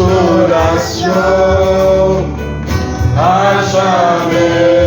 consolation à jamais.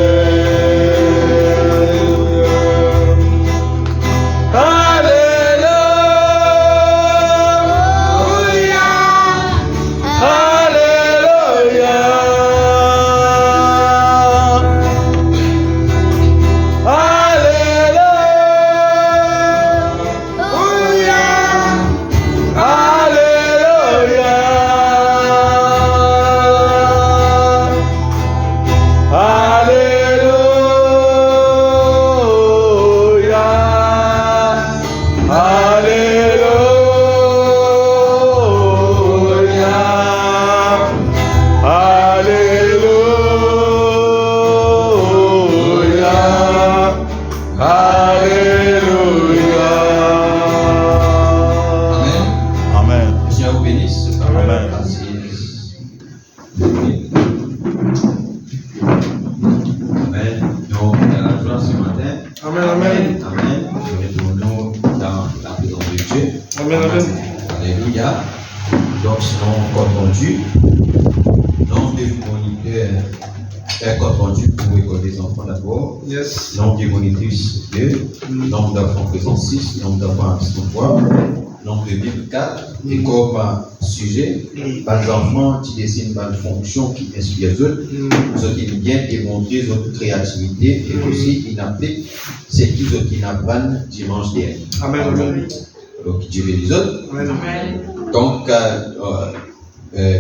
Nombre de monitrices 2, nombre d'enfants présents 6, nombre d'enfants absents 3, nombre de Bible 4, et comme sujet, par les enfants qui dessinent par une fonction qui inspire les autres, ceux qui viennent démontrer votre créativité et aussi ils appliquent ce qu'ils apprennent dimanche dernier. Amen. Donc Dieu bénit les autres. Amen. Donc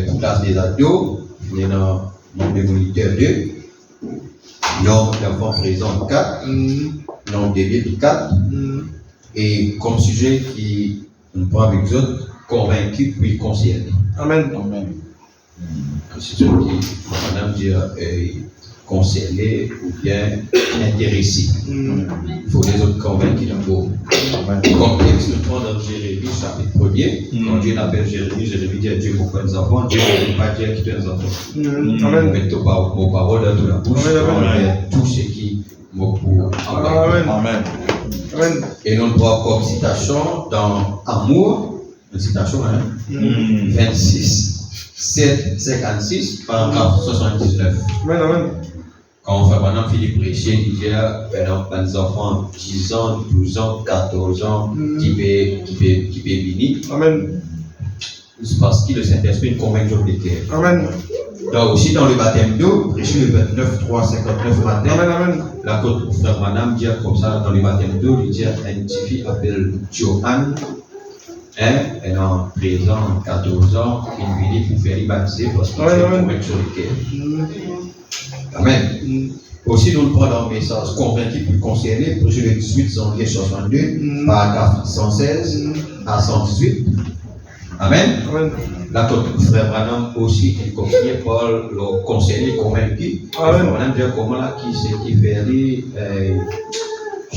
pour classe des ados, il y a un nombre de moniteurs 2. Nombre d'enfants présents 4, nombre de Bibles 4, et comme sujet qui nous prend avec les autres, convaincu puis concerné. Amen. Amen. C'est ce qui, madame dire, concerné ou bien intéressé. Il faut les autres convaincre d'abord. Comme texte nous prend dans Jérémie, chapitre 1er, quand Dieu appelle Jérémie, Jérémie dit à Dieu pourquoi les enfants, Dieu ne veut pas dire qui les enfants. Amen. Mettez vos paroles dans la bouche, tout ce qui m'a pour. Amen. Amen. Et nous avons comme citation dans Amour, une citation, 26, 7, 56, paragraphe 79. Amen. Amen. Quand on fait maintenant Philippe prêcher, il dit les enfants 10 ans, 12 ans, 14 ans qui peut venir. Amen. C'est parce que le Saint-Esprit convainc de cœur. Amen. Donc aussi dans le baptême d'eau, prêcher le 29, 3, 59 matin. Amen, amen. La côte frère madame dit comme ça dans le baptême d'eau, il dit à une petite fille appelle Joanne. Elle est en présent 14 ans, il vient pour faire baptiser parce qu'il est convaincu sur le cœur. Amen. Aussi, nous prenons un message convaincu puis concerné, pour le 18, janvier 62, paragraphe 116 à 118. Amen. Amen. La frère Branham aussi est confié par le concerné convaincu. Amen. Branham dit comment là qui fait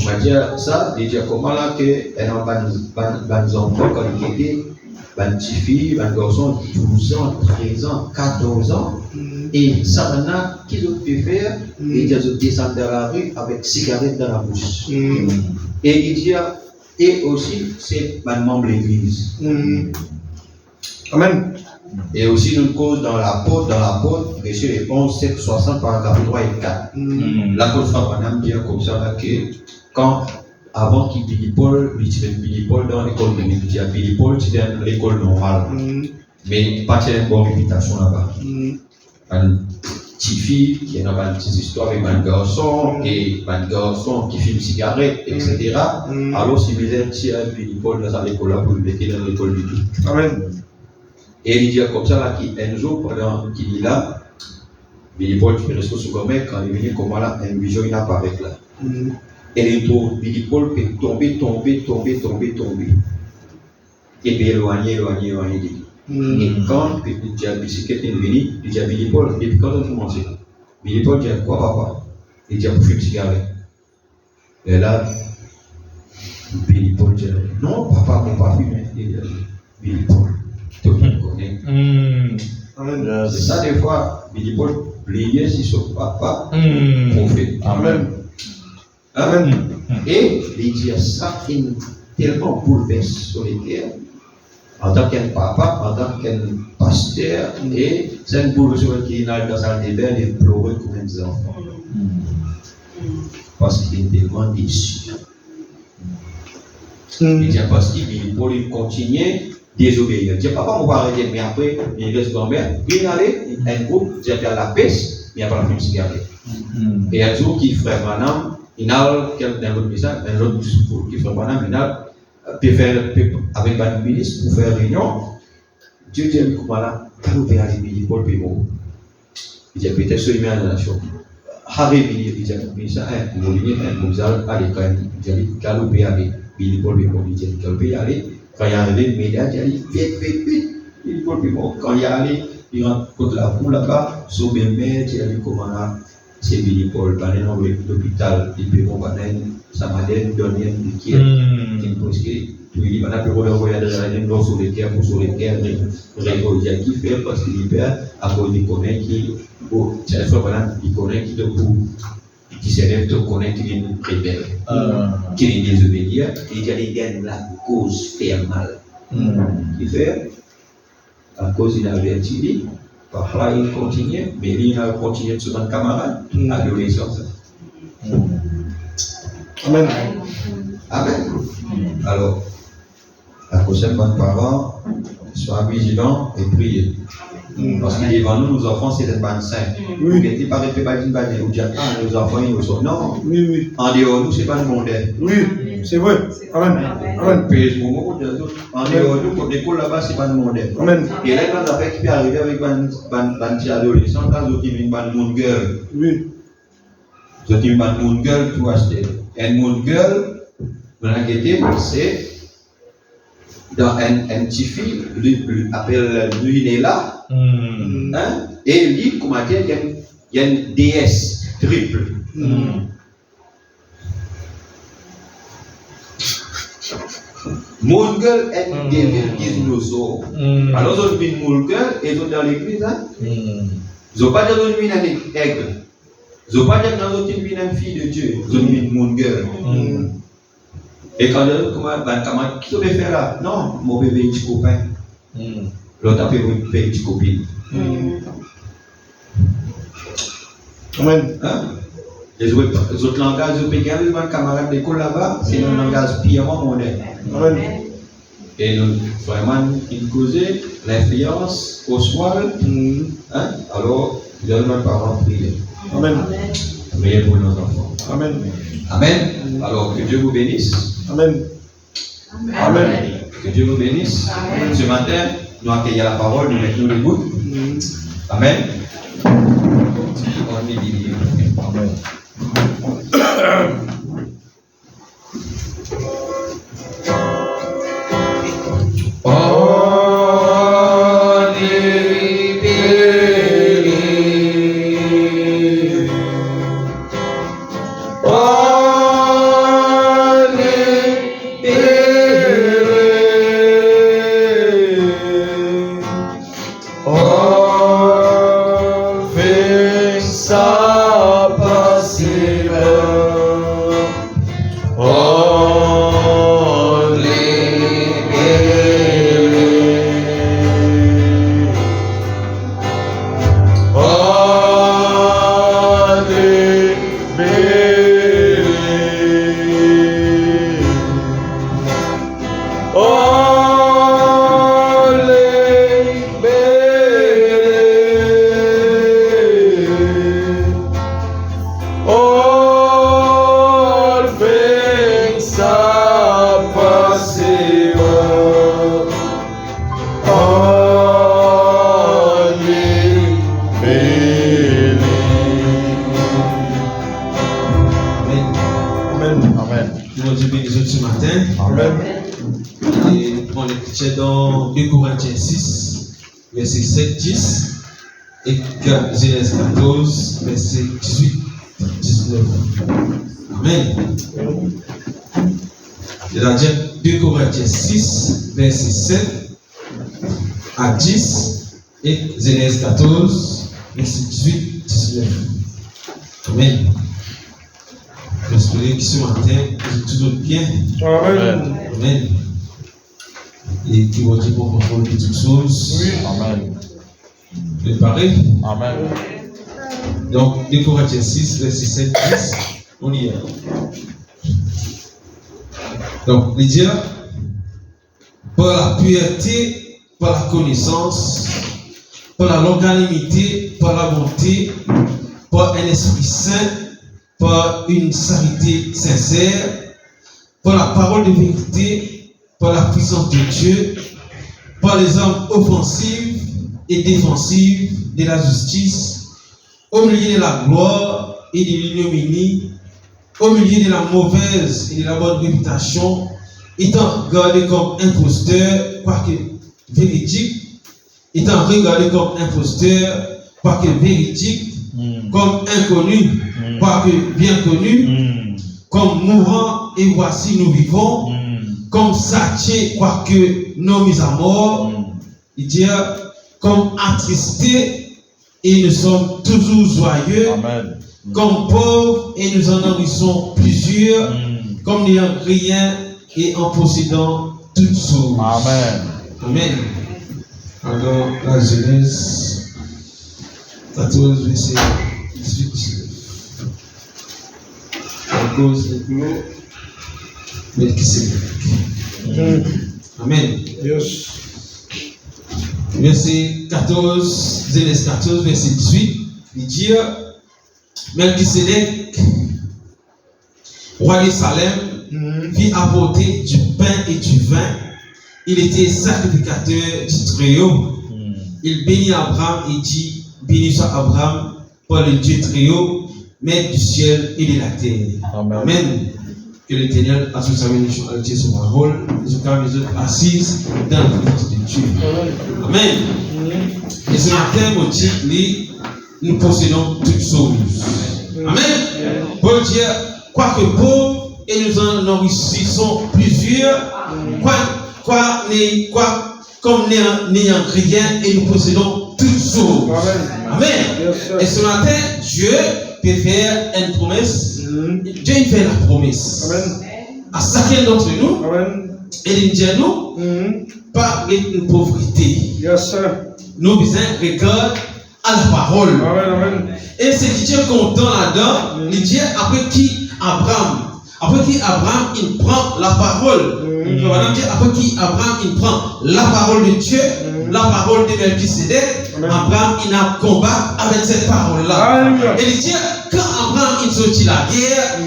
on va dire ça, il dit comment là que les enfants quand ils étaient des petites filles, des garçons 12 ans, 13 ans, 14 ans. Et ça maintenant, qu'ils ont pu faire, ils descendent dans la rue avec cigarette dans la bouche. Et il dit, et aussi, c'est un membre de l'église. Amen. Et aussi, nous cause dans la porte, Précieux les 11, 7, 60, paragraphe 3 et 4. La cause Madame dit comme ça, là, que quand, avant qu'il Billy Paul, il dit Billy Paul dans l'école de il dit Billy Paul, c'était dans l'école normale. Mais pas une bonne réputation là-bas. Une petite fille qui est dans une petite histoire avec un garçon, et un garçon qui fume cigarette, etc. Alors, si vous êtes Billy Paul dans l'école là, vous le mettez dans l'école biblique. Amen. Et il dit comme ça, là, qu'un jour, pendant qu'il est là, Billy Paul, tu peux rester sur le quand il est venu, comment là, un vision, il apparaît là. Et il trouve, Billy Paul peut tomber. Et puis éloigner de lui. Et quand il dit à bicyclette est venu, il dit à Billy Paul, depuis quand on a commencé? Billy Paul dit à quoi, papa? Il dit à fumer cigarette. Et là, Billy Paul dit non, papa, on ne va pas fumer. Il dit Billy Paul, tout le monde connaît. C'est ça, des fois, Billy Paul pliait sur son papa, prophète. Amen. Amen. Et il dit ça, il tellement bouleverse sur les terres. en tant qu'un papa, en tant qu'un pasteur, et c'est une boule qui est dans la salle des bains et pleurer comme des enfants. Parce qu'il est tellement déçu. Il dit parce qu'il pour lui continuer désobéir. Il dit papa, on va arrêter, mais après, il reste dans l'air. Il allait, un groupe, il a la pêche, mais il n'y a pas la même cigarette. Et un jour, qui frère Manam, il a un autre message, un autre discours, qui frère Manam, il a peut faire avec un ministre pour faire réunion. Dieu dit comment là, quand vous payez les milliers pour le paiement, il dit peut-être sur l'humain de la nation. Harry Billy, il dit ministre, un Moulinier, un Mouzal, allez quand même, il dit quand vous payez les milliers pour le paiement, il dit quand vous payez aller, quand il y a arrivé, les médias, il dit vite, il pour le paiement. Quand il y a allé, il rentre contre la cour là-bas, sur mes mains, il dit comment là. C'est Billy Paul, dans l'hôpital, il peut comprendre, ça m'a donné qui est posté. Puis il m'a appelé pour le voyage sur les terres, sur les terres, il qui fait parce qu'il perd à cause du connaît qui, chaque fois, il connaît qui te court, qui s'élève, te connaît qui est rebelle, qui est désobéir, et qui gagne la cause fait mal. Il fait, à cause il avait dit. Par là, il continue, mais il a continué sur un camarade à l'adolescence. Amen. Amen. Alors, la prochaine bonne parole, sois vigilant et priez. Parce que devant nous, nos enfants, c'est des bonnes saints. Vous n'êtes pas répété par une bannière ou dire, nos enfants, ils sont. Non. Oui. En dehors, nous, c'est pas le monde. Oui, c'est vrai. Amen. Amen. En dehors, nous, quand l'école là-bas, c'est pas le monde. Amen. Et là, quand on qui peut arriver avec un petit adolescent, quand on dit une bonne girl. Oui. Je dis une bonne girl pour acheter. Une bonne girl, vous inquiétez, c'est dans un petit fille, lui appelle Nuinella. Hein? Et lui, comment dire, il y a une déesse triple. Moungel est une dinosaure. Alors, ils ont une Moungel et ils sont dans l'église. Ils n'ont pas dit qu'ils ont une aigle. Ils n'ont pas dit qu'ils ont une fille de Dieu. Ils ont une Moungel. Et quand comment qui devait faire là? Non, mon bébé est un petit copain. L'autre a fait une petite copine. Amen. Les autres langages, les camarades d'école là-bas, c'est un langage purement monnaie. Amen. Et nous, vraiment, il causait l'influence au soir. Alors, il y a une parole prière. Amen. Priez pour nos enfants. Amen. Amen. Alors, que Dieu vous bénisse. Amen. Amen. Que Dieu vous bénisse. Amen. Ce matin, nous accueillons la parole, nous mettons les gouttes. Amen. On est libre. Amen. Dans 2 Corinthiens 6, verset 7-10 et Genèse 14, verset 18-19. Amen. C'est-à-dire 2 Corinthiens 6, verset 7 à 10 et Genèse 14, verset 18-19. Amen. J'espère que ce matin, vous êtes toujours bien. Amen. Amen. et qui va dire pour contrôle de toutes choses. Oui. Amen. Préparé. Amen. Donc, 2 Corinthiens 6, verset 7, 10, on y est. Donc, il dit, par la pureté, par la connaissance, par la longanimité, par la bonté, par un esprit saint, par une charité sincère, par la parole de vérité, par la puissance de Dieu, par les armes offensives et défensives de la justice, au milieu de la gloire et de l'ignominie, au milieu de la mauvaise et de la bonne réputation, étant gardé comme imposteur, quoique véridique, étant regardé comme imposteur, quoique véridique, comme inconnu, quoique bien connu, comme mourant et voici nous vivons, comme sachés, quoique non mis à mort, il dit comme attristés et nous sommes toujours joyeux. Amen. Comme pauvres et nous en nourrissons plusieurs, comme n'ayant rien et en possédant toutes choses. Amen. Amen. Alors, la Genèse 14, verset 18. À cause de l'eau, Melchisédek. Amen. Yes. Verset 14, Genèse 14, verset 18, il dit Melchisédek, roi de Salem, fit apporter du pain et du vin. Il était sacrificateur du Très-Haut. Il bénit Abraham et dit, béni soit Abraham par le Dieu Très-Haut, maître du ciel et de la terre. Amen. Amen. Que l'Éternel a tous sa son parole, et ce car les autres assises dans la présence de Dieu. Amen. Et ce matin, mon titre, nous possédons toutes choses. Amen. Paul dit, quoique pauvres, et nous en enrichissons plusieurs, comme n'ayant rien, et nous possédons toutes choses. Amen. Et ce matin, Dieu peut faire une promesse. Dieu fait la promesse. Amen. À chacun d'entre nous, Amen. et il dit à nous, pas une pauvreté. Yes, sir. Nous besoin regarder à la parole. Amen. Amen. Et c'est qui Dieu content là-dedans, il dit après qui Abraham, il prend la parole. Après qui Abraham, il prend la parole de Dieu, la parole de Melchisédek. Abraham, il a combat avec cette parole-là. Et il dit, quand Abraham, il sortit la guerre,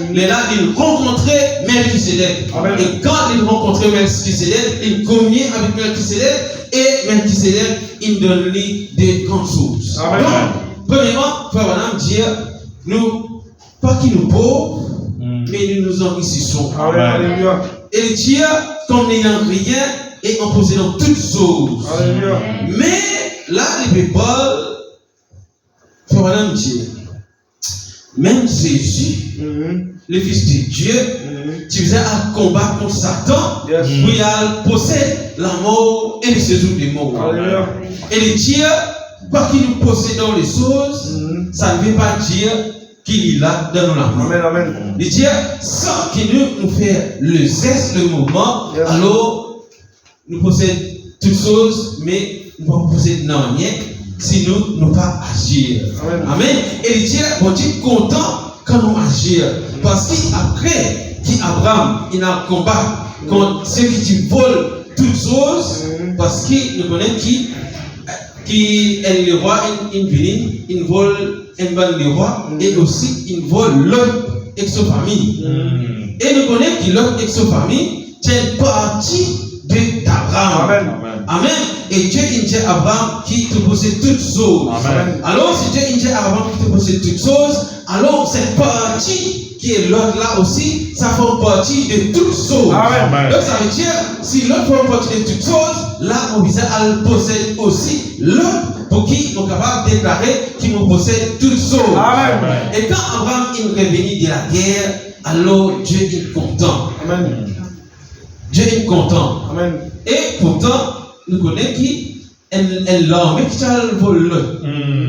il rencontrait Melchisédek. Et quand il rencontrait Melchisédek, il communiait avec Melchisédek. Et Melchisédek, il donne lui des grandes choses. Donc, premièrement, frère Adam dit, nous, pas qu'il nous pauvres, mais nous nous enrichissons. Alléluia. Et il dit, comme n'ayant rien et en possédant toutes choses. Alléluia. Mais là, les Paul, frère Adam dit, même Jésus, le Fils de Dieu, tu faisais un combat contre Satan, Yes. où il possède la mort et le séjour des morts. Alléluia. Et il dit, quoi qu'il nous possédons les choses, ça ne veut pas dire qu'il est là dans nos mains. Amen. Amen. Il dit, sans qu'il nous fait le geste, le mouvement, Yes. alors nous possédons toutes choses, mais nous ne possédons rien, sinon nous pas agir. Amen. Amen. Et il dit, bon Dieu content quand nous agir. Parce qu'après qu'Abraham, il a un combat contre ceux qui volent toutes choses, parce qu'il connaît qui est le roi, il vient, il vole un ban de roi, et aussi il vole l'autre avec sa famille. Et nous connaissons que l'autre avec sa famille, c'est partie d'Abraham. Amen. Amen. Et Dieu il dit à Abraham qui te possède toutes choses. Amen. Alors si Dieu il dit à Abraham qui te possède toutes choses, alors cette partie qui est l'autre là aussi, ça fait partie de toutes choses. Amen. Donc ça veut dire, si l'autre fait partie de toutes choses, là on vise à le possède aussi l'autre pour qui nous sommes capables de déclarer qu'il nous possède toutes choses. Amen. Et quand Abraham il revenu de la guerre, alors Dieu est content. Amen. Dieu est content. Amen. Et pourtant, nous connaissons qui est l'armée qui a le vol.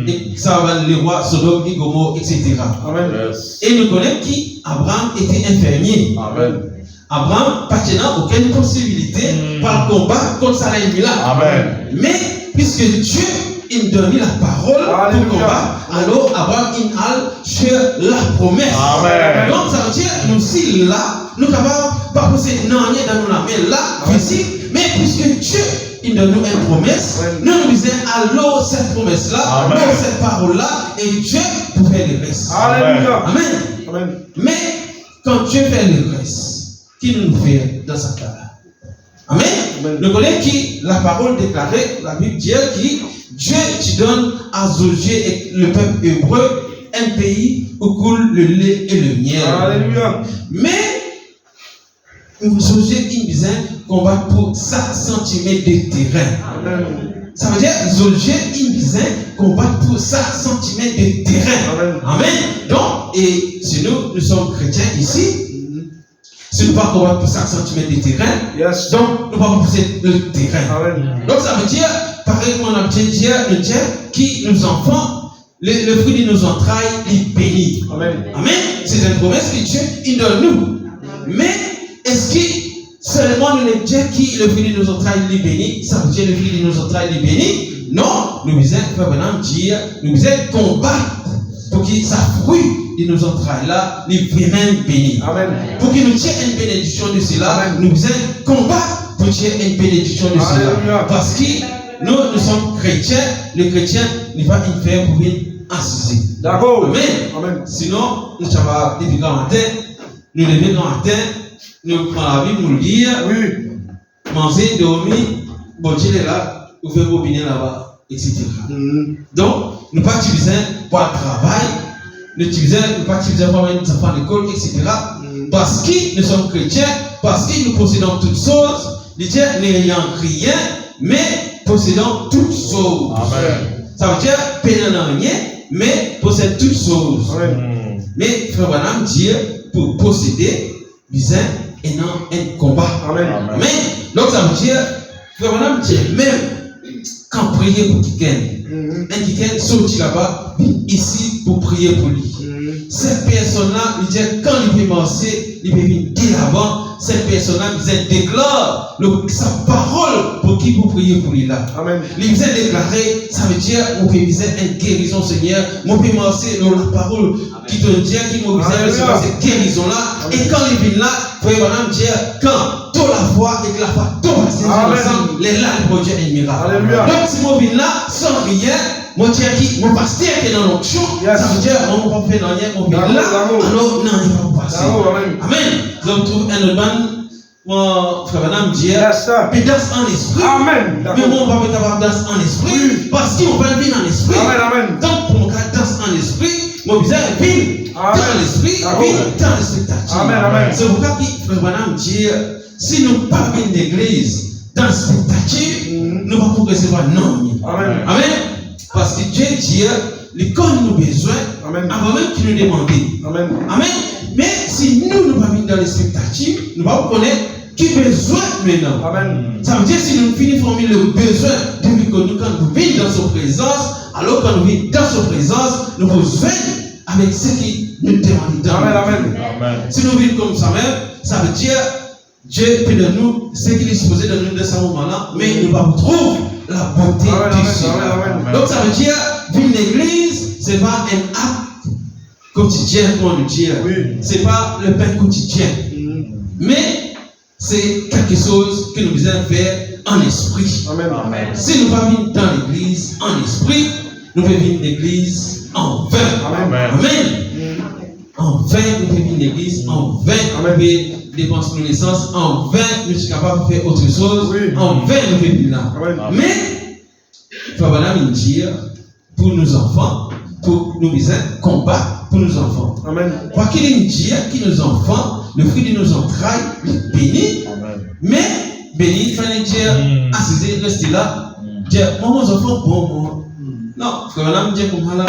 Et ça va les rois, Sodome, Gomorrhe, etc. Amen. Yes. Et nous connaissons qui Abraham était infirmier. Amen. Abraham pas aucune possibilité par combat contre ça là. Amen. Mais puisque Dieu il donne la parole pour combat, alors Abraham il a sur la promesse. Amen. Donc ça veut dire nous si là nous capables pas posséder non rien dans nos mains là physique, mais puisque Dieu il donne nous une promesse, nous disons alors cette promesse là, cette parole là, et Dieu pour faire le reste. Alléluia. Amen. Amen. Mais quand Dieu fait le reste, qui nous fait dans sa cas? Amen. Nous connaissons qui la parole déclarée, la Bible dit qui Dieu tu donne à Josué et le peuple hébreu un pays où coule le lait et le miel. Alléluia. Mais Josué il disait combattre pour 5 cm de terrain. Amen. Ça veut dire Josué il disait combattre pour 5 cm de terrain. Amen. Donc, et si nous sommes chrétiens ici, si nous ne pas combattre pour 5 cm de terrain, donc nous ne pas pousser le terrain. Amen. Donc ça veut dire, pareil, on a dit Dieu qui nous enfants, le fruit de nos entrailles, il bénit. Amen. Amen. C'est une promesse que Dieu il donne nous. Mais est-ce que seulement le Dieu qui le fruit de nos entrailles, il bénit, ça veut dire le fruit de nos entrailles, il bénit? Non, nous disons, dire, nous disons combattre pour qu'il ça fruit de nos entrailles là, les même bénis. Amen. Pour qu'il nous tienne une bénédiction de cela, nous disons combattre pour qu'il y ait une bénédiction de cela. Parce que nous sommes chrétiens, les chrétiens ne vont pas faire pour une assise. D'accord. Amen. Amen. Sinon, nous sommes depuis grand matin, nous levons grand matin, nous prenons la Bible, nous lire, manger, dormir, bon Dieu est là, vous faites vos binaires là-bas, etc. Donc, nous ne pas utiliser pour le travail, nous ne pas utiliser pour les enfants à l'école, etc. Parce que nous sommes chrétiens, parce que nous possédons toutes choses, les dieux n'ayant rien, mais possédons toutes choses. Amen. Ça veut dire, payant rien, mais possède toutes choses. Mais frère Branham dit, pour posséder, besoin et non un combat. Amen. Amen. Donc ça veut dire, frère Branham dit, même quand prier pour quelqu'un, un quelqu'un sorti là-bas, ici pour prier pour lui. Cette personne-là, il dit, quand il peut marcher, il peut venir dès l'avant, cette personne-là, il déclare sa parole pour qui vous priez pour lui là. Amen. Il vient déclarer, ça veut dire, on peut viser une guérison, Seigneur, on peut marcher dans la parole qui te dit, qui nous vise cette guérison-là. Et quand il vient là, frère Branham dit, quand toute la foi et que la foi tout passe ensemble, les larmes pour Dieu est un miracle. Donc si on vient là, sans rien, mon Dieu qui, mon pasteur qui est dans l'onction, ça veut dire, on ne peut pas faire rien, on vient là, alors non, il ne va pas passer. Amen. Donc trouve un autre mon frère Branham dit, mais danse en esprit. Amen. Mais moi, on va pas capable danser en esprit, parce qu'on va vivre en esprit. Amen. Donc pour mon cas, danse en esprit, mon bizarre vivre dans l'esprit, vivre dans l'expectative. Amen. C'est pourquoi frère Branham dit, si nous ne pas venir d'église dans l'expectative, nous ne pouvons pas recevoir non. Amen. Amen. Parce que Dieu dit, l'école nous besoin, avant même qu'il nous demande. Amen. Amen. Mais si nous ne pas venir dans l'expectative, nous ne pouvons pas connaître qui besoin maintenant. Amen. Ça veut dire si nous finissons former le besoin depuis que nous, quand nous vivons dans sa présence, alors quand nous vivons dans sa présence, nous besoin avec ce qui nous demande. Amen. Amen. Si nous vivons comme ça même, ça veut dire Dieu peut de nous ce qu'il est supposé de nous de ce moment-là, mais nous ne trouver la beauté du Seigneur. Donc ça veut dire vivre l'église, ce n'est pas un acte quotidien pour nous dire. Ce n'est pas le pain quotidien. Mais c'est quelque chose que nous devons faire en esprit. Amen. Si nous ne pas venir dans l'église en esprit, nous pouvons venir l'église en vain. Amen. En vain, nous pouvons venir l'église en vain. Amen. Dépenser nos naissances en vain, nous sommes capables de faire autre chose. En vain, nous pouvons venir là. Mais, il faut nous dire, pour nos enfants, pour nous combattre pour nos enfants. Quoi qu'il nous dise, que nos enfants, le fruit de nos entrailles, béni. Mais, béni, il fallait dire, assisez, restez là. Dire, moi, mes enfants, bon, moi. Non, frère Branham dit comme là,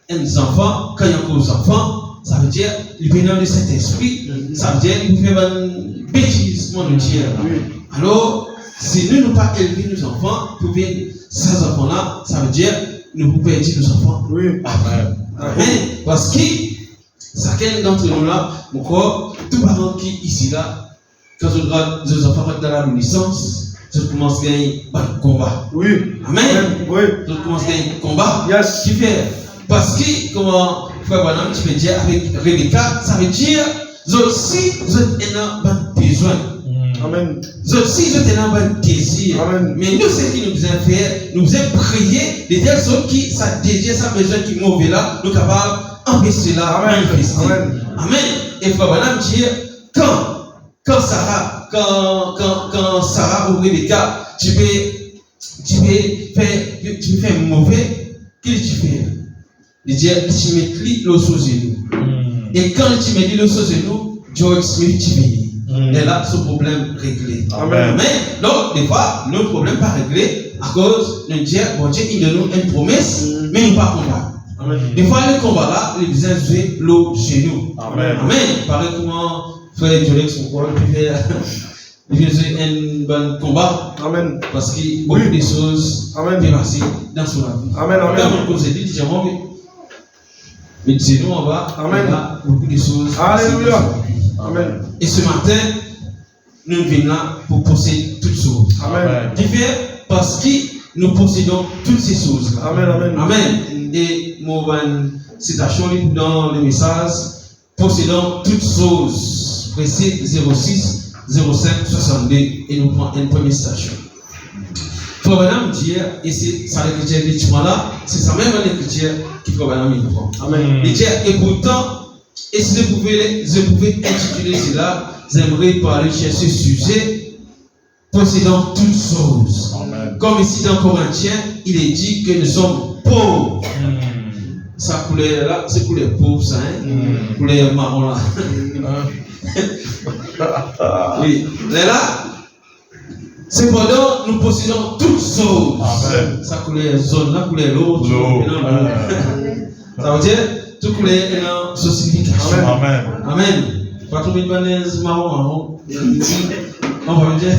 un enfant, quand il y a encore des enfants, ça veut dire, le bénin de cet esprit, ça veut dire, il fait une bêtise, mon Dieu. Alors, si nous ne pas élever nos enfants, pour bien ces enfants-là, ça veut dire, nous pouvons aider nos enfants. Amen. Parce que, chacun d'entre nous là, encore, tout parent qui ici là, quand les enfants rentrent dans l'adolescence, je commence à gagner un combat. Oui. Amen. Oui. Je commence à gagner un combat. Yes. Qui fait? Parce que, comment, frère Branham, tu peux dire avec Rebecca, ça veut dire, vous aussi, vous êtes un besoin. Amen. Vous aussi, vous êtes un désir. Amen. Mais nous, ce qui nous a fait, nous a prié de telle sorte qui, ça désir, ça besoin qui est mauvais là, nous sommes capables d'empêcher cela, manifester. Amen. Amen. Et frère Branham dit, quand Sarah ou Rebecca, tu peux faire mauvais, qu'est-ce que tu fais? Il dit, tu mets l'eau sous genoux. Et quand tu mets l'eau sous genoux, George Smith, tu viens. Et là, ce problème réglé. Amen. Mais, donc, des fois, nos problèmes pas réglés à cause de Dieu, bon Dieu, il donne une promesse, mais il ne pas combattre. Amen. Des fois, le combat là, il vient jouer l'eau genoux. Amen. Amen. Pareil comment frère Jolex, son corps, il vient jouer un bon combat. Amen. Parce qu'il y a beaucoup de choses qui passent dans son vie. Amen. Amen. Comme vous avez dit, mais dis-nous, on va. Amen. Il y a beaucoup de choses. Alléluia. Amen. Et ce matin, nous venons là pour posséder toutes choses. Amen. Qui fait parce que nous possédons toutes ces choses. Amen. Amen. Amen. Et mon citation dans le message, possédons toutes choses. Précis 06 05 62 et nous prenons une première citation. Frère Branham dit, et c'est ça l'écriture là, c'est ça même l'écriture qui Frère Branham il prend. Amen. Il dit, et pourtant, et si je pouvais intituler cela, j'aimerais parler sur ce sujet, possédant toutes choses. Amen. Comme ici dans Corinthiens, il est dit que nous sommes pauvres. Ça couleur là, c'est couleur pauvre, ça, hein? Couleur marron là. Oui, mais là, cependant, nous possédons toutes choses. Amen. Ça couleur zone là, couleur l'autre. Ça veut dire, tout couleur est dans socification. Amen. Amen. Pas trop de banaise marron. On va me dire.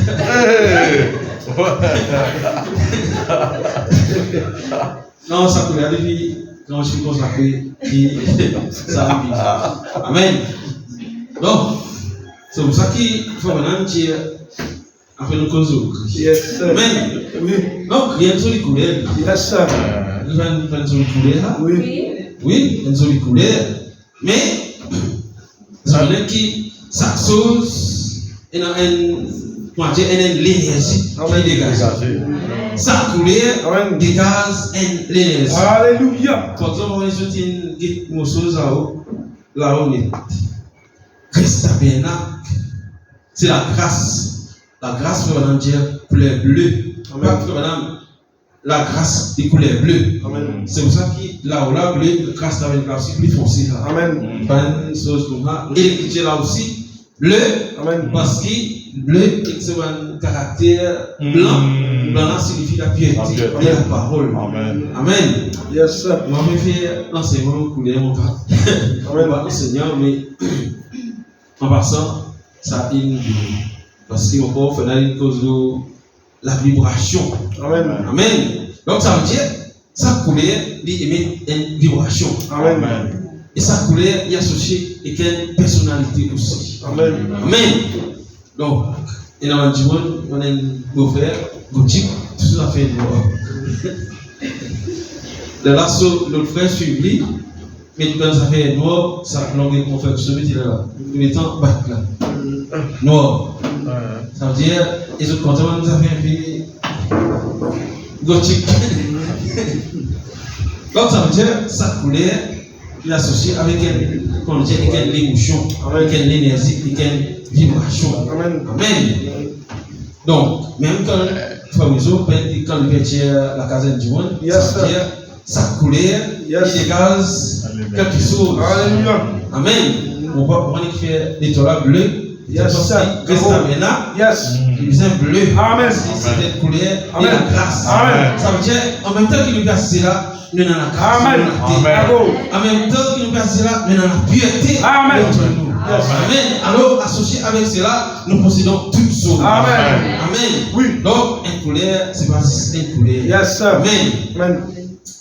Non, ça couleur depuis quand je suis consacré, ça arrive. Amen. Donc, c'est pour ça qu'il faut maintenant dire, après nous causons. Yes, sir. Amen. Oui. Donc, il y a une jolie couleur. Yes, sir. Il y a une jolie couleur. Oui. Oui, une jolie couleur. Mais, ça veut dire que sa chose, il y a l'énergie qui dégage. Sa couleur dégage l'énergie. Alléluia. Par exemple, on a une chose là où on est. Christ tabernacle, c'est la grâce. La grâce, pour madame dire, couleur bleue. Madame, la grâce des couleurs bleues. Amen. C'est pour ça que là où la bleue, la grâce tabernacle aussi plus foncée là. Amen. Pas une chose comme ça. Et l'écriture là aussi, bleu, Amen. parce que bleu, c'est un caractère blanc. Blanc là signifie la piété et la parole. Amen. Amen. Yes, sir. Moi, je fais l'enseignement couleur, mon père. Amen. Pas enseignant, mais en passant, ça une parce que mon corps fait une cause de la vibration. Amen. Amen. Donc ça veut dire, sa couleur, il émet une vibration. Amen. Et sa couleur est associée avec une personnalité aussi. Amen. Amen. Donc, et dans le monde, on a une beau-frère, gothique, tout ça fait noir. De là, notre frère suivi, mais quand ça fait noir, ça langue qu'on fait ce métier là. Tout le temps, bac là. Noir. Ça veut dire, les autres continents nous ont fait un pays gothique. Donc ça veut dire, sa couleur, il est associé avec une émotion, avec une énergie, avec une vibration. Amen. Amen. Donc, même quand Fabrizo, quand il vient la caserne du monde, Yes, ça veut dire, sa couleur, Yes. il dégage quelque chose. Alléluia. Amen. On va prendre qui fait l'étoile bleue. Yes, sir. Restamena, Yes. il vient bleu. Amen. C'est cette couleur et Amen. la grâce. Amen. Ça veut dire, en même temps qu'il nous passe cela, nous avons la grâce. Amen. nous avons la paix. Amen. En même temps qu'il nous passe cela, nous avons la pureté Amen. entre nous. Yes. Amen. Alors, associé avec cela, nous possédons toutes choses. Amen. Amen. Oui. Donc, une couleur, c'est pas juste une couleur. Yes, sir. Amen. Amen.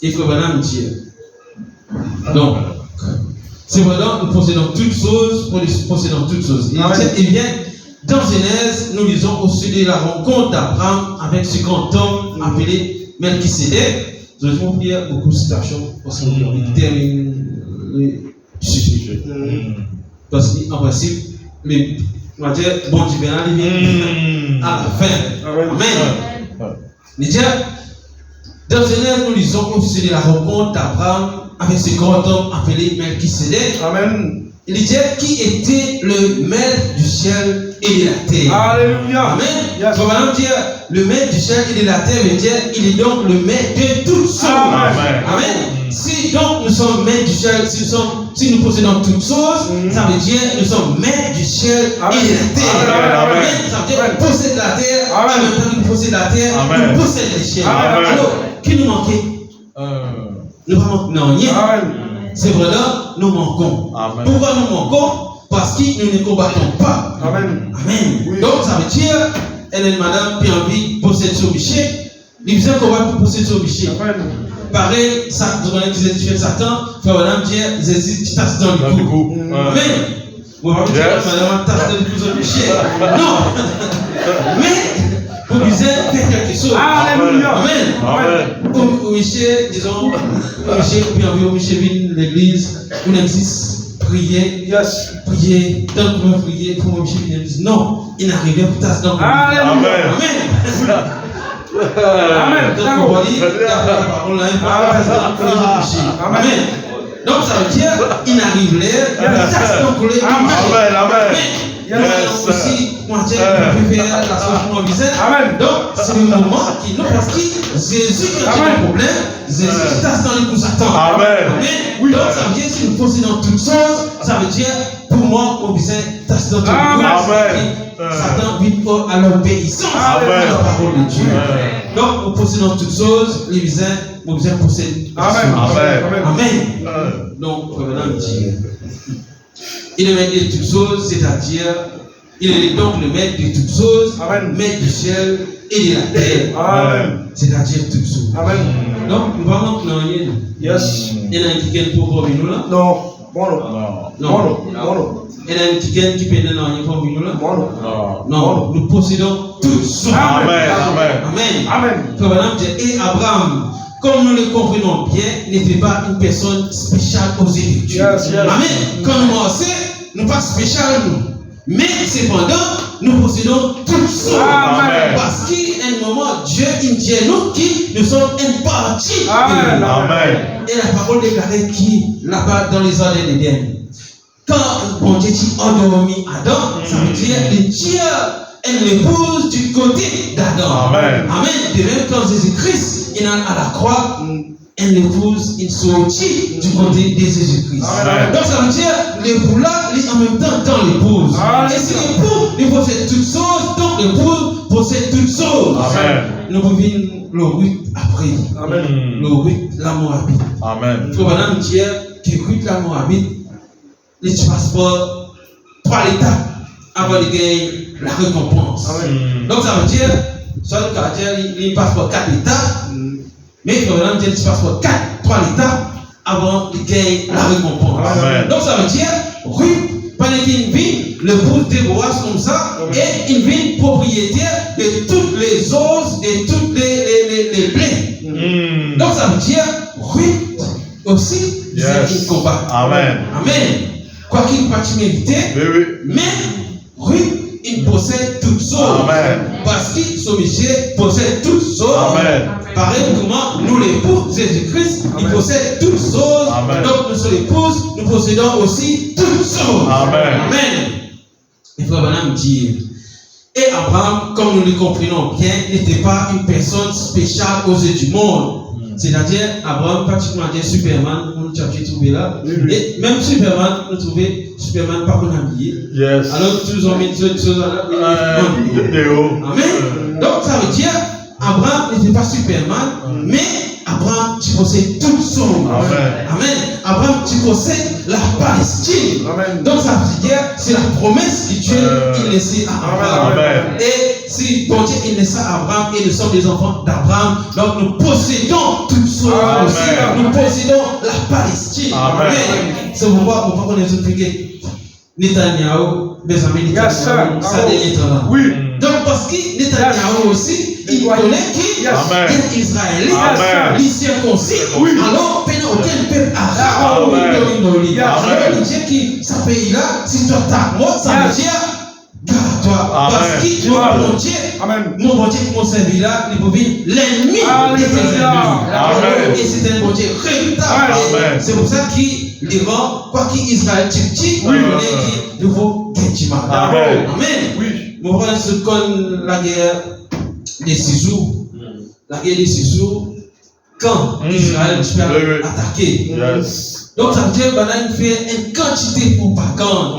Il faut vraiment me dire. Donc, c'est vraiment, nous possédons toutes choses, nous possédons toutes choses. Amen. Il vient Dans Genèse, nous lisons au sujet de la rencontre d'Abraham avec ce grand homme appelé Melchisédek. Je vais vous lire beaucoup de citations parce qu'on termine le sujet. Parce qu'en principe, on va dire, bon Dieu, il vient à la fin. Amen. Dans Genèse, nous lisons au sujet de la rencontre d'Abraham avec ce grand homme appelé Melchisédek. Amen. Il dit qui était le maître du ciel et de la terre. Alléluia. Amen. Yes. On va dire le maître du ciel et de la terre veut dire il est donc le maître de toutes choses. Amen. Amen. Si donc nous sommes maîtres du ciel, si nous possédons toutes choses, ça veut dire nous sommes maîtres du ciel Amen. et de la terre. Amen. Amen. Ça veut dire qu'on possède la terre, Amen. en même temps que nous possédons la terre, Amen. nous possédons le ciel. Amen. Alors, qui nous manquait? Nous ne manquons rien. Amen. C'est vrai là, nous manquons. Amen. Pourquoi nous manquons? Parce que nous ne combattons pas. Amen. Amen. Oui. Donc ça veut dire, elle est madame qui a envie de posséder son biché. Il faisait qu'on va posséder son biché. Amen. Pareil, ça, vous connaissez les effets de Satan, frère madame dit, Jésus, tu tasses dans le cou. Amen. Vous va vous dire, madame, tasse dans le cou son biché. Non. Mais, vous disiez, faire quelque chose. Alléluia. Amen. Amen. Au Michel, disons, au Michel, puis au Michel vient l'église, on existe, prier. Yes. Prier, tant que vous priez pour mon Michel vient l'église. Non, il n'arrive pas à dans le Alléluia. Amen. Amen. Donc, on va dire, la parole là, Amen. Donc, ça veut dire, il n'arrive là, il tasse dans le Amen. Amen. Yes. Aussi, moi, je peux faire la chose pour mon visage. Amen. Donc, c'est le moment qui nous, parce que Jésus qui a un problème, Jésus qui tasse dans les coups Satan. Amen. Oui. Donc, ça veut dire, si nous possédons toutes choses, ça veut dire, pour moi, mon visage tasse dans les coups. Amen. Satan vit à l'obéissance à la parole de Dieu. Donc, nous possédons toutes choses, les visages, mon visage possède. Amen. Amen. Amen. Donc, maintenant, Dieu. Il est le maître de toutes choses, c'est-à-dire, il est donc le maître de toutes choses, Amen. maître du ciel et de la terre. Amen. C'est-à-dire toutes choses. Amen. Donc, nous allons dans rien. Yes. Il y a un qui pour nous là. Non. Bon. Non. Bon. Il y a un qui peut dans rien pour nous là. Bon. Non. Nous possédons toutes choses. Amen. Amen. Amen. Et Abraham, comme nous le comprenons bien, n'était pas une personne spéciale aux yeux de Dieu. Yes. Amen. Quand nous pensons, nous pas spécial nous. Mais cependant, nous possédons toutes choses. Amen. Parce qu'à un moment, Dieu dit nous qui nous sommes une partie. Amen. Et la parole déclarait qui là-bas dans les jardins d'Éden. Quand bon Dieu dit endormi Adam, ça veut dire que Dieu est l'épouse du côté d'Adam. Amen. De même quand Jésus-Christ est à la croix, elle l'épouse, il sortit du côté de Jésus-Christ. Amen. Donc ça veut dire l'époux là, il est en même temps dans l'épouse. Et si l'époux il possède toutes choses, donc l'épouse possède toutes choses. Amen. Nous revenons le Ruth après. Amen. Le Ruth la Moabite. Amen. Il faut maintenant dire que Ruth la Moabite, il passe par 3 étapes avant de gagner la récompense. Amen. Donc ça veut dire, soit le caractère, il passe par 4 étapes, mais il faut maintenant dire qu'il passe par 3 étapes avant de gagner la récompense. Amen. Donc ça veut dire, Ruth, pendant qu'il vit, le bout de Boaz comme ça, et il vit propriétaire de toutes les os, de toutes les blés. Donc ça veut dire, Ruth aussi, c'est un combat. Amen. Amen. Quoi qu'il pas mérité, mais Ruth, il possède toutes choses. Amen. Parce que son Michel possède toutes choses. Amen. Pareil comment nous l'époux, Jésus-Christ, il possède toutes choses. Amen. Donc nous sommes l'épouses, nous possédons aussi toutes choses. Amen. Amen. Il faut maintenant dire. Et Abraham, comme nous le comprenons bien, n'était pas une personne spéciale aux yeux du monde. C'est-à-dire, Abraham, pratiquement dit Superman, on l'a trouvé là. Et même Superman, nous trouvons Superman pas qu'on habillé. Yes. Alors, tous ont mis des choses là. Amen. Donc, ça veut dire, Abraham n'était pas Superman, mais Abraham, tu possèdes tout son. Amen. Abraham, tu possèdes la Palestine. Amen. Donc, ça veut dire, c'est la promesse que Dieu il laissait à Abraham. Amen. Et si bon Dieu il laissait à Abraham et nous sommes des enfants d'Abraham, donc nous possédons toutes choses aussi. Nous possédons la Palestine. Amen. C'est pourquoi on va connaître expliquer Netanyahou, mes amis, Netanyahou, ça dernier temps. Oui. Donc, parce que Netanyahou aussi, il connaît qui est Israélite, il circoncis. Alors, pendant auquel peuple arabe, il dit que ce pays-là, si tu attaques moi, ça veut dire garde-toi. Parce que mon bon Dieu qui m'a servi là, il peut vivre l'ennemi de tes ennemis. Et c'est un bon Dieu redoutable. C'est pour ça qu'il rend, quoi qu'Israël tue, il est nouveau Gentima. Amen. Mon frère, ce qu'on la guerre des 6 jours, la guerre des 6 jours, quand Israël peut attaquer. Donc ça veut dire qu'il fait une quantité pour pas quand.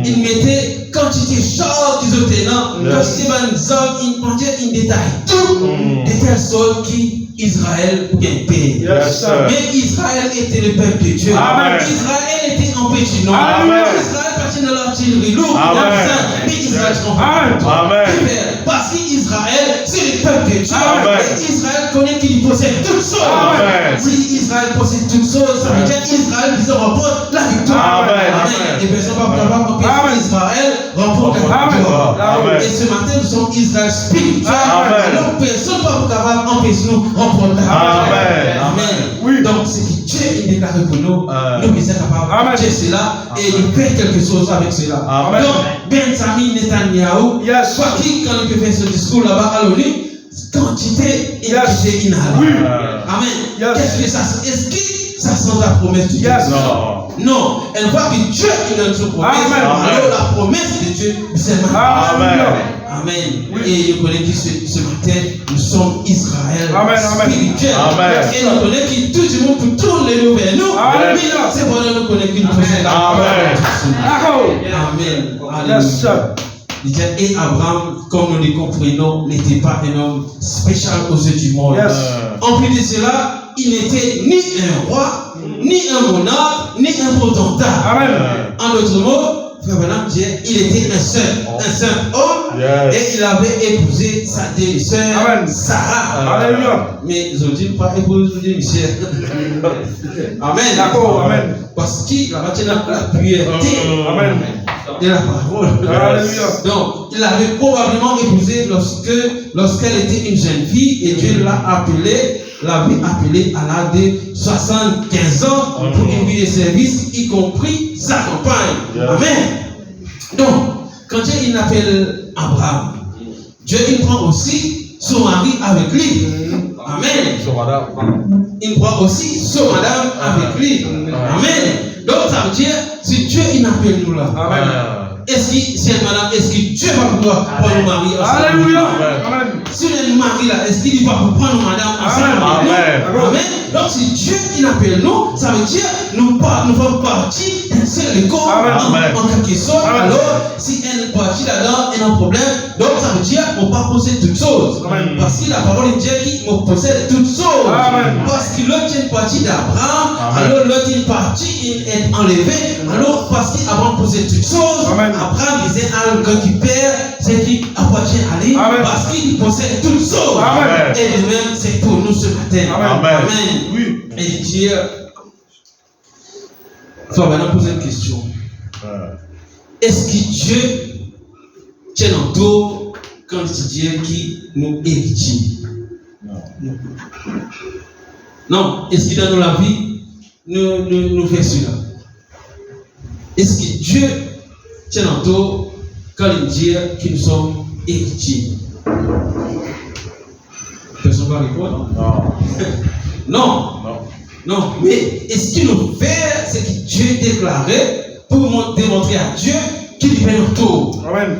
Il mettait quantité de choses qu'ils ont tenant, quantité de hommes, il mangeait une détail tout, de telle sorte qu'Israël gagne paix. Mais Israël était le peuple de Dieu. Israël était en péché. Non. Israël partit dans l'artillerie lourde. Mais Israël se parce qu'Israël, c'est le peuple de Dieu. Et Israël connaît qu'il possède toutes choses. Si Israël possède toutes choses, ça veut dire qu'Israël vise à remporter la victoire. Et personne ne va pouvoir empêcher Israël remporte la victoire. Et ce matin, nous sommes Israël spirituel. Alors personne ne va pouvoir empêcher nous remporter la victoire. Amen. Donc, ce que Dieu a déclaré pour nous, nous sommes capables de faire cela et de faire quelque chose avec cela. Donc, Benjamin Netanyahou, quoi qu'il, quand il peut faire ce discours là-bas à l'ONU, quantité et quantité inhalable. Amen. Qu'est-ce que ça sent? Est-ce que ça sent la promesse de Dieu? Non. Elle voit que Dieu il donne son promesse. Alors la promesse de Dieu, c'est maintenant. Amen. Et nous connaissons que ce matin, nous sommes Israël spirituel. Et nous connaissons que tout le monde peut tourner vers nous. Mais c'est pour nous connaître que nous possèdons la parole. Amen. Alléluia. Il dit, et Abraham, comme nous le comprenons, n'était pas un homme spécial aux yeux du monde. En plus de cela, il n'était ni un roi, ni un monarque, ni un potentat. En d'autres mots, Frère Branham dit, il était un simple homme, et il avait épousé sa demi-sœur, Sarah. Mais ils ont dit, pas épouser sa demi-sœur. Amen. Parce qu'il a battu la pureté de la parole. Donc, il avait probablement épousé lorsqu'elle était une jeune fille, et Dieu l'avait appelé à l'âge de 75 ans pour une vie de service, y compris sa compagne. Amen. Donc, quand Dieu il appelle Abraham, Dieu il prend aussi son mari avec lui. Amen. Il prend aussi son madame avec lui. Amen. Donc, ça veut dire, si Dieu il appelle nous là, est-ce que cette madame, est-ce que Dieu va pouvoir prendre nos maris ensemble? Alléluia. Si le mari là, est-ce qu'il va pouvoir prendre nos madame ensemble? Amen. Donc si Dieu il appelle nous, ça veut dire nous faisons partie d'un seul corps en quelque sorte. Alors si elle est partie là-dedans, elle a un problème. Donc ça veut dire qu'on va possède toutes choses. Parce que la parole de Dieu qui possède toutes choses. Parce que l'autre est partie d'Abraham, alors l'autre est partie, il est enlevé. Alors parce qu'Abraham possède toutes choses. Abraham disait à un récupère ce qui appartient à lui parce qu'il possède toutes choses. Et de même, c'est pour nous ce matin. Amen. Et Dieu, il faut maintenant poser une question. Est-ce que Dieu tient en tout quand il dit qui nous héritiers? Non. Est-ce que dans la vie, nous faisons cela? Est-ce que Dieu tient en tout quand il dit que nous sommes héritiers? Personne ne va répondre? Non. Mais est-ce qu'il nous fait ce que Dieu déclarait pour démontrer à Dieu qu'il est en tout? Amen.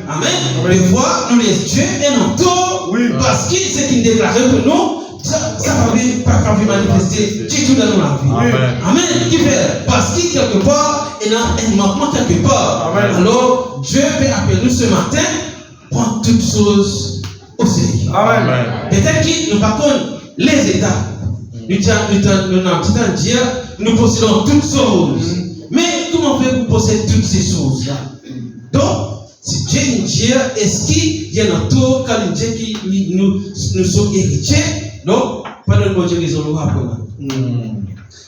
Des fois, nous laissons Dieu en tout parce que ce qu'il déclarait pour nous, ça ne va pas manifester du tout dans la vie. Amen. Qui fait? Parce que quelque part, il y a un manquement quelque part. Alors, Dieu peut appeler nous ce matin, prendre toutes choses au sérieux. Peut-être que nous par contre, les États, nous possédons toutes choses. Mais comment on fait pour posséder toutes ces choses-là? Donc, si Dieu nous dit, est-ce qu'il y a un tour quand il dit que nous sommes héritiers? Donc, pardonne-moi Dieu raison, nous apprenons.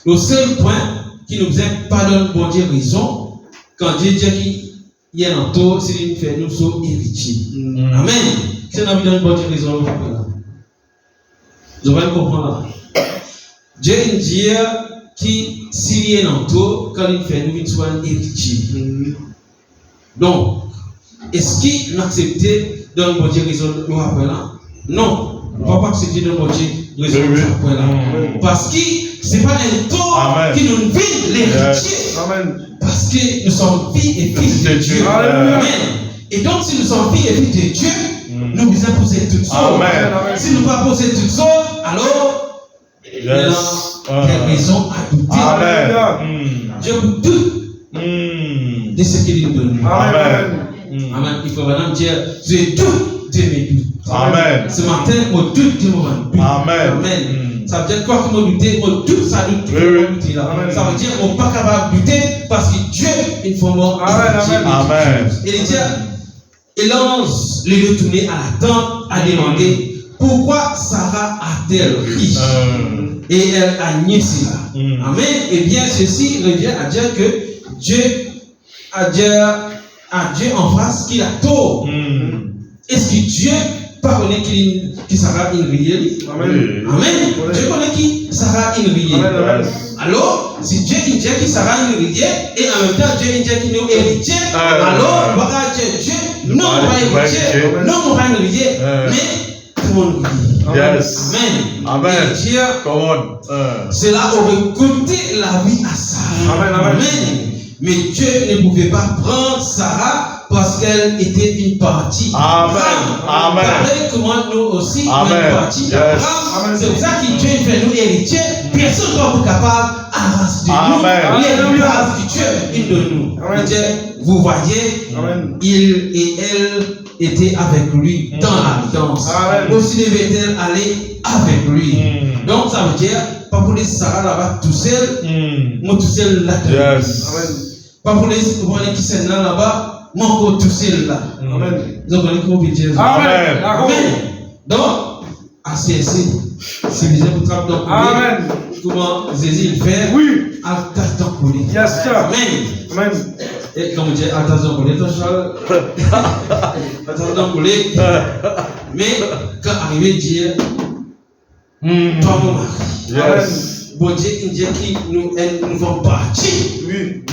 Le seul point qui nous dit pardonne-moi Dieu raison, quand Dieu dit il y a un taux, c'est une fait, nous sommes héritiers. Amen. C'est une bonne raison. Vous allez comprendre. Dieu dit qui, s'il y a un taux, quand il fait, nous sommes héritiers. Donc, est-ce qu'il accepte de nous bonne raison de nous appeler? Non. On ne va pas accepter de nous bonne raison de nous appeler. Parce que ce n'est pas un taux qui nous vit l'héritier. Amen. Parce que nous sommes filles et fils de Dieu. Amen. Et donc, si nous sommes filles et fils de Dieu, nous devons poser toutes choses. Si nous ne pas poser toutes choses, alors il y a des raisons à douter. Amen. Dieu vous doute de ce qu'il nous donne. Amen. Amen. Il faut vraiment dire, je doute de mes doutes. Amen. Ce matin, je doute de mon doute. Amen. Ça veut dire quoi que mon douter, mon doute, ça doute. Ça veut dire qu'on n'est pas capable de douter parce que Dieu, il faut mort. Amen. Et il dit, et lance les retourner à la tente à demander pourquoi Sarah a-t-elle riche et elle a nié cela. Amen. Et bien ceci revient à dire que Dieu a Dieu en face qu'il a tort. Est-ce que Dieu connaît qui Sarah une rivière? Amen. Amen. Dieu connaît qui Sarah une rivière. Alors, si Dieu dit qui Sarah une rivière et en même temps Dieu dit qui nous héritier, alors on va dire Dieu, non, on va héritier, non, on va une rivière, mais tout le monde dit. Yes. Amen. Amen. Et Dieu, Come on. cela aurait coûté la vie à Sarah. Amen. Mais Dieu ne pouvait pas prendre Sarah parce qu'elle était une partie. Amen. Amen. Pareil comment nous aussi, une partie d'Abraham. C'est pour ça que Dieu fait nous héritiers. Personne ne va pas capable à race de nous. L'héritage que Dieu il de nous. Il dit, vous voyez, il et elle étaient avec lui dans l'alliance. Aussi devait-elle aller avec lui. Donc ça veut dire, pas pour les Sarah là-bas tout seul, moi tout seul là-dedans. Pas pour les qui sont là-bas, moi encore tout seul là. Donc on est comment dire. Amen. Donc, à CSC, c'est bien pour travailler dans le comment Jésus il fait. Oui. Altas dans le Yes, sir. Amen. Et comme on dit, altas dans le altas dans le mais quand arrivé Dieu, toi mon mari. Yes. Bon Dieu, il dit que nous faisons partie.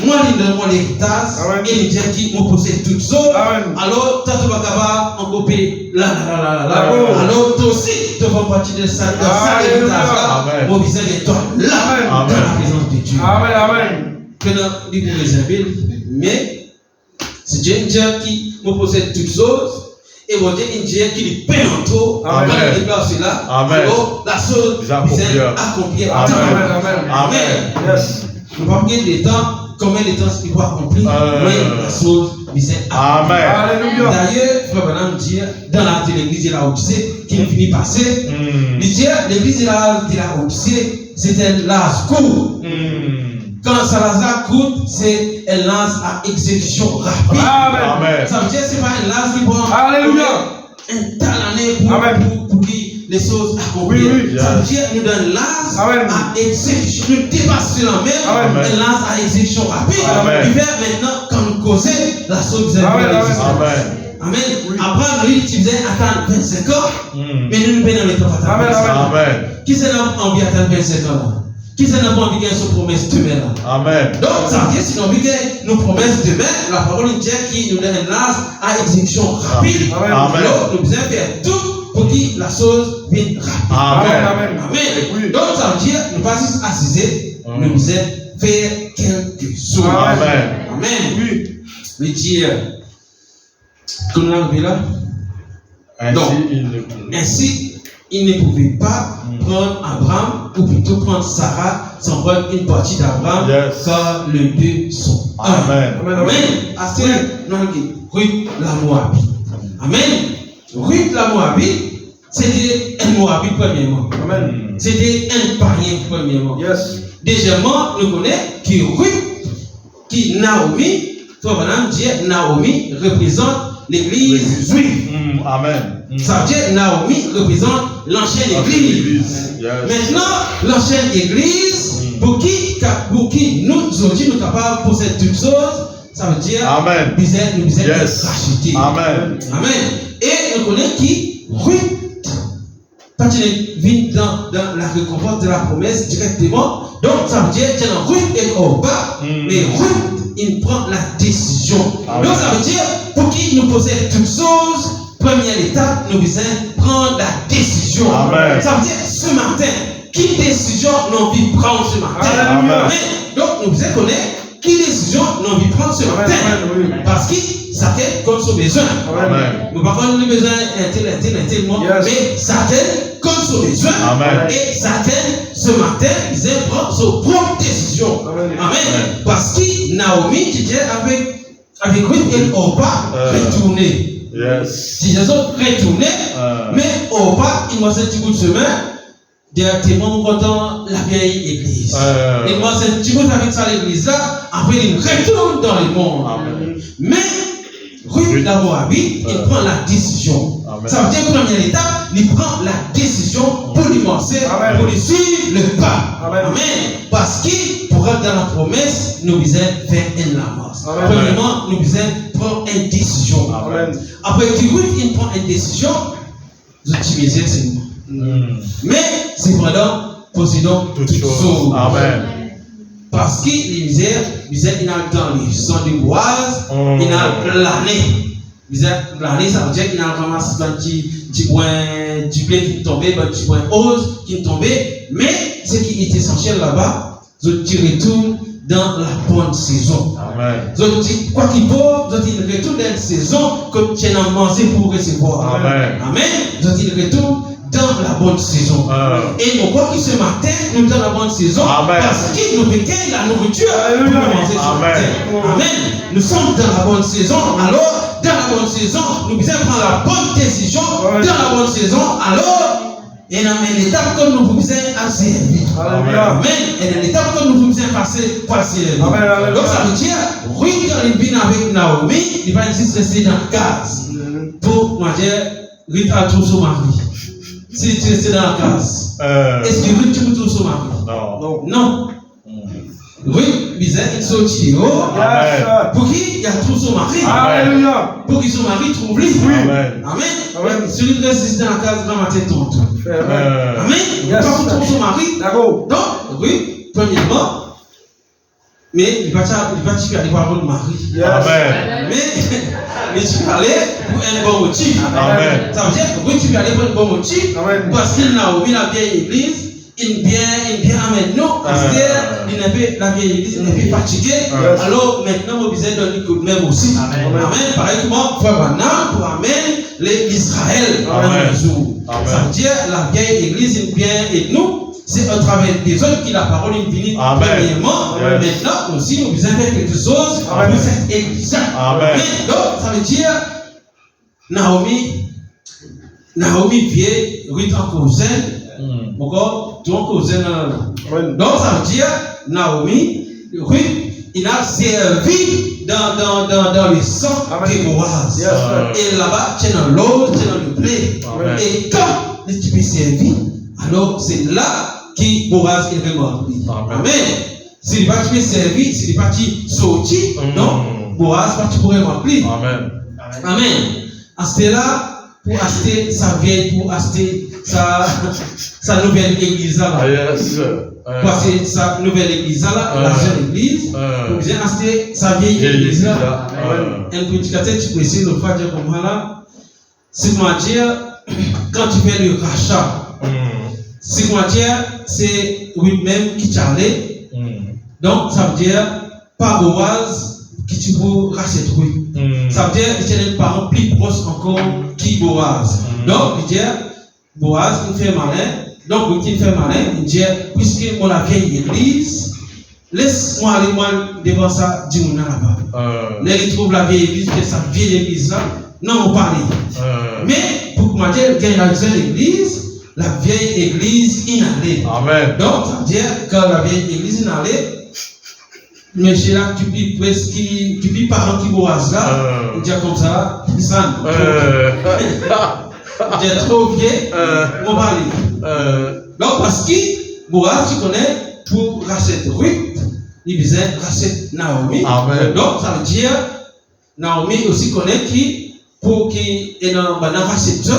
Moi, il donne mon héritage. Et il dit qu'il me possède toutes choses. Alors, tu vas capable en copier là. Alors, toi aussi, tu fais partie de ça héritage-là. Mon visage est toi là, dans la présence de Dieu. Amen. Que nous disons les impies, mais c'est Dieu qui me possède toutes choses. Et mon Dieu, il dit qu'il paie en tout. Quand il déclare cela, alors la chose est accomplie. Amen. Nous ne pouvons pas gagner le temps, combien de temps il va accomplir, mais la chose est accomplie. D'ailleurs, Frère Branham dit dans de l'église de la Odyssée, qui finit par passer, il dit l'église de la Odyssée, c'était l'âge court. Quand Salazar coûte, c'est un lance à exécution rapide. Amen. Ça veut dire que ce n'est pas un lance qui prend un temps l'année pour que les choses accomplissent. Ça veut dire que nous donnons lance à exécution. Nous dépassons la mer, un lance à exécution rapide. Il fait maintenant, quand nous causons, la chose est Amen. Abraham, lui, il disait attendre 25 ans, mais nous nous payons le temps attendre 25 ans. Qui s'est envie d'attendre 25 ans là? Qui s'est envie de son promesse demain là? Amen. Donc, ça veut dire si nous avons nos promesses demain, la parole dit qu'il nous donne un lance à exécution rapide. Alors, nous devons faire tout pour que la chose vienne rapide. Amen. Donc, ça veut dire nous ne pas juste assiser, nous devons faire quelque chose. Amen. Le dire que nous avons là. Ainsi, il ne pouvait pas prendre Abraham, ou plutôt prendre Sarah, sans prendre une partie d'Abraham, car les deux sont un. Amen. Après, nous avons dit Ruth la Moabite. Amen. Ruth la Moabite, c'était un Moabite premièrement. C'était un païen premièrement. Deuxièmement, nous connaissons que Ruth, qui Naomi, Naomi représente l'église juive. Amen. Ça veut dire Naomi représente l'ancienne église. Maintenant, l'ancienne église, pour qui nous aujourd'hui nous capables de posséder toutes choses, ça veut dire, Amen. nous sommes Yes. rachetés. Amen. Amen. Et nous connaissons qui Ruth, quand il vient dans la récompense de la promesse directement, donc ça veut dire que Ruth est au bas, mais Ruth, il prend la décision. Amen. Donc ça veut dire, pour qu'il nous possède toutes choses, première étape, nous devons prendre la décision. Amen. Ça veut dire, ce matin, quelle décision nous devons prendre ce matin? Amen. Donc nous devons connaître quelle décision nous devons prendre ce matin. Parce que ça fait comme son besoin. Amen. Nous n'avons pas besoin d'un monde, mais certaines comme son besoin. Amen. Et certaines, ce matin, ils aiment prendre sa propre décision. Amen. Parce que Naomi, qui était avec Ruth, elle n'a pas retourné. Yes. Si les autres retourné, mais au pas, il m'a fait un petit bout de chemin, directement content la vieille église. Il m'a fait un petit bout avec ça l'église là, après il retourne dans le monde. Amen. Mais Ruth la Moabite, il prend la décision. Amen. Ça veut dire première étape, il prend la décision pour lui lancer, pour lui suivre le pas. Amen. Parce que pour être dans la promesse, nous devons faire une lamence. Premièrement, nous devons prendre une décision. Amen. Après que Ruth il prend une décision, je optimisez c'est nous. Mais cependant, possédons toutes choses. Amen. Parce que les misères, il a dans les sons de boise, il a plané. Il a plané, ça veut dire qu'il a ramassé un petit point, du blé qui tombait, un petit point ose qui tombait. Mais ce qui est essentiel là-bas, je retourne dans la bonne saison. Amen. Je dis, quoi qu'il faut, je dis, retourne dans une saison comme tu as mangé pour recevoir. Amen. Amen. Je dis, retourne dans la bonne saison. Et nous croyons que ce matin, nous sommes dans la bonne saison. Amen. Parce que nous payons la nourriture pour manger ce matin. Amen. Nous sommes dans la bonne saison. Alors, dans la bonne saison, nous devons prendre la bonne décision. Dans la bonne saison, alors, et dans l'étape que nous pouvons servir. Amen. Et dans l'étape que nous pouvons passer. Amen. Donc ça veut dire, oui, quand il vient avec Naomi, il va juste rester dans la case. Pour moi dire, Ruth a tout son mari. Si tu restes dans la case, est-ce que Ruth tu trouves son mari? Non. Non. Ruth, bizarre, il sortit pour qu'il y a tout son mari. Alléluia. Pour qu'il son mari trouve lui. Amen. Amen. Celui qui reste dans la case, dans ma tête, tonton. Amen. Yes. Quand on trouve son mari, D'accord. donc, oui, premièrement, mais il va aller voir votre mari. Amen. Mais tu vas aller pour un bon motif. Amen. Ça veut dire que oui, tu vas aller pour un bon motif. Amen. Parce qu'il n'a oublié la vieille église. Il vient avec nous. Parce que la vieille église n'est pas fatiguée. Alors maintenant, on besoin d'un coup de même aussi. Amen. Pareil comme frère Branham pour amener l'Israël. Amen. Ça veut dire la vieille église vient avec nous. C'est à travers des autres qui la parole est finie. Premièrement, maintenant aussi nous besoin faire quelque chose pour cette église. Amen. Donc ça veut dire Naomi vient, Ruth en cousin, encore ton cousin. Donc ça veut dire Naomi, Ruth, il a servi dans le sang de Boaz. Et là-bas, tu es dans l'eau, tu es dans le blé. Et quand tu peux servir, alors c'est là que Boaz est vraiment rempli. Amen. S'il va te servir, s'il va te sortir, non, Boaz va te pourrir remplir. Amen. Amen. Acheter là, pour acheter sa vieille, pour acheter sa nouvelle église là. Yes. Pour acheter sa nouvelle église là, la jeune église, pour bien acheter sa vieille église là. Un petit caté, tu peux essayer de le faire comme là. C'est moi dire, quand tu fais le rachat, c'est moi dire, c'est lui-même qui t'allait. Donc, ça veut dire, pas Boaz qui tu peux racheter lui. Ça veut dire, que tu es un parent plus proche encore qui Boaz. Donc, il dit, Boaz, il fait malin. Donc, il fait malin, il dit, puisque mon la vieille église, laisse-moi aller moi devant ça, dis-moi là-bas. Là, il trouve la vieille église, que sa vieille église là, non, on parle. Mais, pour moi dire, il y a une jeune église, la vieille église inhalée. Amen. Donc, ça veut dire que la vieille église inhalée, mais chez là, tu vis presque, tu vis parents qui Boaz là, il dit comme ça, ça, il est trop vieux, on va aller. Donc, parce que Boaz, tu connais, pour racheter Ruth, il disait rachète Naomi. Amen. Donc, ça veut dire, Naomi aussi connaît qui, pour qui est dans le rachète,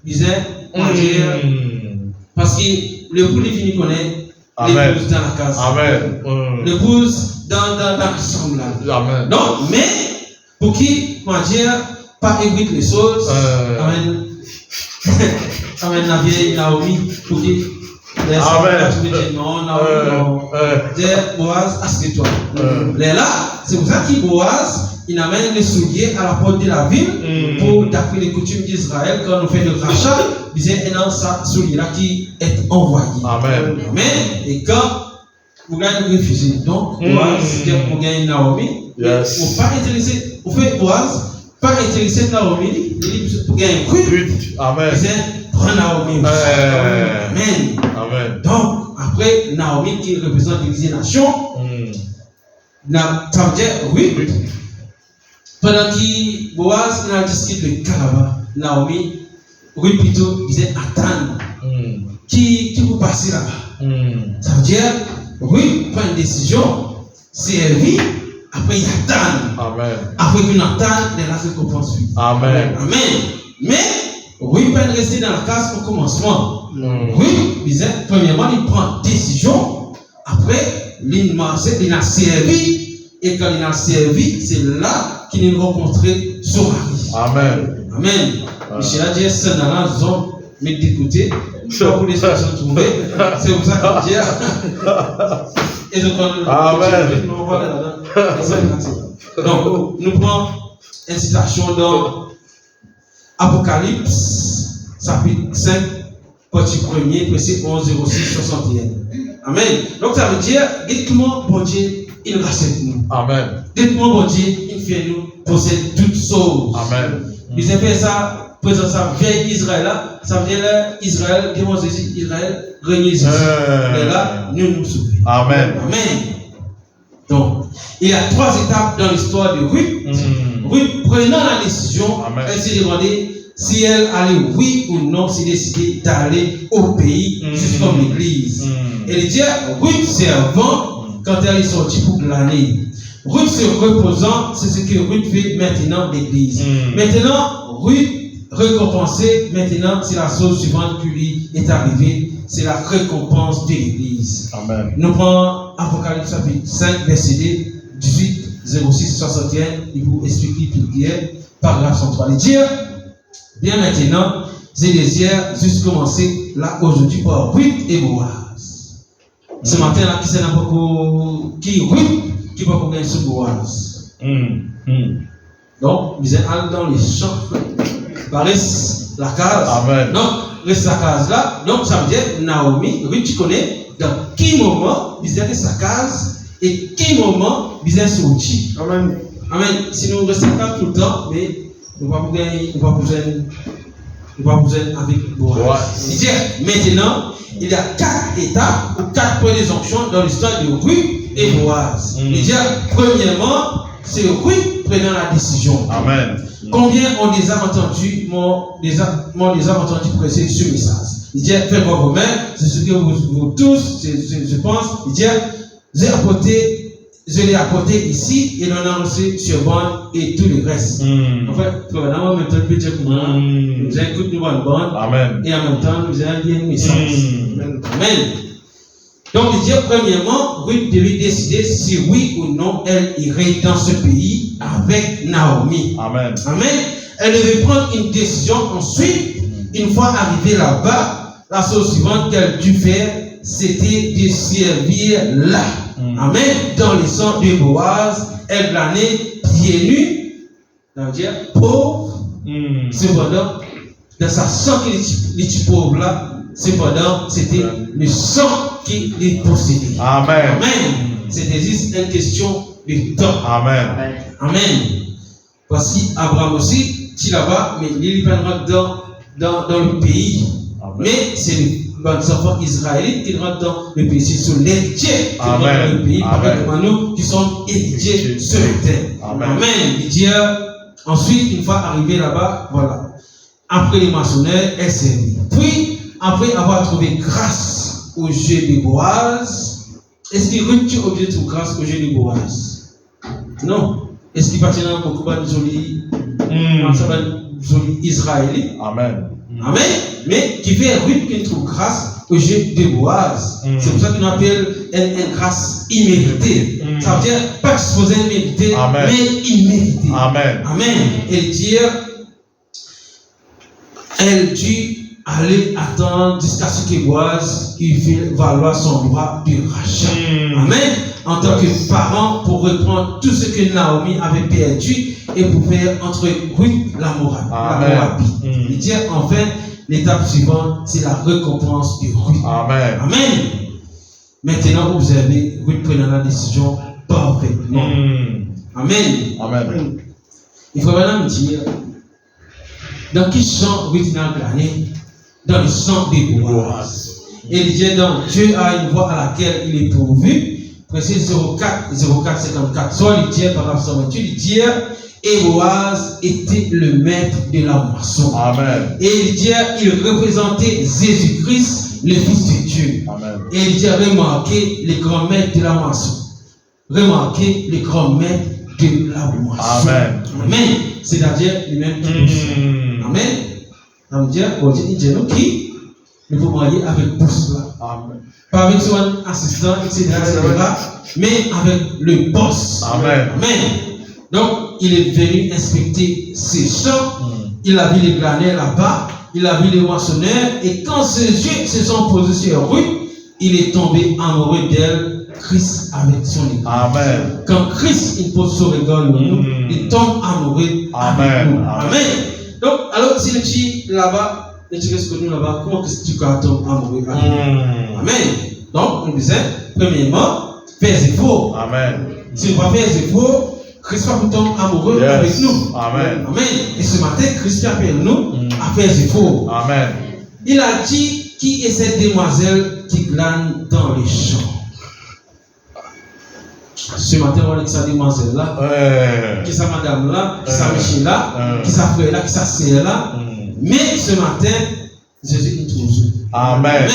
il disait, on va dire, parce que l'époux, il connaît l'épouse dans la case. Amen. L'épouse dans l'ensemble là. Amen. Donc, mais, pour qui, on va dire, pas éviter les choses, amen. Amen, la vieille Naomi, pour qui, Amen. Non. Boaz, assieds-toi. Là, c'est pour ça que Boaz, il amène les souliers à la porte de la ville pour, d'après les coutumes d'Israël, quand on fait le rachat, il disait, non, ça, soulier-là qui est envoyé. Amen. Amen. Et quand vous gagnez le fusil, donc, Boaz, vous gagnez Naomi, Yes. vous pas intéressé, vous faites Boaz, pas intéressé Naomi, il dit, vous gagnez But. Amen. il disait, prends Naomi. Amen. Amen. Donc, après, Naomi qui représente les nations, ça veut dire, oui, pendant que Boaz n'a discuté de Calaba, Naomi, oui, plutôt, disait, attends, qui vous passe là-bas. Ça veut dire, oui, prend une décision, servir, après il attend. Amen. Après qu'il attend, les récompenses suivent. Amen. Amen. Mais, oui, pas rester dans la case au commencement. Oui, il disait, premièrement, il prend décision. Après, il a servi. Et quand il a servi, c'est là qu'il a rencontré son mari. Amen. Amen. Michel a dit, c'est dans la zone, mais d'écouter. Pas pour les personnes tombées. C'est pour ça qu'on dit. Et donc, Amen. Donc, nous prenons une citation dans Apocalypse, chapitre 5, partie 1er, verset 11, 06, 61. Amen. Donc, ça veut dire, dites-moi, bon Dieu, il rachète nous. Amen. Dites-moi, bon Dieu, il fait nous posséder toutes choses. Amen. Ils ont fait ça, présent ça, vieille Israël là, ça veut dire là, Israël, démontre Israël, régner Jésus. Et là, nous sauvons. Amen. Amen. Donc, il y a 3 étapes dans l'histoire de Ruth. Ruth, prenant la décision, elle s'est demandé si elle allait, oui ou non, s'est décidé d'aller au pays, juste comme l'église. Elle dit, Ruth servant, quand elle est sortie pour glaner. Ruth se reposant, c'est ce que Ruth fait maintenant l'église. Maintenant, Ruth récompensée, maintenant, c'est la chose suivante qui lui est arrivée, c'est la récompense de l'église. Amen. Nous prenons Apocalypse chapitre 5, verset 18, 06, 61, il vous explique tout hier, paragraphe 103. Il dit, bien maintenant, je désire juste commencer là aujourd'hui par Ruth et Boaz. Ce matin là, qui c'est n'importe qui Ruth, qui va gagner sur Boaz. Donc, vous êtes allés dans les champs, reste la case. Amen. Donc, reste la case là. Donc, ça veut dire, Naomi, Ruth, tu connais, dans quel moment, vous êtes sa case, et quel moment, vous êtes sorti. Amen. Amen. Si nous restons là tout le temps, mais nous ne pouvons pas gagner, nous ne pouvons pas avec Boaz. Il dit, maintenant, il y a 4 étapes ou 4 points de jonction dans l'histoire de Ruth et Boaz. Il dit, premièrement, c'est Ruth prenant la décision. Amen. Combien on les a entendus, les a entendus presser ce message. Il dit, faites-moi vos mains, c'est ce que vous tous, je pense, il dit, je l'ai apporté ici et l'on a reçu sur bande et tout le reste. En fait, en même temps, nous écoutons une bonne bande. Amen. Et en même temps, nous avons bien une message. Amen. Donc, il dit, premièrement, Ruth devait décider si oui ou non elle irait dans ce pays avec Naomi. Amen. Amen. Elle devait prendre une décision ensuite. Une fois arrivée là-bas, la chose suivante qu'elle dut faire, c'était de servir là. Amen. Dans le sang de Boaz, elle planait pieds nus, ça veut dire pauvre. Cependant, dans sa sang qui est pauvre là, cependant, c'était le sang qui les possédait. Amen. Amen. C'était juste une question de temps. Amen. Amen. Voici Abraham aussi, qui là-bas, mais il rentre dans le pays. Amen. Mais c'est les enfants israélites qui rentrent dans le pays. C'est sur l'héritier qui rentre dans le pays. Par nous qui sommes héritiers sur la terre. Amen. Amen. Il dit, ensuite, une fois arrivé là-bas, voilà. Après les maçonnaires, elle servit. Puis, après avoir trouvé grâce aux yeux de Boaz, est-ce qu'il Ruth est obligé de trouver grâce au jeu de Boaz? Non. Est-ce qu'il partit dans beaucoup de joli Israélite? Amen. Amen. Mais qui fait Ruth qui trouve grâce au jeu de Boaz. C'est pour ça qu'on appelle une grâce imméritée. Ça veut dire pas supposé mériter, mais imméritée. Amen. Amen. Elle dit aller attendre jusqu'à ce que Boaz il fait valoir son droit de rachat. Amen. En tant que parent, pour reprendre tout ce que Naomi avait perdu et pour faire entre Ruth la Moabite. Il dit enfin, l'étape suivante, c'est la récompense de Ruth. Amen. Amen. Maintenant, observez, Ruth prenant la décision parfaitement. Amen. Amen. Il faut maintenant me dire, dans quel champ Ruth n'a gagné? Dans le champ de Boaz. Et il dit donc, Dieu a une voie à laquelle il est pourvu. Précis 04-54. Soit il dit par la 128, il dit, et Boaz était le maître de la moisson. Amen. Et il dit, il représentait Jésus-Christ, le Fils de Dieu. Amen. Et il dit, remarquez les grands maîtres de la moisson. Remarquez les grands maîtres de la moisson. Amen. Amen. C'est-à-dire les mêmes qui Amen. Ça veut dire, on dit, qui il faut marier avec boss là. Amen. Pas avec son assistant, etc., mais avec le boss. Amen. Amen. Donc, il est venu inspecter ses champs. Il a vu les granets là-bas. Il a vu les moissonneurs. Et quand ses yeux se sont posés sur Ruth, il est tombé amoureux d'elle. Christ avec son église. Amen. Quand Christ il pose son regard sur nous, il tombe amoureux avec nous. Amen. Donc, alors, si le petit là-bas, et tu restes connu là-bas, comment est-ce que tu vas tomber amoureux avec nous? Amen. Donc, on disait, premièrement, faire des faux. Amen. Si on va faire des faux, Christ va tomber amoureux avec nous. Amen. Amen. Et ce matin, Christ appelle nous à faire des faux. Amen. Il a dit, qui est cette demoiselle qui glane dans les champs? Ce matin, on a dit sa demoiselle là, qui sa madame là, qui sa Michel là, qui sa frère là, qui sa sœur là. Mais ce matin, Jésus est toujours. Amen. Amen.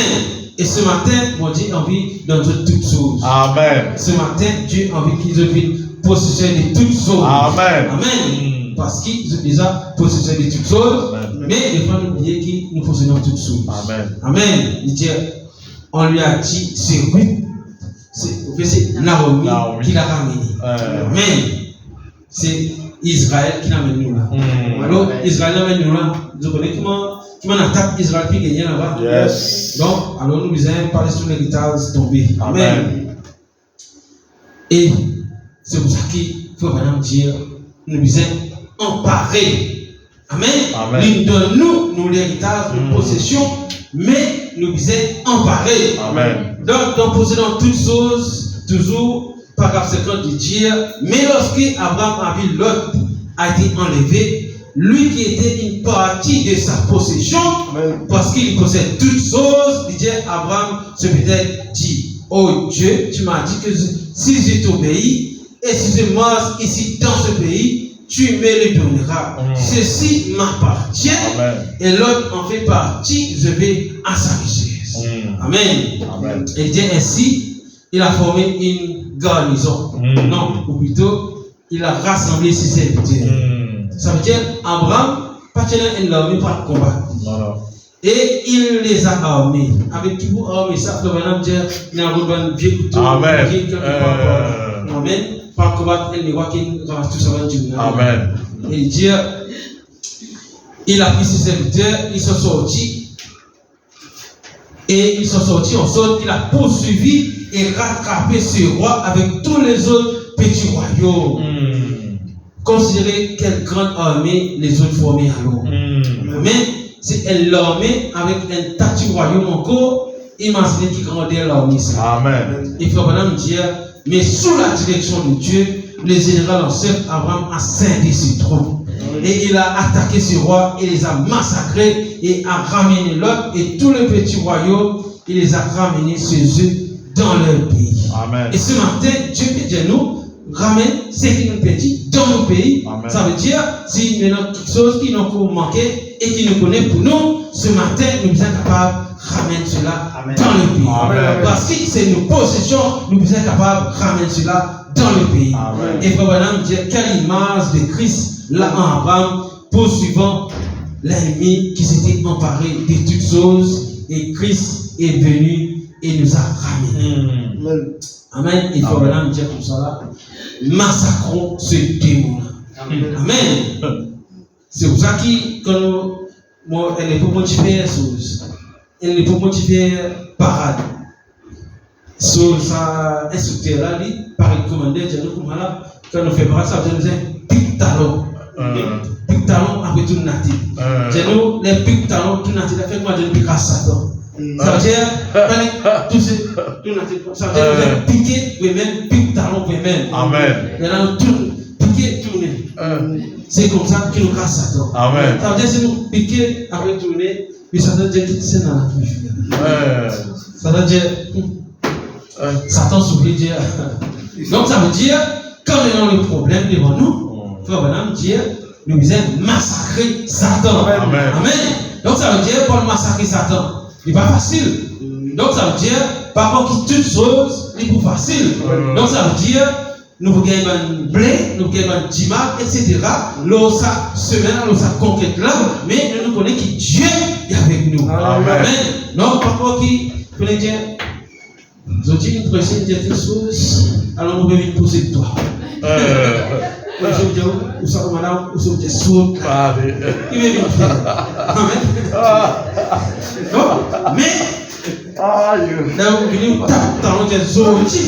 Et ce matin, mon Dieu a envie d'entrer toutes choses. Amen. Ce matin, Dieu a envie qu'ils deviennent possesseurs de toutes choses. Amen. Amen. Parce qu'ils ont déjà possesseurs de toutes choses. Amen. Mais il faut nous oublier que nous possédons toutes choses. Amen. Amen. Il dit, on lui a dit, c'est Ruth. C'est Naomi qui l'a ramené. Amen. C'est Israël qui l'a amené là. Alors, Israël l'a amené là. Vous connaissez comment attaque Israël qui gagne là-bas? Yes. Donc, alors nous disons, parler sur l'héritage tombé. Amen. Et c'est pour ça qu'il faut maintenant dire, nous disons, emparer. Amen. Il donne nous l'héritage de possession, mais nous disons emparer. Amen. Donc possédons toutes choses, toujours, paragraphe 50 de dire, mais lorsque Abraham a vu Lot a été enlevé, lui qui était une partie de sa possession, parce qu'il possède toutes choses, il dit Abraham se peut-être dit, oh Dieu, tu m'as dit que si je t'obéis, et si je mange ici dans ce pays, tu me le donneras. Ceci m'appartient, et l'autre en fait partie, je vais à sa richesse. Amen. Amen. Et il dit ainsi, il a formé une garnison. Non, ou plutôt, il a rassemblé ses serviteurs. Ça veut dire, Abraham, pas de l'armée, pas de combat. Et il les a armés. Avec qui vous armez ça, le bonhomme dit, il y a un vieux couteau. Amen. Amen. Pas combattre, il voit qu'il ramasse tout ça. Amen. Et il dit, il a pris ses serviteurs, ils sont sortis. Et ils sont sortis en sorte qu'il a poursuivi et rattrapé ce roi avec tous les autres petits royaumes. Considérez quelle grande armée les autres formaient alors. Mais c'est l'armée avec un tas de royaumes encore. Imaginez qui grandit l'armée. Amen. Il faut vraiment dire, mais sous la direction de Dieu, le général en chef Abraham a scindé ses troupes. Et il a attaqué ce roi et les a massacrés et a ramené l'autre et tous les petits royaumes, il les a ramenés chez eux dans leur pays. Amen. Et ce matin, Dieu peut dire nous, ramène ce qui nous pétit dans nos pays. Amen. Ça veut dire, si maintenant quelque chose qui nous manqué et qui nous connaît pour nous, ce matin, nous sommes capables de ramener cela dans le pays. Amen. Parce que c'est nos possessions, nous sommes capables de ramener cela dans le pays. Amen. Et Frère Branham dit quelle image de Christ là en Abraham, poursuivant l'ennemi qui s'était emparé de toutes choses, et Christ est venu et nous a ramenés. Amen. Et Frère Branham dit comme ça là, massacrons ce démon-là. Amen. C'est pour ça que quand nous, elle ne peut pas motiver choses, elle ne peut pas motiver parade. Sur sa instructeur là, par recommandé, quand nous faisons ça, nous disons pic talon. Pic talon après tout natif. Nous, les pic talon, tout natif, fait moi je pique à Satan. Ça veut dire, tout natif, ça veut dire piquer, vous-même, pic talon, vous-même. Amen. Et là, nous tournons, piquer, tourner. C'est comme ça que nous casse Satan. Amen. Ça veut dire, si nous piquer, après tourner, puis Satan dit que c'est dans la bouche. Ça veut dire, Satan s'oublie Dieu. Donc ça veut dire, quand nous avons le problème devant nous, Frère Branham dit, nous devons massacrer Satan. Amen. Amen. Donc ça veut dire, pour massacrer Satan, il n'est pas facile. Donc ça veut dire, par contre, toutes choses, il est pas facile. Donc ça veut dire, nous pouvons gagner un blé, nous pouvons gagner un dimanche, etc. Là, ça, semaine, là, ça conquête là, mais nous connaissons que Dieu est avec nous. Amen. Donc, par contre, qui peut dire, nous avons une prochaine chose, alors nous devons poser de toi. Vous savez, madame, vous savez, sourd. Il veut bien faire. Amen. Non, mais, là, vous venez, vous tapez dans le Zoti.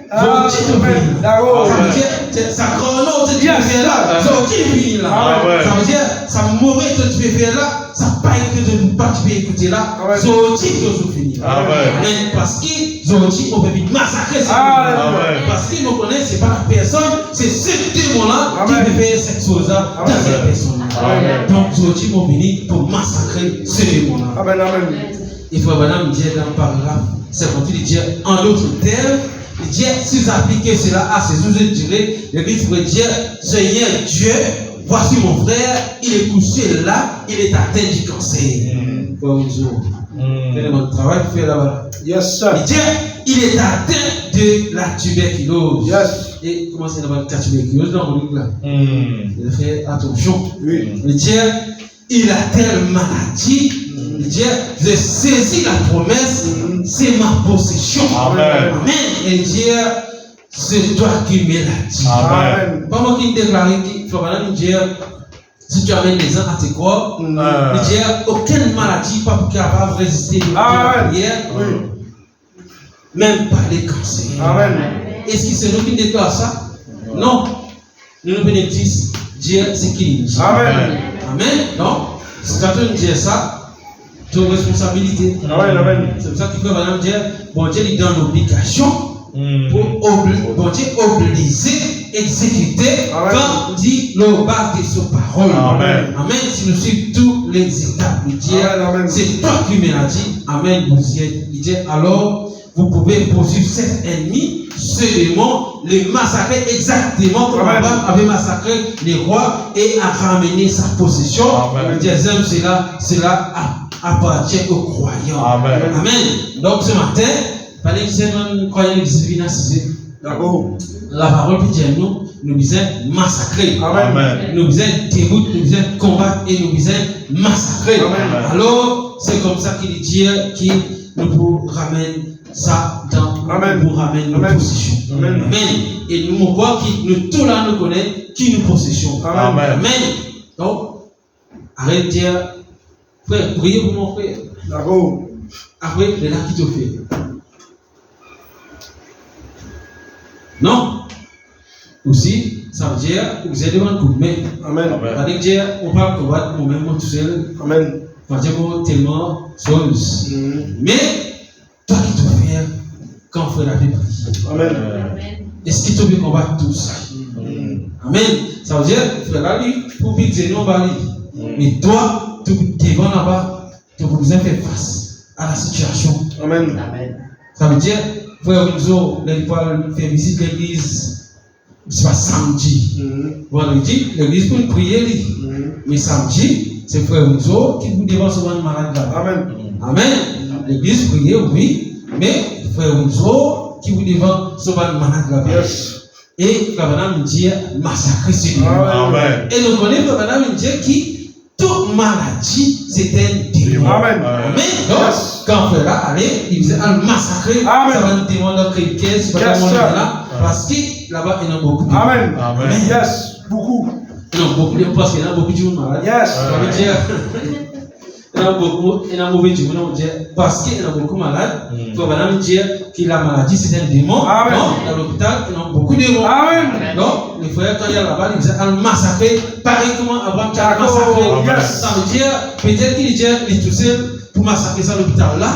Zoti, tu fais. Ça veut dire, ça chrono, tu fais là. Zoti, fini là. Ça veut dire, ça mauvais que tu fais là, ça pas que tu ne pas écouter là. Zoti, tu fini. Amen. Parce que Zoti, on peut vite massacrer ça. Parce qu'il nous connaît, c'est pas la personne, c'est ce démon-là qui peut faire cette chose-là dans cette personne. Donc, Zoti, on vient pour massacrer ce démon-là. Amen, amen. Il faut Madame dire dans le paragraphe 58, il dit en d'autres termes, il dit si vous appliquez cela à ces autres durées, l'Église pourrait dire Seigneur Dieu, voici mon frère, il est couché là, il est atteint du cancer. Bonjour. C'est mon travail que fait là-bas. Yes, sir. Il dit il est atteint de la tuberculose. Yes. Et comment c'est la tuberculose dans mon livre là? Il fait attention. Oui. Il dit il a telle maladie. Il dit, je saisis la promesse, c'est ma possession. Amen. Amen. Et dit, c'est toi qui me l'as dit. Amen. Pas moi qui déclare, il faut dire, si tu amènes les gens à tes corps, il dit, aucune maladie pas capable de résister à la prière, même pas les cancers. Amen. Est-ce que c'est nous qui déclarons ça? Non. Nous bénéficions, Dieu, c'est qui dit. Amen. Amen. Non. Si quand on dit ça, tu as responsabilité. Amen, amen. C'est pour ça qu'il faut vraiment dire, bon Dieu est dans l'obligation pour bon Dieu obliger, exécuter quand dit le bas de sa parole. Amen. Amen. Si nous suivons tous les étapes de Dieu, c'est toi qui me l'as dit. Amen. Vous y êtes. Il dit alors, vous pouvez poursuivre cet ennemi, ce démon, le massacrer exactement comme Abraham avait massacré les rois et a ramené sa possession. Le deuxième, cela appartient aux croyants. Amen. Amen. Donc ce matin, fallait que c'est un croyant qui D'accord. la parole qui dit nous disons massacrer. Amen. Nous disons déroute, nous disons combattre et nous disons massacrer. Amen. Alors, c'est comme ça qu'il dit qui nous ramène ça dans nous ramène nos possessions. Amen. Et nous voyons qui nous tout là nous connaît qui nous possessions. Amen. Amen. Donc, arrête de dire, frère, priez pour mon frère. D'accord. Après, il est là qui te fait. Non. Aussi, ça veut dire que vous êtes devant le coup de main. Amen. Ça veut dire on parle combattre moi-même, moi tout seul. Amen. Ça veut dire tellement choses. Mais, toi qui te fais, quand frère la Bible. Amen. Est-ce qu'il te veut combattre tous? Amen. Ça veut dire, frère là, lui, pour piquer nous, on va lui. Mais toi, tu devant là-bas, tu peux faire face à la situation. Amen. Ça veut dire, frère Rinzo, il faut faire visite l'église. C'est pas samedi. Vendredi, l'église pour prier. Mais samedi, c'est frère Wizo qui vous devant souvent malade là. Amen. Amen. L'église prie, oui, mais frère Wizo qui vous devant souvent malade là. Yes. Et frère Madame dit massacrer celui. Amen. Et nous connaissons frère Madame dit qui toute maladie c'était un démon. Amen. Amen. Donc, quand frère là allait, il faisait un massacrer. Amen. Ça va nous demander dans quelle caisse, pas Yes, comment sir. là, parce que là-bas il y en a beaucoup. De Amen. Amen. Yes. Beaucoup. non, beaucoup de parce qu'il y en a beaucoup de gens malades. Yes. Ça veut dire, il y en a beaucoup, il y en a mauvais du monde, parce qu'il y en a beaucoup de malades. Il faut madame dire que la maladie c'est un démon. Amen. Donc, dans l'hôpital, il y en a beaucoup de démons. Amen. Donc, les frères, quand il y a là-bas, ils disaient un massacré, pareil comment Abraham a D'accord. massacré. Yes. Ça veut dire, peut-être qu'il dit, il est tout seul pour massacrer ça à l'hôpital là.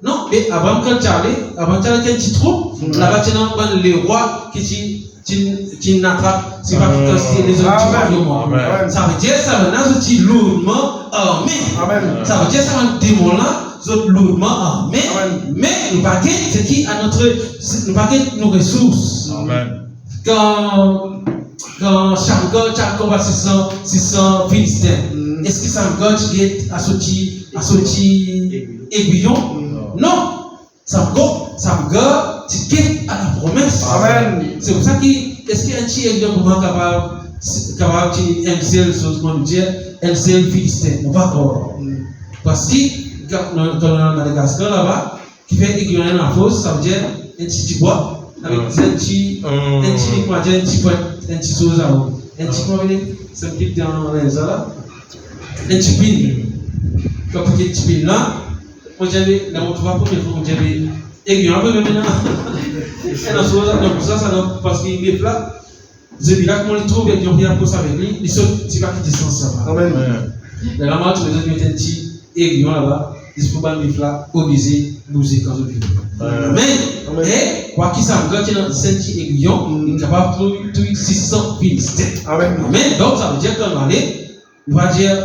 Non, mais Abraham, quand il allait, Abraham, il y a un petit trou, là-bas, il y a les rois qui n'attrapent, c'est pas que c'est les autres qui vont mort. Amen. Ça veut dire, ça va nous dire lourdement armé. Amen. Ça veut dire, ça va démon là, lourdement armé. Amen. Mais nous pas ce qui à notre, nous pas nos ressources. Amen. Quand chaque combat 600 Philistins, est-ce que Samgar a sorti aiguillon? Non. Samgar tu à la promesse. Amen. C'est pour ça est-ce qu'il y a un petit aiguillon capable de MCL, chose qu'on dit, MCL Philistin? On va encore. Parce que dans Madagascar là-bas, qui fait aiguillon dans la fosse, ça veut dire un petit bois avec un petit chose à eau. Un petit comment c'est un petit dans les là. Un petit pin. Quand vous avez un petit pin là, on dirait dans votre rapport, on dirait aiguillon un peu maintenant. Et dans ce donc ça parce qu'il est là. Zébila, comment il trouve, il y a un peu ça avec lui, il saute, tu vas quitter distance ça va. Amen. Mais là, tu veux mettre un petit aiguillon là-bas, il faut pas mettre là, obligé, bouger quand je viens. Mais, quoi qu'il s'en gagne dans ce petit aiguillon, il est capable de trouver 600 Philistins. Amen. Amen. Donc, ça veut dire qu'on va aller, on va dire,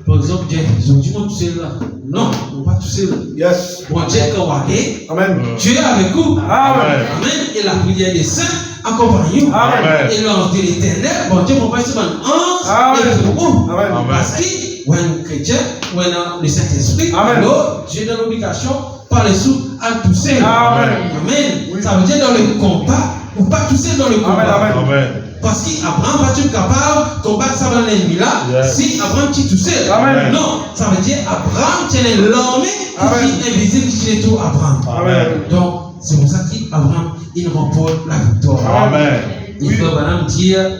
par exemple, ils ont dit, moi, tout seul là. Non, on va tout seul. Yes. Bon, Dieu, qu'on va aller, Amen. Dieu est avec nous. Amen. Amen. Et la prière des saints accompagne nous. Amen. Et l'ange de l'éternel, bon Dieu, mon Père, c'est un ange. Amen. Et pour nous. Amen. Parce que, when chrétien, when le Saint-Esprit, Amen. alors Dieu est dans l'obligation, par les sous, à tousser. Amen. Amen. Oui. Ça veut dire dans le combat, ou pas tousser dans le combat. Amen. Amen. Parce qu'Abraham va être capable de combattre ça dans l'ennemi là, Yes. si Abraham t'y toussait. Amen. Non, ça veut dire Abraham tient l'armée Amen. qui est invisible, qui tient tout Abraham. Amen. Donc, c'est pour ça qu'Abraham, il remporte la victoire. Amen. Il faut maintenant dire,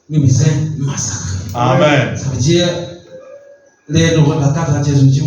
nous sommes massacrés. Amen. Ça veut dire, les la carte de Jésus,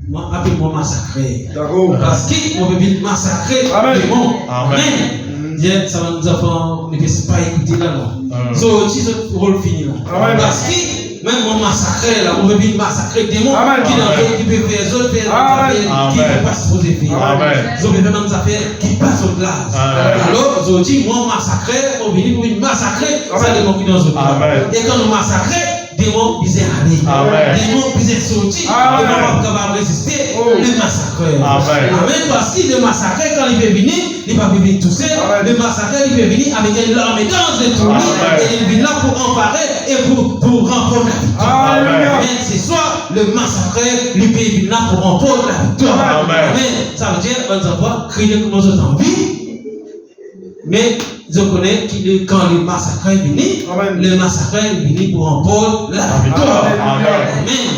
moi, appelle-moi massacré. D'accord. Parce qu'on peut bien massacrer Amen. les mondes. Amen. Amen. Ça va nous avoir, ne peut pas écouter là, non. So, si ce rôle fini là. Amen. Parce que, même mon massacré là, on peut bien massacrer des mondes Amen. qui peut faire, les autres faire, Amen. qui ne peuvent pas se poser faire. Amen. Ils ont fait même des affaires qui passent au glace. Amen. Alors, ils ont dit, moi, massacré, on vient pour une massacrer, ça Amen. démon qui dans ce Amen. Et quand on massacre, démon, ils sont allés. Amen. Démon, ils sont sortis. Amen. Ils ne sont pas capables de résister. Oh. Le massacreur. Amen. Amen. Parce que le massacreur, quand il peut venir, il va venir tout seul. Amen. Le massacreur, il peut venir avec une armée dans le tournoi. Amen. Et il vient là pour emparer et pour remporter la victoire. Amen. Amen. C'est soit le massacreur, il peut venir là pour remporter la victoire. Amen. Ça veut dire, on va crier comme nous avons envie. Mais je connais que quand le massacre est venu, Amen. le massacre est venu pour remporter la victoire. Amen. Amen.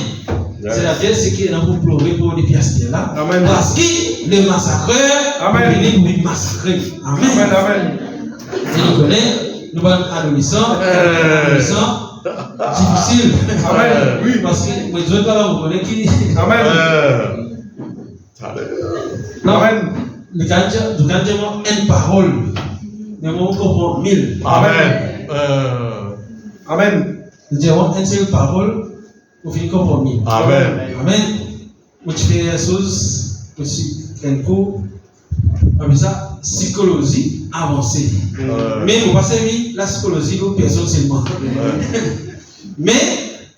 C'est-à-dire ce qui est là pour pleurer pour les pièces là. Amen. Parce que le massacreur Amen. est venu pour massacrer. Amen. Amen. Amen. Et nous connaissons, nous sommes adolescents, difficile. Amen. Oui. Parce que moi, je ne sais pas, vous connaissez qui. Amen. Non, Amen. le gardien, une parole. Mais moi, on comprend 1000. Amen. Amen. Nous disons une seule parole, on finit comprendre 1000. Amen. Amen. Quand tu fais des choses, quand tu fais un cours, on appelle ça psychologie avancée. Mais vous passez la psychologie pour personne seulement. Mais,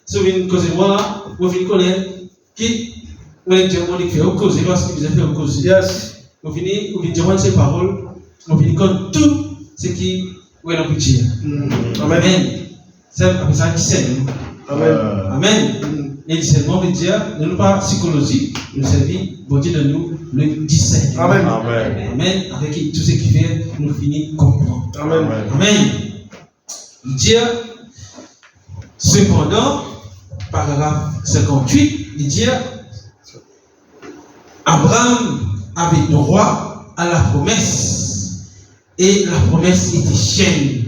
si vous venez causer moi là, vous venez connaître qui, vous venez dire, on fait causer parce que vous avez fait causer. Yes. Vous venez dire ces paroles, vous venez connaître tout ce qui vous est pitié. Amen. C'est comme ça qui sait. Amen. Amen. Initialement, veut dire, nous ne pas psychologie, nous servir, bon Dieu de nous, le discernement. Amen. Amen. Amen. Avec tout ce qui fait, nous finissons comprendre. Amen. Amen. Dieu, cependant, paragraphe 58, il dit, Abraham avait droit à la promesse, et la promesse était chaîne,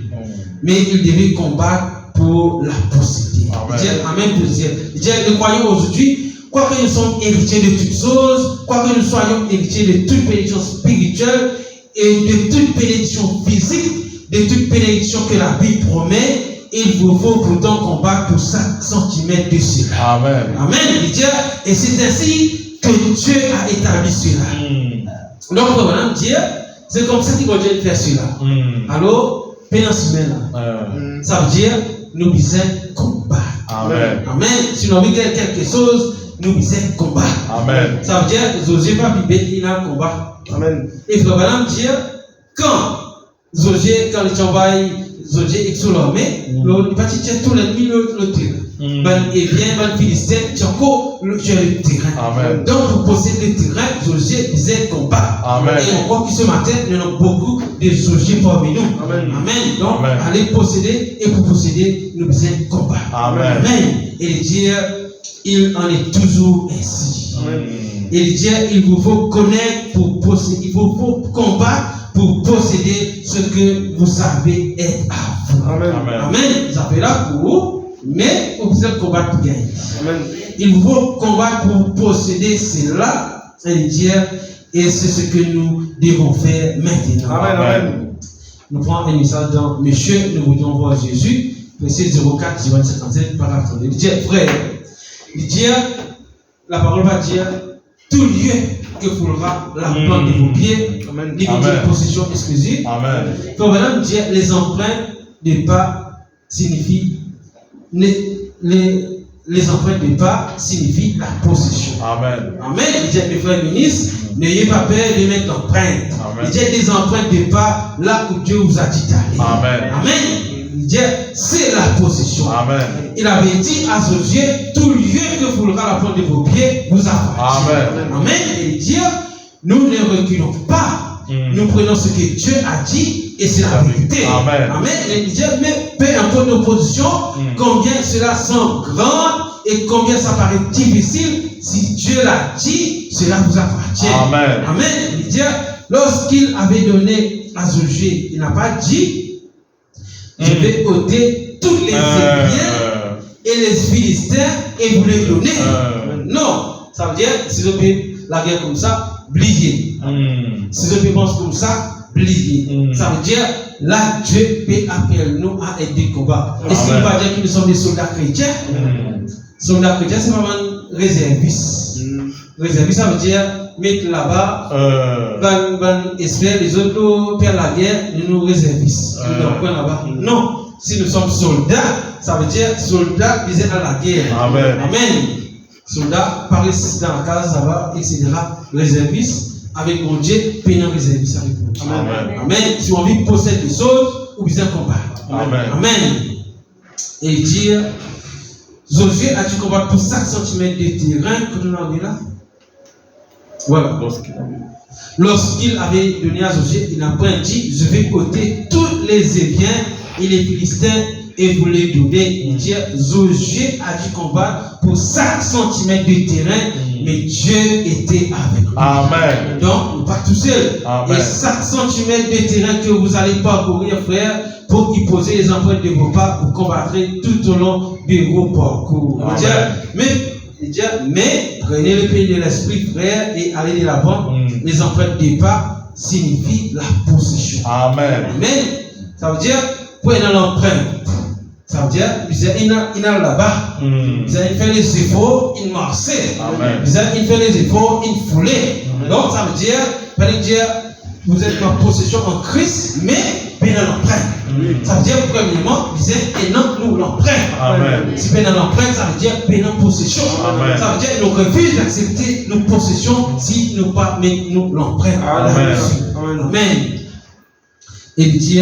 mais il devait combattre pour la posséder. Amen. Il dit, Amen pour Dieu. Il dit, nous croyons aujourd'hui, quoique nous sommes héritiers de toutes choses, quoique nous soyons héritiers de toute bénédiction spirituelle et de toute bénédiction physique, de toute bénédiction que la Bible promet, il vous faut pourtant combattre pour 5 cm de cela. Amen. Amen. Il dit, et c'est ainsi que Dieu a établi cela. Donc, voilà, Dieu, c'est comme ça qu'il va Dieu faire cela. Alors, pendant ce semaine, ça veut dire, nous devons combattre. Amen. Amen. Si nous avons quelque chose, nous devons combattre. Amen. Ça veut dire, Josué pas bibé, il a un combat. Amen. Et il faut vraiment dire, quand Josué, quand il travaille, Josué est sur l'armée, il va tirer tout l'ennemi le terrain. Et bien, le Philistin, tu as encore le terrain. Amen. Donc, pour posséder le terrain, Josué disait combat. Amen. Et on voit que ce matin, il y en a beaucoup de Josué parmi nous. Amen. Amen. Donc, Amen. allez posséder, et pour posséder, nous besoin combat. Amen. Amen. Et dire, il en est toujours ainsi. Amen. Et dire, il vous faut connaître pour posséder, il vous faut combattre pour posséder ce que vous savez être à vous. Amen. Amen. Amen. Vous avez là pour vous, mais vous devez combattre pour gagner. Amen. Il vous faut combattre pour posséder cela, et dire, et c'est ce que nous devons faire maintenant. Amen. Amen. Nous prenons un message dans Monsieur, nous voulons voir Jésus, verset 04, 57, paragraphe 32. Il dit, frère, il dit, la parole va dire, tout lieu que foulera la plante de vos pieds, Amen. il dit possession exclusive. Amen. Donc maintenant, il dit, les empreintes de pas signifient, les empreintes de pas signifient la possession. Amen. Amen. Il dit, mes frères ministres, n'ayez pas peur de mettre l'empreinte. Amen. Il dit, des empreintes de pas là où Dieu vous a dit d'aller. Amen. Amen. Il dit, c'est la possession. Amen. Il avait dit à Josué, tout lieu que foulera la plante de vos pieds vous appartient. Amen. Amen. Et il dit, nous ne reculons pas. Nous prenons ce que Dieu a dit et c'est la vérité. Amen. Amen. Et il dit, mais peu importe nos positions, combien cela semble grand et combien ça paraît difficile, si Dieu l'a dit, cela vous appartient. Amen. Amen. Il dit, lorsqu'il avait donné à Josué, il n'a pas dit, je vais ôter tous les Hébriens et les Philistins et vous les donner. Non. Ça veut dire, si je fais la guerre comme ça, oubliez. Si je pense comme ça, oubliez. Ça veut dire, là, Dieu peut appeler nous à être des combats. Est-ce qu'il va dire que nous sommes des soldats chrétiens? Soldats chrétiens, c'est vraiment réservistes. Réservistes, ça veut dire, mettre là-bas, espère les autres faire la guerre, nous réservistes. Là-bas. Non. Si nous sommes soldats, ça veut dire soldats visés à la guerre. Amen. Amen. Soldats, parler dans la case, ça va, etc. Réservistes, avec mon Dieu, payant réservistes avec mon Dieu. Amen. Amen. Si on vit posséder des choses, ou bien combattre. Amen. Amen. Et dire, Josué a dû combattre pour 5 cm de terrain que nous avons là. Voilà. Lorsqu'il avait donné à Josué, il n'a pas dit, je vais ôter tous les Hébriens et les Philistins et vous les donner. Il dit, Josué a dû combattre pour 5 cm de terrain, mais Dieu était avec lui. Amen. Donc, nous pas tout seul. Amen. Et 5 cm de terrain que vous allez parcourir, frère, pour y poser les empreintes de vos pas, vous combattrez tout au long de vos parcours. Il dit, mais prenez le pays de l'esprit, frère, et allez de l'avant. Les empreintes de pas signifient la possession. Amen. Amen. Ça veut dire, prenez l'empreinte. Ça veut dire, il a là-bas. Il fait les efforts, il marchait. Il fait les efforts, il foulait. Donc, ça veut dire, vous êtes en possession en Christ, mais bien dans l'empreinte. Ça veut dire, premièrement, il disait, et non, nous l'empreinte. Si bien dans l'empreinte, ça veut dire, bien en possession. Amen. Ça veut dire, nous refusons d'accepter nos possessions si nous pas, mais nous l'empreinte. Amen. Amen. Et il dit,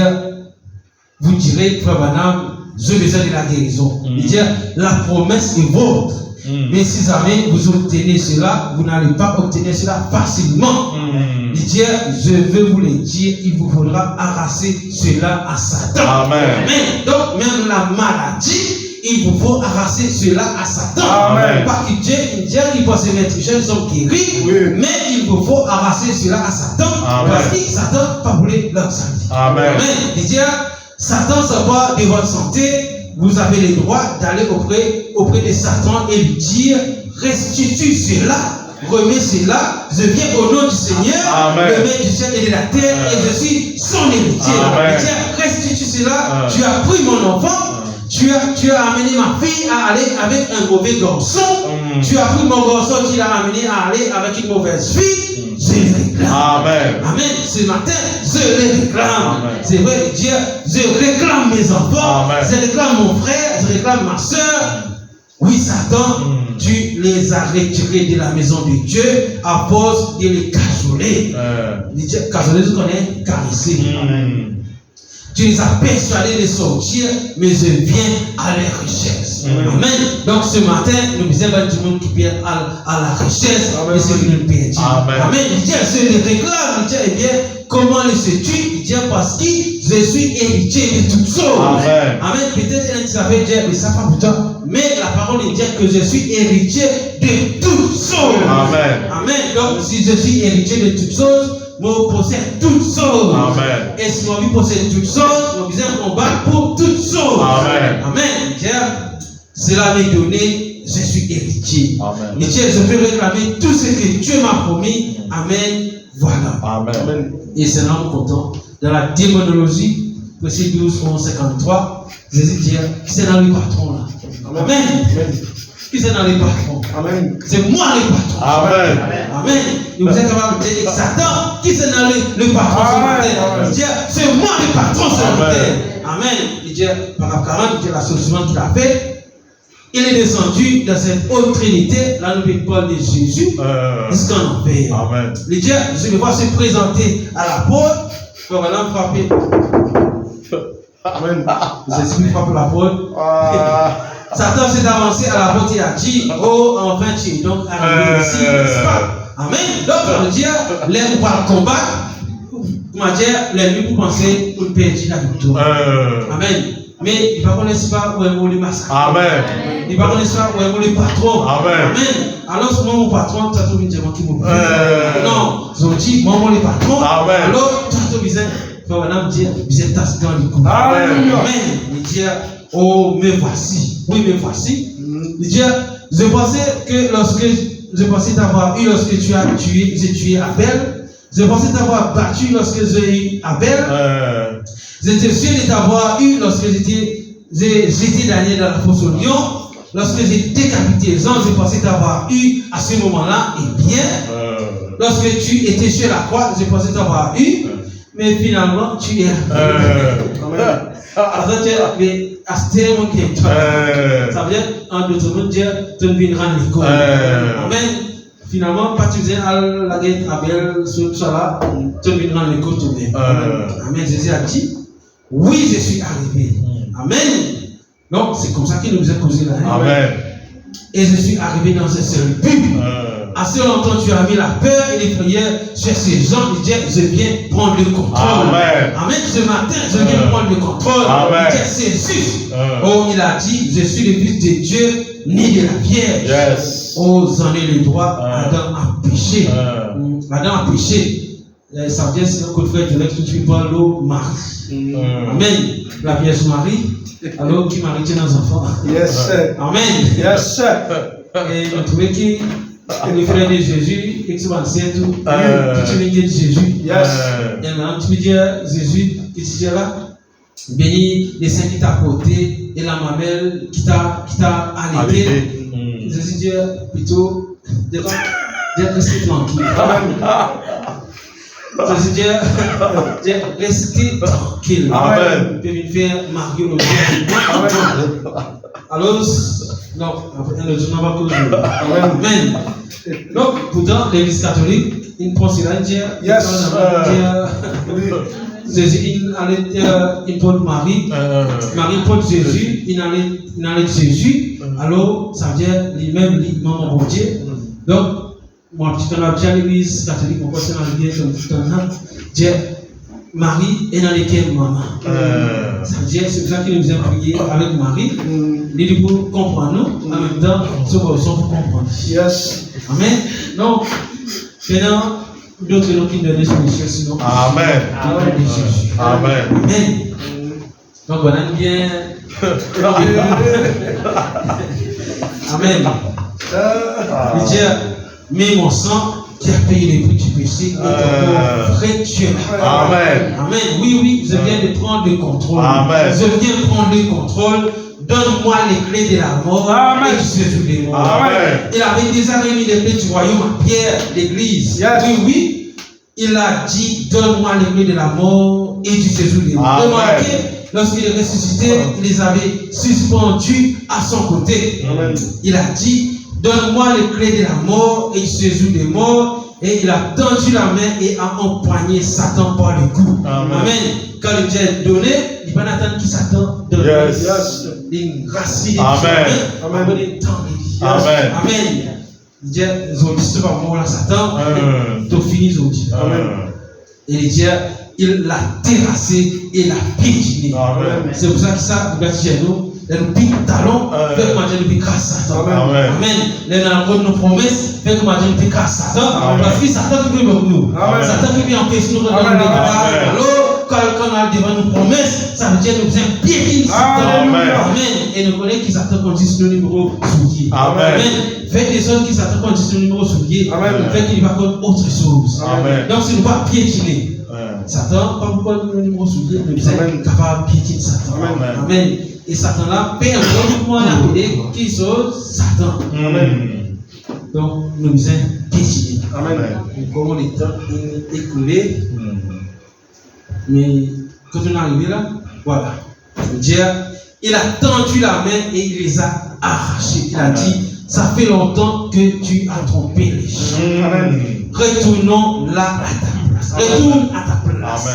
vous direz, frère Branham, je besoin de la guérison. Il dit, la promesse est vôtre. Mais si jamais vous obtenez cela, vous n'allez pas obtenir cela facilement. Il dit, je veux vous le dire, il vous faudra arracher cela à Satan. Amen. Donc, même la maladie, il vous faut arracher cela à Satan. Amen. Parce que Dieu qui peut se mettre jeunes sont guéris, mais il vous faut arracher cela à Satan. Amen. Parce que Satan n'a pas voulu leur salut. Amen. Il dit, Satan s'abat de votre santé, vous avez le droit d'aller auprès de Satan et lui dire, restitue cela, remets cela, je viens au nom du Seigneur, Amen. le maître du ciel et de la terre, et je suis son héritier. Amen. Il dit, restitue cela, tu as pris mon enfant, tu as amené ma fille à aller avec un mauvais garçon, tu as pris mon garçon qui l'a amené à aller avec une mauvaise fille, je le réclame. Amen. Amen. Ce matin, je le réclame. Amen. C'est vrai, Dieu, je réclame mes enfants, Amen. je réclame mon frère, je réclame ma soeur. Oui, Satan, tu les as retirés de la maison de Dieu à cause de les cajoler. Cajoler, tu connais, caresser. Tu les as persuadés de sortir, mais je viens à leur richesse. Amen. Donc ce matin, nous disons du monde qui perd à la richesse, mais c'est que nous perdons. Amen. Il dit, je les réclame. Il dit, eh bien, comment le sais-tu? Il dit, parce que je suis héritier de toutes choses. Amen. Amen. Peut-être un qui savait dire, mais ça pas pour toi. Mais la parole dit que je suis héritier de toutes choses. Amen. Amen. Donc si je suis héritier de toutes choses, je possède toutes choses. Amen. Et si mon vie possède toutes choses, je besoin combattre pour toutes choses. Amen. Amen. Dieu, cela m'est donné, je suis héritier. Amen. Et Dieu, je peux réclamer tout ce que Dieu m'a promis. Amen. Voilà. Amen. Et c'est là nous comptons. Dans la démonologie, verset 12, 11, 53, Jésus dit, qui c'est dans le patron là? Amen. Qui c'est dans les patrons? Amen. C'est moi le patron. Amen. Amen. Et vous êtes capable de dire Satan, qui c'est dans le patron sur la terre? Il dit, c'est moi le patron sur la terre. Amen. Il dit, par 40, il dit la solution qu'il a fait. Il est descendu dans cette haute trinité, là nous parlons de Jésus, jusqu'en enfer. Amen. Il dit, je vais voir se présenter à la porte, pour aller frapper. Amen. Jésus frappe la porte. Satan s'est avancé à la porte et a dit, oh, enfin tu es donc arrivé ici, n'est-ce pas? Amen. Donc, on veut dire, les nous parlent combattre, on va dire, les nous pour penser pour perdre la victoire. Amen. Mais il ne va pas connaître pas où est le massacre. Amen. Il ne va pas connaître pas où est le patron. Amen. Amen. Alors, ce moment, mon patron, tu as trouvé une diamant qui vous non, ils ont dit, moi, le patron. Amen. Alors, tu as trouvé un dire, vous êtes tassé dans les coups. Amen. Amen. Il dit, oh, me voici. Oui, me voici. Il dit, je pensais t'avoir eu lorsque j'ai tué Abel. Je pensais t'avoir battu lorsque j'ai eu Abel. J'étais sûr de t'avoir eu lorsque j'étais dernier dans la fosse au lion. Lorsque j'ai décapité les anges, je pensais t'avoir eu à ce moment-là. Et bien, lorsque tu étais sur la croix, je pensais t'avoir eu. Mais finalement, tu es ça veut dire, en d'autres mots, Dieu te viendra l'école. Amen. Finalement, pas tu viens à la guerre Abel, sur ça là, te viendra l'école tout de même. Amen. Jésus a dit, oui, je suis arrivé. Amen. Donc, c'est comme ça qu'il nous a causé là. Amen. Et je suis arrivé dans un seul but. Assez longtemps, tu as mis la peur et les prières sur ces gens. Il dit, je viens prendre le contrôle. Amen. Amen. Ce matin, je viens prendre le contrôle. Amen. Il dit, c'est juste. Oh, il a dit, je suis le fils de Dieu, né de la Vierge. Yes. Oh, j'en ai le droit. Adam a péché. Adam a péché. Ça veut dire, c'est un coup de frère direct, tu ne pas l'eau Marie. Amen. La Vierge Marie. Alors, qui marie dans les enfants. Yes, sir. Amen. Yes, sir. Et vous trouvez qui le frère de Jésus, qui est ancien tout, qui tu veux dire Jésus. Yes. Et maintenant, tu veux dire Jésus, qui tu dis là, béni les saints qui t'a porté et la mamelle qui t'a allaité. Jésus dit plutôt, restez tranquille. Jésus dit, restez tranquille. Amen. Vous pouvez me faire marier le jour. Alors, non, le jour n'a pas causé. Amen. Donc, pourtant, l'église catholique, il prend cela, il dit, Jésus, il allait, il porte Marie, Marie porte Jésus, il allait Jésus, Alors, ça veut dire lui-même, maman bon Dieu. Donc, moi, petit on a déjà l'église catholique, mon conseil dans l'église, comme tout le temps, Dieu, Marie est dans lesquels maman. Ça veut dire, c'est pour ça qu'il nous a prié avec Marie, il pour comprendre nous, en même temps, ce qu'on pour comprendre. Yes. Amen. Donc, maintenant, d'autres noms qui donnent des solutions, sinon. Amen. Amen. Amen. Amen. Donc, on a bien. Amen. Il dit, mais mon sang qui a payé les prix du péché est encore vrai Dieu. Amen. Amen. Oui, je viens de prendre le contrôle. Amen. Je viens de prendre le contrôle. Donne-moi les clés de la mort et du séjour des morts. Amen. Il avait déjà remis les clés du royaume à Pierre, l'église. Yes. Oui. Il a dit, donne-moi les clés de la mort et du séjour des morts. Remarquez, lorsqu'il est ressuscité, il les avait suspendus à son côté. Amen. Il a dit, donne-moi les clés de la mort et du séjour des morts. Et il a tendu la main et a empoigné Satan par le cou. Amen. Quand le Dieu est donné, il va attendre qui Satan donne. Yes. Une grâce de Amen. Amen. Amen. Amen. Dieu, ils ont dit par moi là, Satan. Tout fini, ils ont dit. Amen. Et le Dieu, il l'a terrassé et l'a piétiné. Amen. C'est pour ça que ça, vous regardez nous, nous pique talon, fait que manger nous pique grâce Satan. Amen. Amen. Les dans nos promesses, fait que manger nous pique grâce Satan. Amen. Parce que Satan qui veut nous. Amen. Satan qui vient empêcher nous de Amen. nous alors, quand on a devant nos promesses, ça veut dire que nous faisons piétiner Satan. Amen. Amen. Et nous connaissons qui Satan conduit sur le numéro souillé. Amen. Faites des autres qui Satan conduit sur le numéro souillé. Amen. Fait qu'il va faire autre chose. Amen. Donc, si nous ne pas piétiner Satan, pas pourquoi nous numéro souillé, nous sommes capables de piétiner Satan. Amen. Amen. Et Satan là, permet nous appeler qui sont Satan. Amen. Donc, nous sommes piétinés. Amen. Comment les temps écoulés. Mais quand on est arrivé là, voilà. Dieu, il a tendu la main et il les a arrachés. Il a dit, ça fait longtemps que tu as trompé les gens. Retournons là à ta place. Retourne à ta place.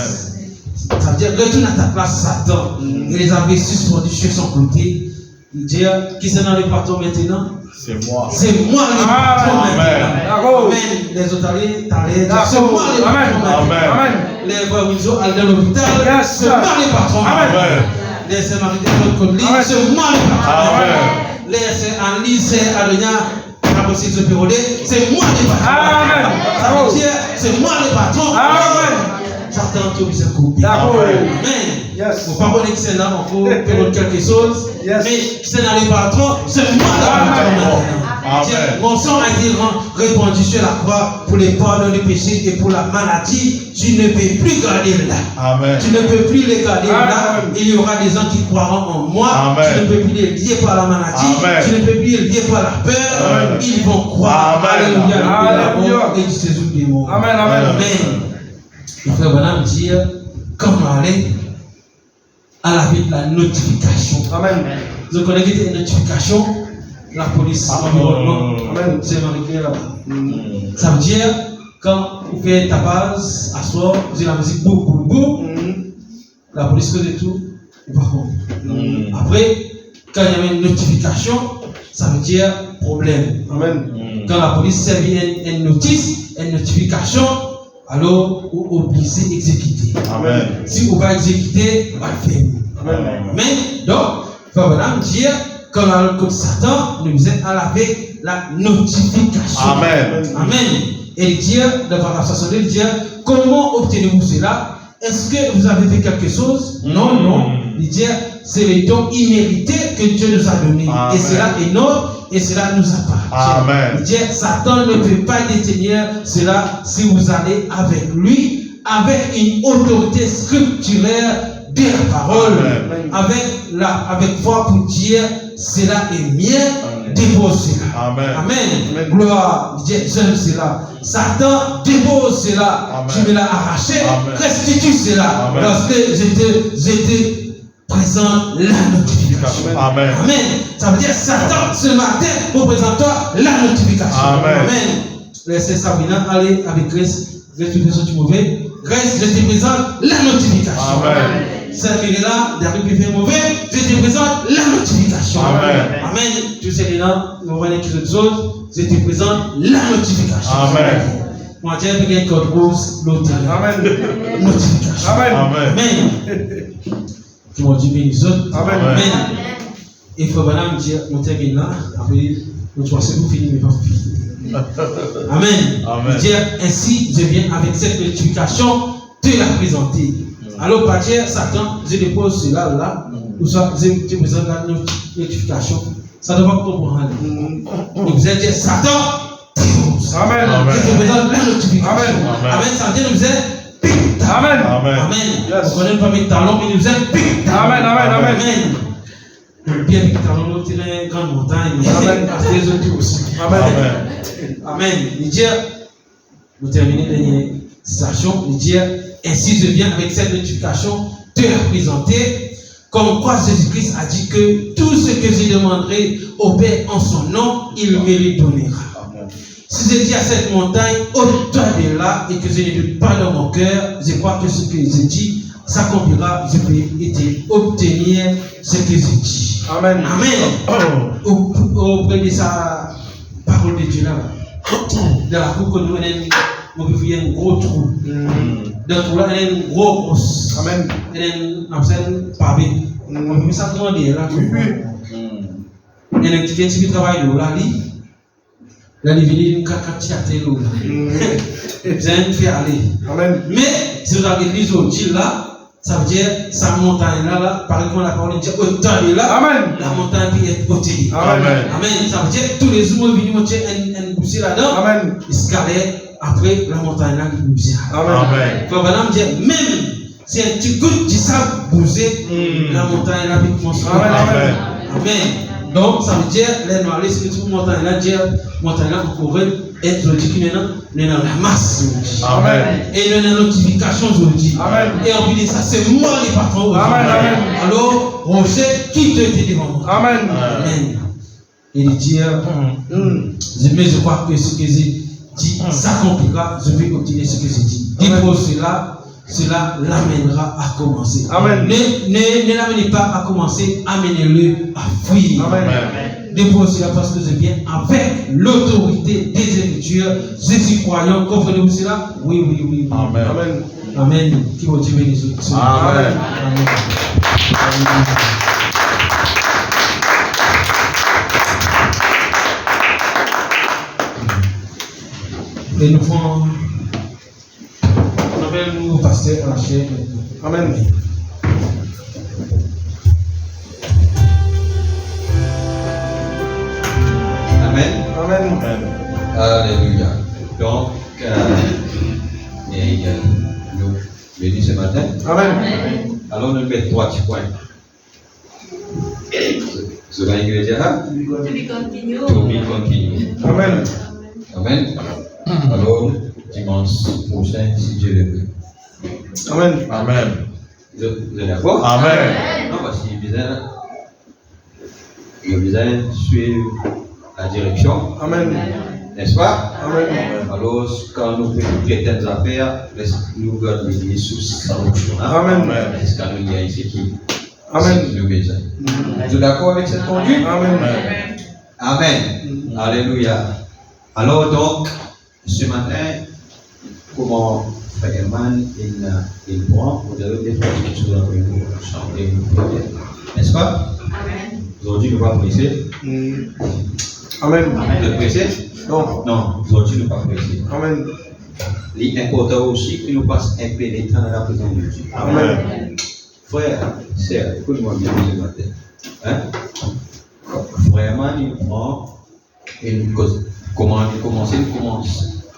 Amen. Ça veut dire, retourne à ta place, Satan. Il les avait suspendus sur son côté. Il dit, qui c'est dans le patron maintenant? C'est moi. C'est moi le patron maintenant. Amen. Amen. Les autres t'allaient dire, c'est moi le patron maintenant. Amen. Les voix Windsor allaient dans l'hôpital, Yes. c'est moi le patron. Amen. Les Samaritains de l'autre côté, c'est moi le patron. Amen. Les Annie, c'est Adonia, la possible de Pérodé, c'est moi le patron. Amen. Ça veut dire, c'est moi le patron. Amen. Satan, tu es coupé. D'accord. Amen. Yes. Vous ne pouvez pas que c'est là, on peut faire quelque chose. Yes. Mais c'est dans les patrons, c'est moi le patron. Amen. Mon sang a été répandu sur la croix pour les pardons des péchés et pour la maladie. Tu ne peux plus garder là. Amen. Tu ne peux plus les garder là. Amen. Il y aura des gens qui croiront en moi. Amen. Tu ne peux plus les lier par la maladie. Amen. Tu ne peux plus les lier par la peur. Amen. Ils vont croire. Amen. Alléluia. Et du séjour des morts. Amen. Amen. Amen. Le frère Branham dit, comment aller à la vie de la notification. Amen. Vous connaissez les notifications, la police, l'environnement, Amen. c'est marqué là-bas. Ça veut dire, quand vous faites ta base, à soir, vous avez la musique boum, boum, boum, la police fait tout, ou pas contre. Après, quand il y a une notification, ça veut dire problème. Amen. Quand la police servit une notice, une notification, alors vous obligez d'exécuter. Amen. Si vous ne pas exécuter, vous va le faire. Amen. Mais, donc, Frère Branham dit, quand le code Satan nous aide à laver la notification. Amen. Amen. Et il dit, devant la façon de dire, comment obtenez-vous cela? Est-ce que vous avez fait quelque chose? Non, non. Il dit, c'est le don immérité que Dieu nous a donné. Amen. Et cela est notre, et cela nous appartient. Amen. Il dit, Satan ne peut pas détenir cela si vous allez avec lui, avec une autorité scripturaire de la parole, avec foi pour dire, cela est mien, dépose cela. Amen. Amen. Gloire, Dieu, j'aime cela. Satan, dépose cela. Amen. Tu me l'as arraché, Amen. restitue cela. Amen. Parce que j'étais présent la notification. Amen. Amen. Ça veut dire Satan, ce matin, représente-toi la notification. Amen. Laissez Sabrina aller avec Grace. Grace, tu fais ça, tu mauvais. Grace, je te présente la notification. Amen. Sabrina, derrière, tu fais mauvais. Je te présente la notification. notification. Amen. Amen. Tous ces là, nous voyons que les autres, c'était présent la notification. Amen. Moi, j'ai vu un code rose, l'autre. Amen. Notification. Amen. Amen. Amen. Que mon Dieu bénisse les autres. Amen. Amen. Il faut vraiment me dire, mon termine là, après, nous pensons pour finir, mais pas pour finir. Amen. Amen. Dire ainsi, je viens avec cette notification te la présenter. Alors, par dire, Satan, je dépose cela là, ou soit je présente la notification. Ça doit pas comprendre. Et vous allez dire, Satan, Amen. Amen. je te présente la notification. Amen. Amen. Ça veut dire, nous êtes Amen. Amen. Amen. Yes. Vous connaissez pas mes talons, mais nous êtes Amen. Amen. Amen. Amen. Bien, mes talons, nous sommes une grande montagne, mais Amen. parce que les autres aussi. Amen. Amen. Il dit, vous terminez dernière citation, il dit, ainsi je viens avec cette notification te la présenter, comme quoi Jésus-Christ a dit que tout ce que je demanderai au Père en son nom, il me le donnera. Si je dis à cette montagne, ôte-toi de là, et que je ne doute pas dans mon cœur, je crois que ce que je dis s'accomplira, je peux obtenir ce que je dis. Amen. Amen. Auprès de sa parole de Dieu là, dans la cour que nous avons, il y a un gros trou. Dans le trou là, il y a une grosse. Amen. Il y a un pavé. On peut s'attendre là. Il y a un petit qui travaille là. Là, il vient d'une cacati à tel là. Vous allez me faire aller. Amen. Mais si vous avez l'église au Dieu là, ça veut dire sa montagne là, par exemple, la parole dit autant de là, Amen. la montagne peut être ôtée. Amen. Amen. Ça veut dire tous les humains viennent monter un bousser là-dedans. Amen. Ils se galèrent après la montagne là qui bouge. Amen. Amen. Il faut vraiment dire, même si un petit goutte de sable bouger, la montagne là peut commencer. Amen. Amen. Donc, ça veut dire, les noirs, c'est que tout le montagne là, dire, montagne là, vous pourrez être le dit qui est dans la masse. Amen. Et dans la notification aujourd'hui. Amen. Et en plus de ça, c'est moi les patrons aujourd'hui. Amen. Amen. Alors, Roger, qui te dit devant moi? Amen. Amen. Et il dit, mais je crois que ce que j'ai dit s'accomplira, je vais continuer ce que j'ai dit. Dis pour cela l'amènera à commencer. Amen. Ne l'amenez pas à commencer, amenez-le à fuir. Amen. Dépose cela parce que je viens avec l'autorité des Écritures. Je suis croyant. Comprenez-vous cela? Oui, oui, oui. Amen. Amen. Amen. Qui va Dieu bénisse. Amen. Et nous faisons. On appelle nous pasteur à la chair. Amen. Amen. Amen. Alléluia. Donc, nous venons ce matin. Amen. Alors, nous mettons 3 petits points. Sur l'Église, to be continue. Amen. Amen. Alors, dimanche prochain, si Dieu le veut. Amen. Amen. Vous êtes d'accord? Amen. Non, parce qu'il y a besoin de suivre la direction. Amen. N'est-ce pas? Amen. Alors, quand nous faisons certaines affaires, nous gardons l'église sous sa fonction. Amen. C'est ce qu'on nous dit ici qui Amen. nous besoin. Vous êtes d'accord avec cette conduite? Amen. Amen. Alléluia. Alors, donc, ce matin, comment Frère Herman, il prend, vous avez des choses sur la nous chanter, n'est-ce pas? Amen. Aujourd'hui, nous ne pas presser. Amen. Vous êtes pressé? Non. Non, aujourd'hui, nous ne pas presser. Amen. L'important aussi que nous passions un pénétrant dans la présence de Dieu. Amen. Frère, sœur, écoute-moi bien ce matin. Hein? Frère Herman, il prend une cause. Comment il commence? Il commence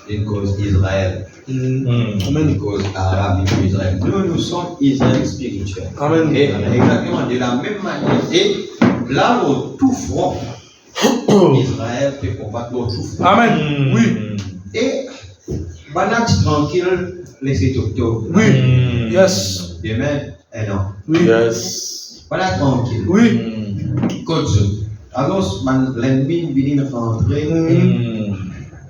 une cause Israël. Amen. Une cause arabe, une cause Israël. Nous sommes Israël spirituel. Amen. Et exactement de la même manière. Et là, au tout front, Israël peut combattre au tout front. Amen. Oui. Et, banat tranquille, laissez tout. Oui. Yes. Demain, non. Oui. Yes. Banat tranquille. Oui. Coach. Alors, l'ennemi vient rentrer,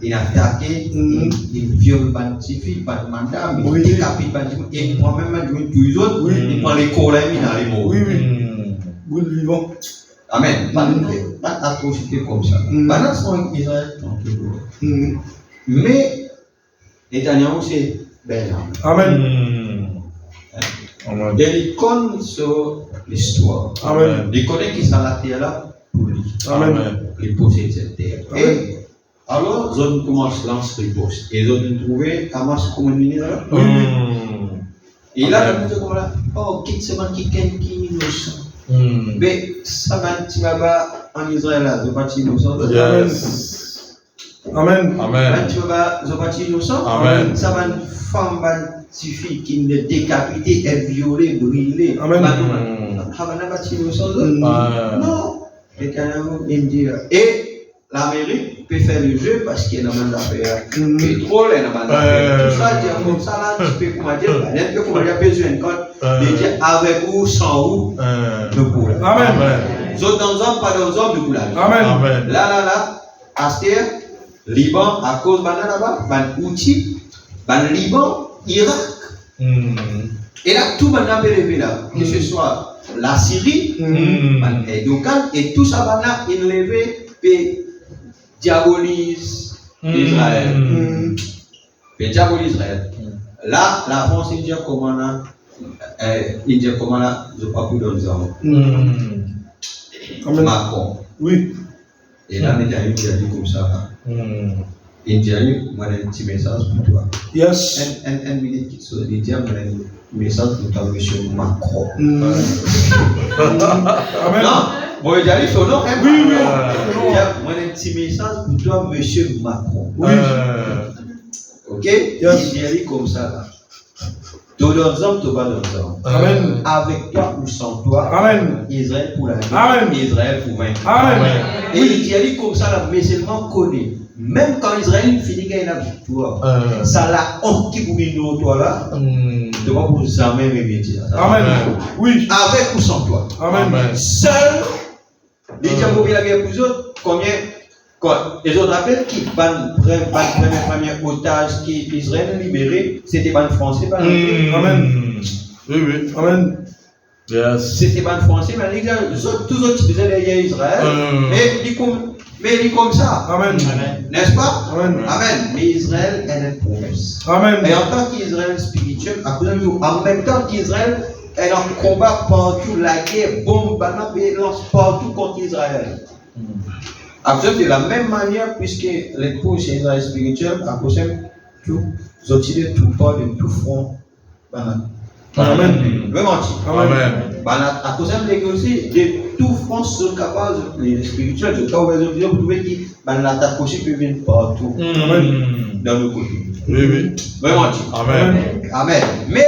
il attaque, il viole Bantifi, Batmanda, il décapite Bantifi, et il prend même tous les autres, il prend les collègues, il a les mots. Oui, oui. Boule vivant. Amen. Pas atrocité comme ça. Pas dans Israël. Mais, Netanyahu, c'est belle. Amen. Amen. Il connaît sur l'histoire. Amen. Il connaît qui sont la terre là pour lui. Amen. Il possède cette terre. Et alors, ils ont commencé à lancer les postes. Et ils ont trouvé Hamas comme ministre. Et là, ils ont dit comme là, oh, quitte ce man qui est innocent. Mais ça va, tu vas pas en Israël là, je ne vais pas innocent. Yes. Amen. Amen. Tu vas pas innocent. Amen. Ça va une femme, une fille qui est décapitée, est violée, brûlée. Amen. Ça va pas innocent. Non. Et l'Amérique peut faire le jeu parce qu'il y a une affaire pétrole, il y a une affaire tout ça, dire comme ça là, tu peux comment dire, il peut comment dire besoin quand il dit avec ou sans ou de boule. Amen. Zone dans zone, pas dans zone de boule. Amen. Là, Astir, Liban, à cause de là-bas, ban outil, ban Liban, Irak. Et là, tout le monde a élevé là, que ce soit la Syrie, et tout ça va élevé et diabolise Israël. Et diabolise Israël. Là, la France, il dit comment là, je ne sais pas plus de gens. Macron. Oui. Et là, il a dit comme ça. Il dit, moi, j'ai un petit message pour toi. Yes. Un minute qui se dit, il a un message pour toi, monsieur Macron. Amen. Non, bon, il a dit son nom. Oui. Moi, j'ai un petit message pour toi, monsieur Macron. Oui. Ok? Yes. Il dit comme ça là. Tous leurs hommes, tous leurs hommes. Amen. Avec toi ou sans toi. Amen. Israël pour la guerre. Amen. Israël pour vaincre. Amen. Et il dit comme ça là, mais seulement connaît. Même quand Israël finit gagner la victoire, ça la honte qui vous vient de toi là, de quoi vous jamais remédier. Amen. Oui. Avec ou sans toi. Amen. Seul, les gens qui ont la guerre pour eux autres, combien? Les autres rappellent qui premier otage qui Israël a libéré, c'était pas le français, pas Amen. Oui. Amen. Yes. C'était pas le français, mais tous les autres disaient derrière Israël, mais il est comme ça. Amen. N'est-ce pas? Amen. Amen. Mais Israël est une promesse. Amen. Et en tant qu'Israël spirituel, en même temps qu'Israël est en combat partout, la guerre, bombe, lance partout contre Israël. Absolument de la même manière, puisque l'épouse est Israël spirituel, à cause de tout, ils tout part de tout front. Amen. Vraiment. Amen. À cause de aussi, de tout front sont capables, les spirituels, de vous trouvez qui l'attaque aussi peut venir partout. Amen. Dans le côté. Oui. Vraiment. Amen. Amen. Mais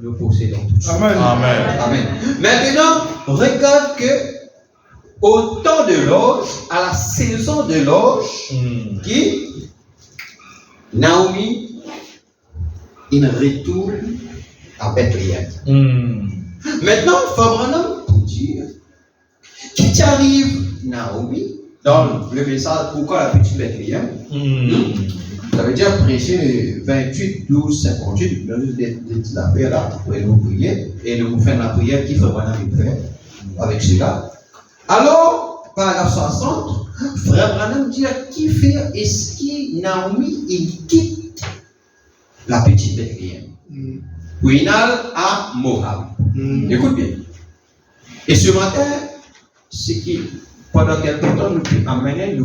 nous possédons tout ça. Amen. Amen. Maintenant, regarde que au temps de l'orge, à la saison de l'orge, qui Naomi, il retourne à Bethléem. Maintenant, il faut vraiment pour dire qui t'arrive, Naomi, dans le message pourquoi la petite Bethléem. Ça veut dire prêcher 28, 12, 58, des affaires là, pour nous prier, et nous faire la prière qui fait vraiment une prière avec cela. Alors, paragraphe 60, frère Branham dit qui fait est-ce que Naomi il quitte la petite Bethléem pour il à Moab. Écoute bien. Et ce matin, c'est que pendant quelque temps, nous pouvons amener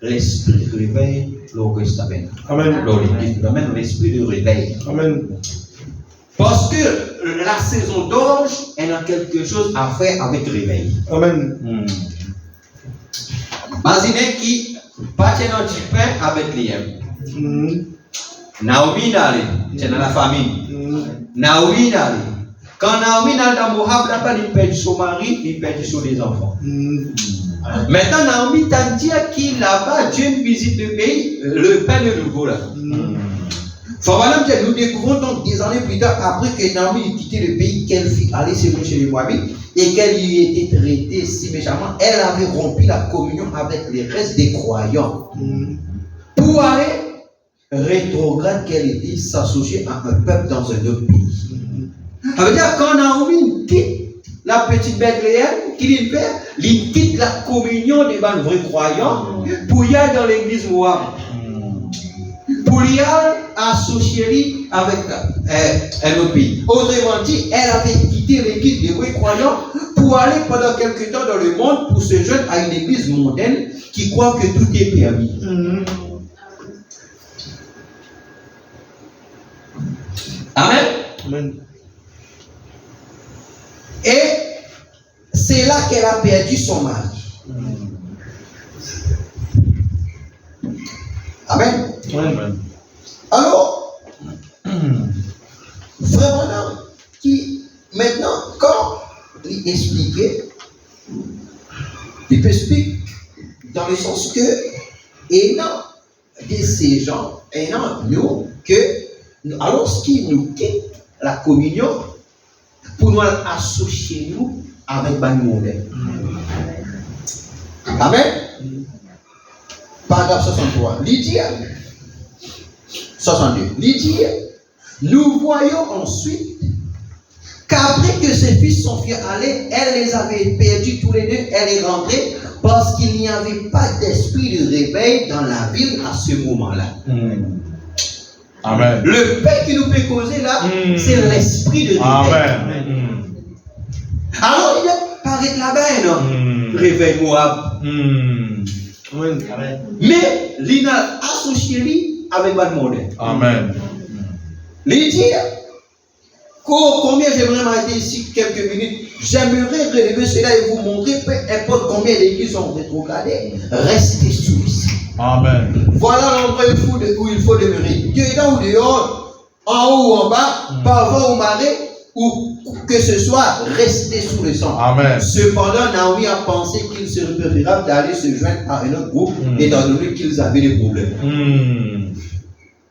l'esprit de réveil au Testament. Amen. Nous amène l'esprit de réveil. Amen. Parce que la saison d'orge, elle a quelque chose à faire avec le réveil. Amen. Imaginez qui partait dans du pain avec Bethléem. Naomi n'allait, c'est dans la famille. Naomi n'allait. Quand Naomi n'allait dans Moab, là-bas, il perd son mari, il perd ses enfants. Maintenant, Naomi t'a dit qu'il là-bas, Dieu visite le pays, le pain de nouveau là. Nous découvrons donc des années plus tard, après que Naomi ait quitté le pays, qu'elle fit aller chez les Moabites et qu'elle y était traitée si méchamment, elle avait rompu la communion avec les restes des croyants pour aller rétrograde qu'elle était s'associer à un peuple dans un autre pays. Ça veut dire quand Naomi quitte la petite Bethléem, qui fait, il quitte la communion des vrais croyants pour y aller dans l'église Moab. Pour y aller associer avec un autre pays. Autrement dit, elle avait quitté l'église des vrais croyants pour aller pendant quelque temps dans le monde pour se joindre à une église mondaine qui croit que tout est permis. Amen. Amen. Et c'est là qu'elle a perdu son mari. Amen. Amen. Alors, vraiment, qui maintenant, quand il expliquait, il peut expliquer dans le sens que, ayant de ces gens, ayant nous, que alors qu'ils nous quittent la communion, pour nous associer nous avec le monde. Amen. Paragraphe 63. Lydia, 62. Lydia, nous voyons ensuite qu'après que ses fils sont fait aller, elle les avait perdus tous les deux, elle est rentrée parce qu'il n'y avait pas d'esprit de réveil dans la ville à ce moment-là. Amen. Le paix qui nous fait causer là, c'est l'esprit de réveil. Amen. Alors il est paraît là-bas, non? Réveil Moab. Amen. Mais il a associé lui avec le monde. Amen. Il dit, combien j'aimerais m'arrêter ici quelques minutes, j'aimerais relever cela et vous montrer, peu importe combien d'églises sont rétrogradées, restez sous ici. Amen. Voilà l'endroit où il faut demeurer. Dedans ou dehors, en haut ou en bas, par vent ou marée, ou que ce soit, restez sous le sang. Amen. Cependant, Naomi a pensé qu'il serait préférable d'aller se joindre à un autre groupe, étant donné qu'ils avaient des problèmes.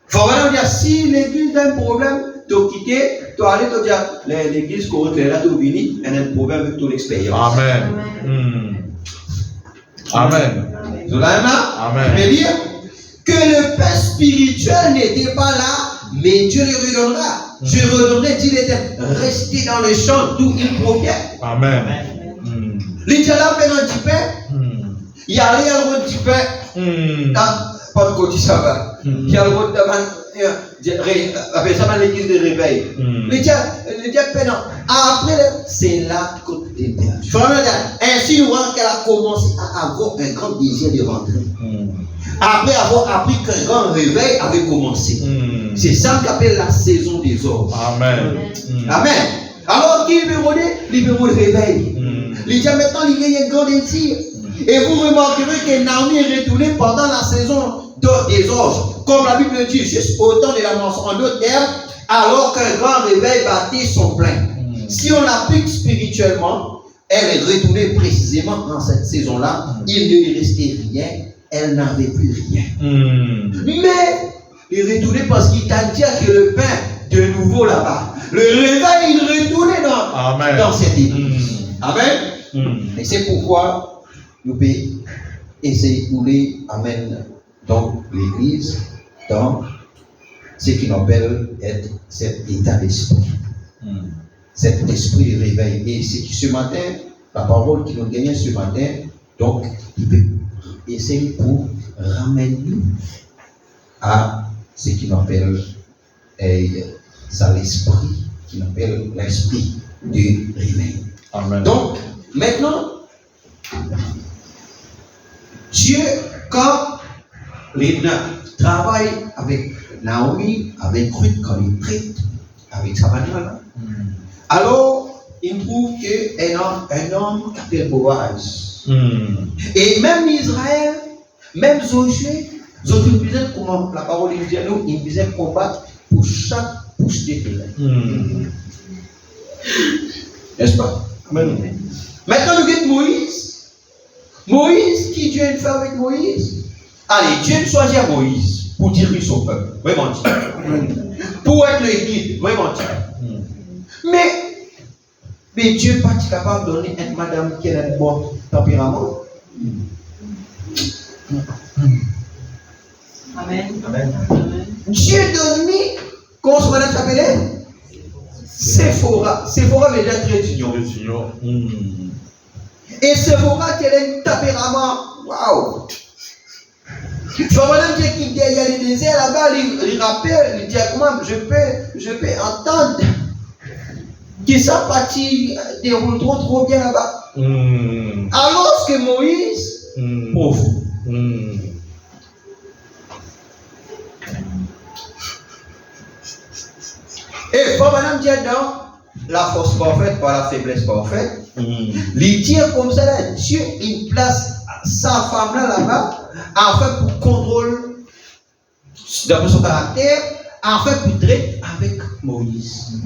Faut vraiment dire, si l'église a un problème, tu as quitté, tu as allé te dire, l'église qu'on est là, tu as fini, elle a un problème avec ton expérience. Amen. Amen. Amen. Je veux dire que le pain spirituel n'était pas là, mais Dieu le redonnera. Je redonnerai, dit l'Éternel, restez dans le champ d'où il provient. Amen. L'Éternel a fait un petit pain. Il y a rien de petit pain. Pas de côté ça va. Il y a le mot de avec ça l'église de réveil. L'Éternel pain. Après, c'est là que l'Éternel. Ainsi, nous voyons qu'elle a commencé à avoir un grand désir de rentrer. Après avoir appris qu'un grand réveil avait commencé. C'est ça qu'on appelle la saison des ordres. Amen. Amen. Alors, qui libéré le réveil. Il dit maintenant, il y a un grand désir. Et vous remarquerez que Naomi est retournée pendant la saison des orges. Comme la Bible dit, juste au temps de la moisson, en d'autres termes, alors qu'un grand réveil battait son plein. Si on l'applique spirituellement, elle est retournée précisément dans cette saison-là. Il ne lui restait rien. Elle n'avait plus rien. Mais il retournait parce qu'il t'a dit que le pain de nouveau là-bas. Le réveil, il retournait dans cette église. Amen. Et c'est pourquoi nous pouvons essayer de couler, amen, dans l'église, dans ce qu'on appelle cet état d'esprit. Cet esprit de réveil. Et c'est ce matin, la parole qui nous gagne ce matin, donc, il peut essayer pour ramener à ce qu'on appelle ça l'esprit, qu'on appelle l'esprit du réveil. Amen. Donc, maintenant, Dieu, quand il travaille avec Naomi, avec Ruth, quand il traite avec sa banane, alors il trouve qu'un homme qui s'appelle Boaz. Et même Israël, même Josué, ils disaient comment la parole dit à nous, ils disaient combattre pour chaque pouce de terrain. N'est-ce pas? Amen. Maintenant, nous avons Moïse. Moïse, qui Dieu a fait avec Moïse? Allez, Dieu choisit Moïse pour diriger son peuple. Vraiment. Pour être le guide. Vraiment. Mais Dieu n'est pas capable de donner une madame qui a un bon tempérament. Amen. Dieu donne, comment ce madame s'appelait? Sephora veut dire très d'union. Et Sephora, elle a un tempérament. Waouh! Tu vois, madame qui il y a les déserts là-bas, il rappelle, il dit comment je peux entendre que sa partie déroule trop bien là-bas. Alors que Moïse, pauvre. Et faut madame dire dans la force parfaite par la faiblesse parfaite, il tient comme ça là, Dieu il place sa femme là-bas, afin pour contrôler d'après son caractère, afin pour traiter avec Moïse.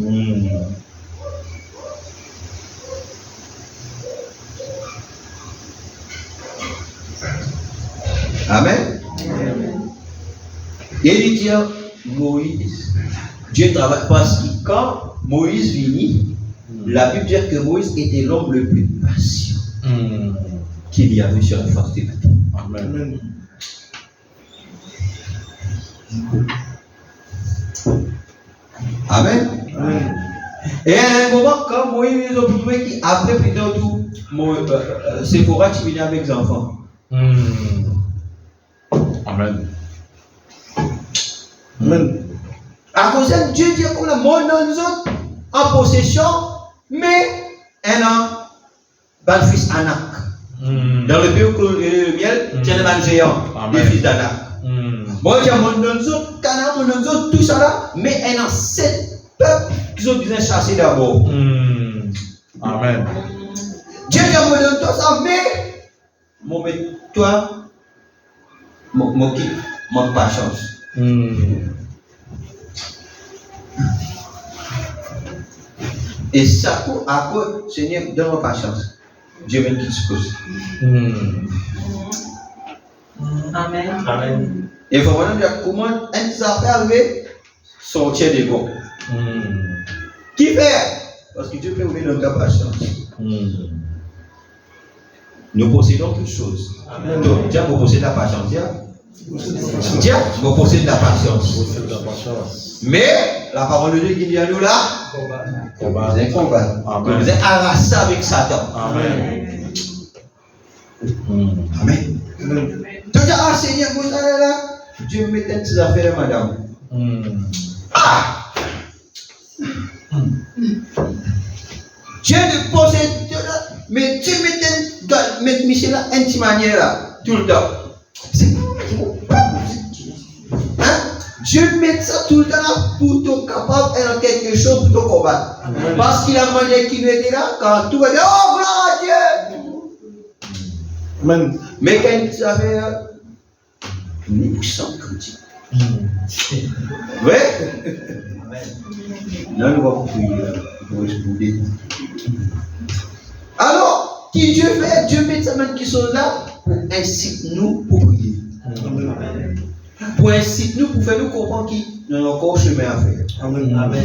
Amen. Et il dit Moïse, Dieu travaille parce que quand Moïse finit, la Bible dit que Moïse était l'homme le plus patient qu'il y avait sur la face de la terre. Amen. Amen. Et à un moment, quand Moïse a trouvé qu'après plutôt tout, Sephora qui venait avec les enfants. Amen. À cause de Dieu dit comme le monde dans nous autres en possession, mais un an, le fils Anak. Dans le pays où le miel, il y a un géant, le fils d'Anak. Moi, j'ai mon donzo, Canaan, mon donzo, tout ça là, mais un an, 7 peuples qui ont besoin de chasser d'abord. Amen. Dieu dit mon donzo, ça, mais, mon toi, mon qui, mon patience. Et ça, à cause, Seigneur, donne-moi patience. Dieu me quitte ce cause. Amen. Amen. Et il faut vraiment dire comment un des affaires arriver sortir des bons. Qui fait? Parce que Dieu peut ouvrir notre patience. Nous possédons toutes choses. Donc, Dieu vous possède la patience. Dieu vous possède la patience. Mais la parole de Dieu qui dit à nous là, vous êtes combattu. Vous êtes arraché avec Satan. Amen. Amen. Donc, ah Seigneur, vous allez là, Dieu me met des affaires, madame. Dieu ne possède, mais Dieu met Michel là, une petite manière là, tout le temps. Hein? Dieu met ça tout le temps là pour te capable de quelque chose pour te combattre. Parce qu'il a demandé qu'il était là, quand tout va dire, oh gloire à Dieu! Amen. Mais quand tu avais une puissance critique. Oui? Là, nous allons prier. Alors, qui Dieu fait? Dieu met sa main qui sont là pour inciter nous pour prier. Pour inciter nous, pour faire nous comprendre qu'il y a encore chemin à faire. Amen. Amen.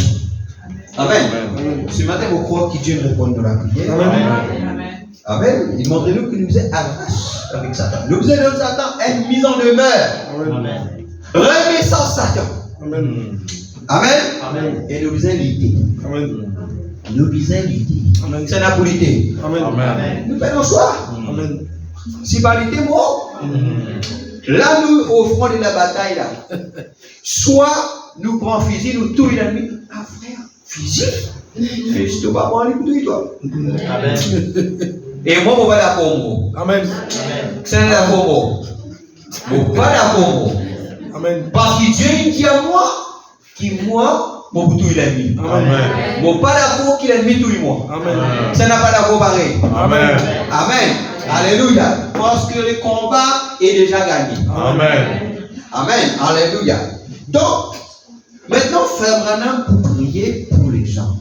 Amen. Ce matin, vous croyez que Dieu répond à la prière. Amen. Amen. Il montre-nous que nous sommes arrachés avec Satan. Nous sommes dans Satan une mise en demeure. Amen. Remets sans Satan. Amen. Amen. Amen. Et nous sommes lutter. Amen. Nous sommes lutter. Amen. C'est la politique. Amen. Amen. Nous faisons choix. Amen. Si pas lutter, moi. Là, nous offrons de la bataille là. Soit nous prenons fusil, nous tuons l'ennemi. Ah frère, fusil? Mais je te vas prendre les couteaux, toi. Amen. Et moi, je vais d'accord, moi. Amen. C'est d'accord, moi. Je ne vais pas d'accord, moi. Amen. Parce que Dieu il dit à moi, qui moi, mon couteau il a mis. Amen. Mon pas d'accord qu'il a mis tout moi. Amen. Ça n'a pas d'accord pareil. Amen. Amen. Alléluia. Parce que le combat est déjà gagné. Amen. Amen. Alléluia. Donc, maintenant, Frère Branham pour prier pour les gens.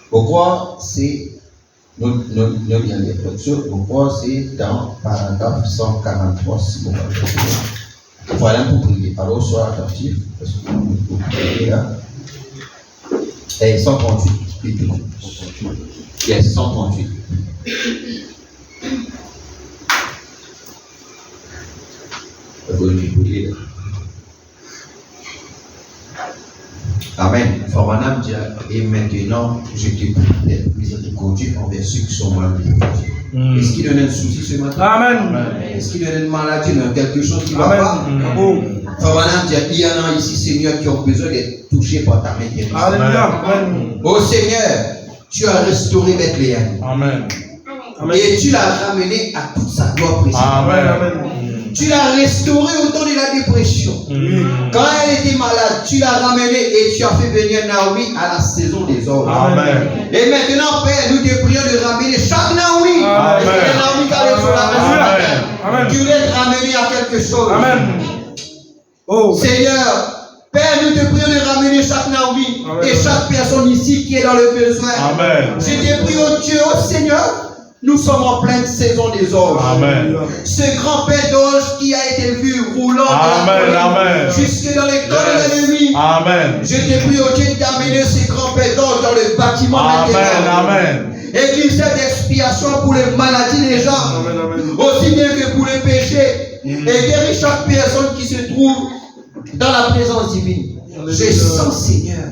Pourquoi c'est nous bien des pourquoi c'est dans paragraphe 143 si vous voulez. Voilà pour prier. Alors, sois attentif parce que vous priez là. Et 138. Yes, 138. Vous prier là. Et maintenant, je te prie d'être miséricordieux envers ceux qui sont malades. Est-ce qu'il y en a un souci ce matin? Amen. Est-ce qu'il y en a une maladie, quelque chose qui ne va Amen. pas? Il y en a ici, Seigneur, qui ont besoin d'être touchés par ta main guérissante. Alléluia. Amen. Oh Seigneur, tu as restauré Bethléem. Amen. Et tu l'as ramené à toute sa gloire précieuse. Amen. Tu l'as restauré au temps de la dépression. Quand elle était malade, tu l'as ramenée et tu as fait venir Naomi à la saison des orges. Amen. Et maintenant, Père, nous te prions de ramener chaque Naomi. Amen. Est-ce que Naomi qui est sur la maison? Amen. Tu l'as ramené à quelque chose. Amen. Oh. Seigneur, Père, nous te prions de ramener chaque Naomi. Amen. Et chaque personne ici qui est dans le besoin. Amen. Je te prie, oh Dieu, oh Seigneur. Nous sommes en pleine saison des orges. Amen. Ce grand père d'orge qui a été vu roulant Amen. Amen. jusque dans les camps de l'ennemi. Amen. Je te prie, oh Dieu, d'amener ce grand père d'orge dans le bâtiment Amen. maintenant. Amen. Et qu'il serve d'expiation pour les maladies des gens, aussi bien que pour les péchés. Et guérir chaque personne qui se trouve dans la présence divine. Je sens, Seigneur,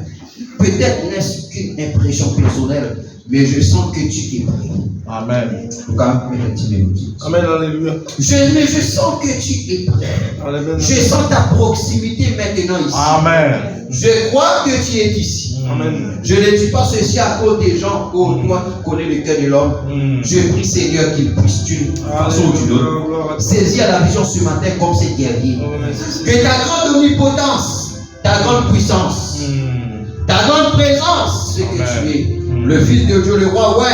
peut-être n'est-ce qu'une impression personnelle, mais je sens que tu t'es pris. Amen. En tout cas, Amen. Alléluia. je sens que tu es prêt. Amen. Je sens ta proximité maintenant ici. Amen. Je crois que tu es ici. Amen. Je ne dis pas ceci à cause des gens, toi qui connais le cœur de l'homme. Je prie, Seigneur, qu'il puisse d'une façon ou d'une autre saisir la vision ce matin comme c'est guerrier. Que ta grande omnipotence, ta grande puissance, ta grande présence, c'est que tu es le Fils de Dieu, le roi,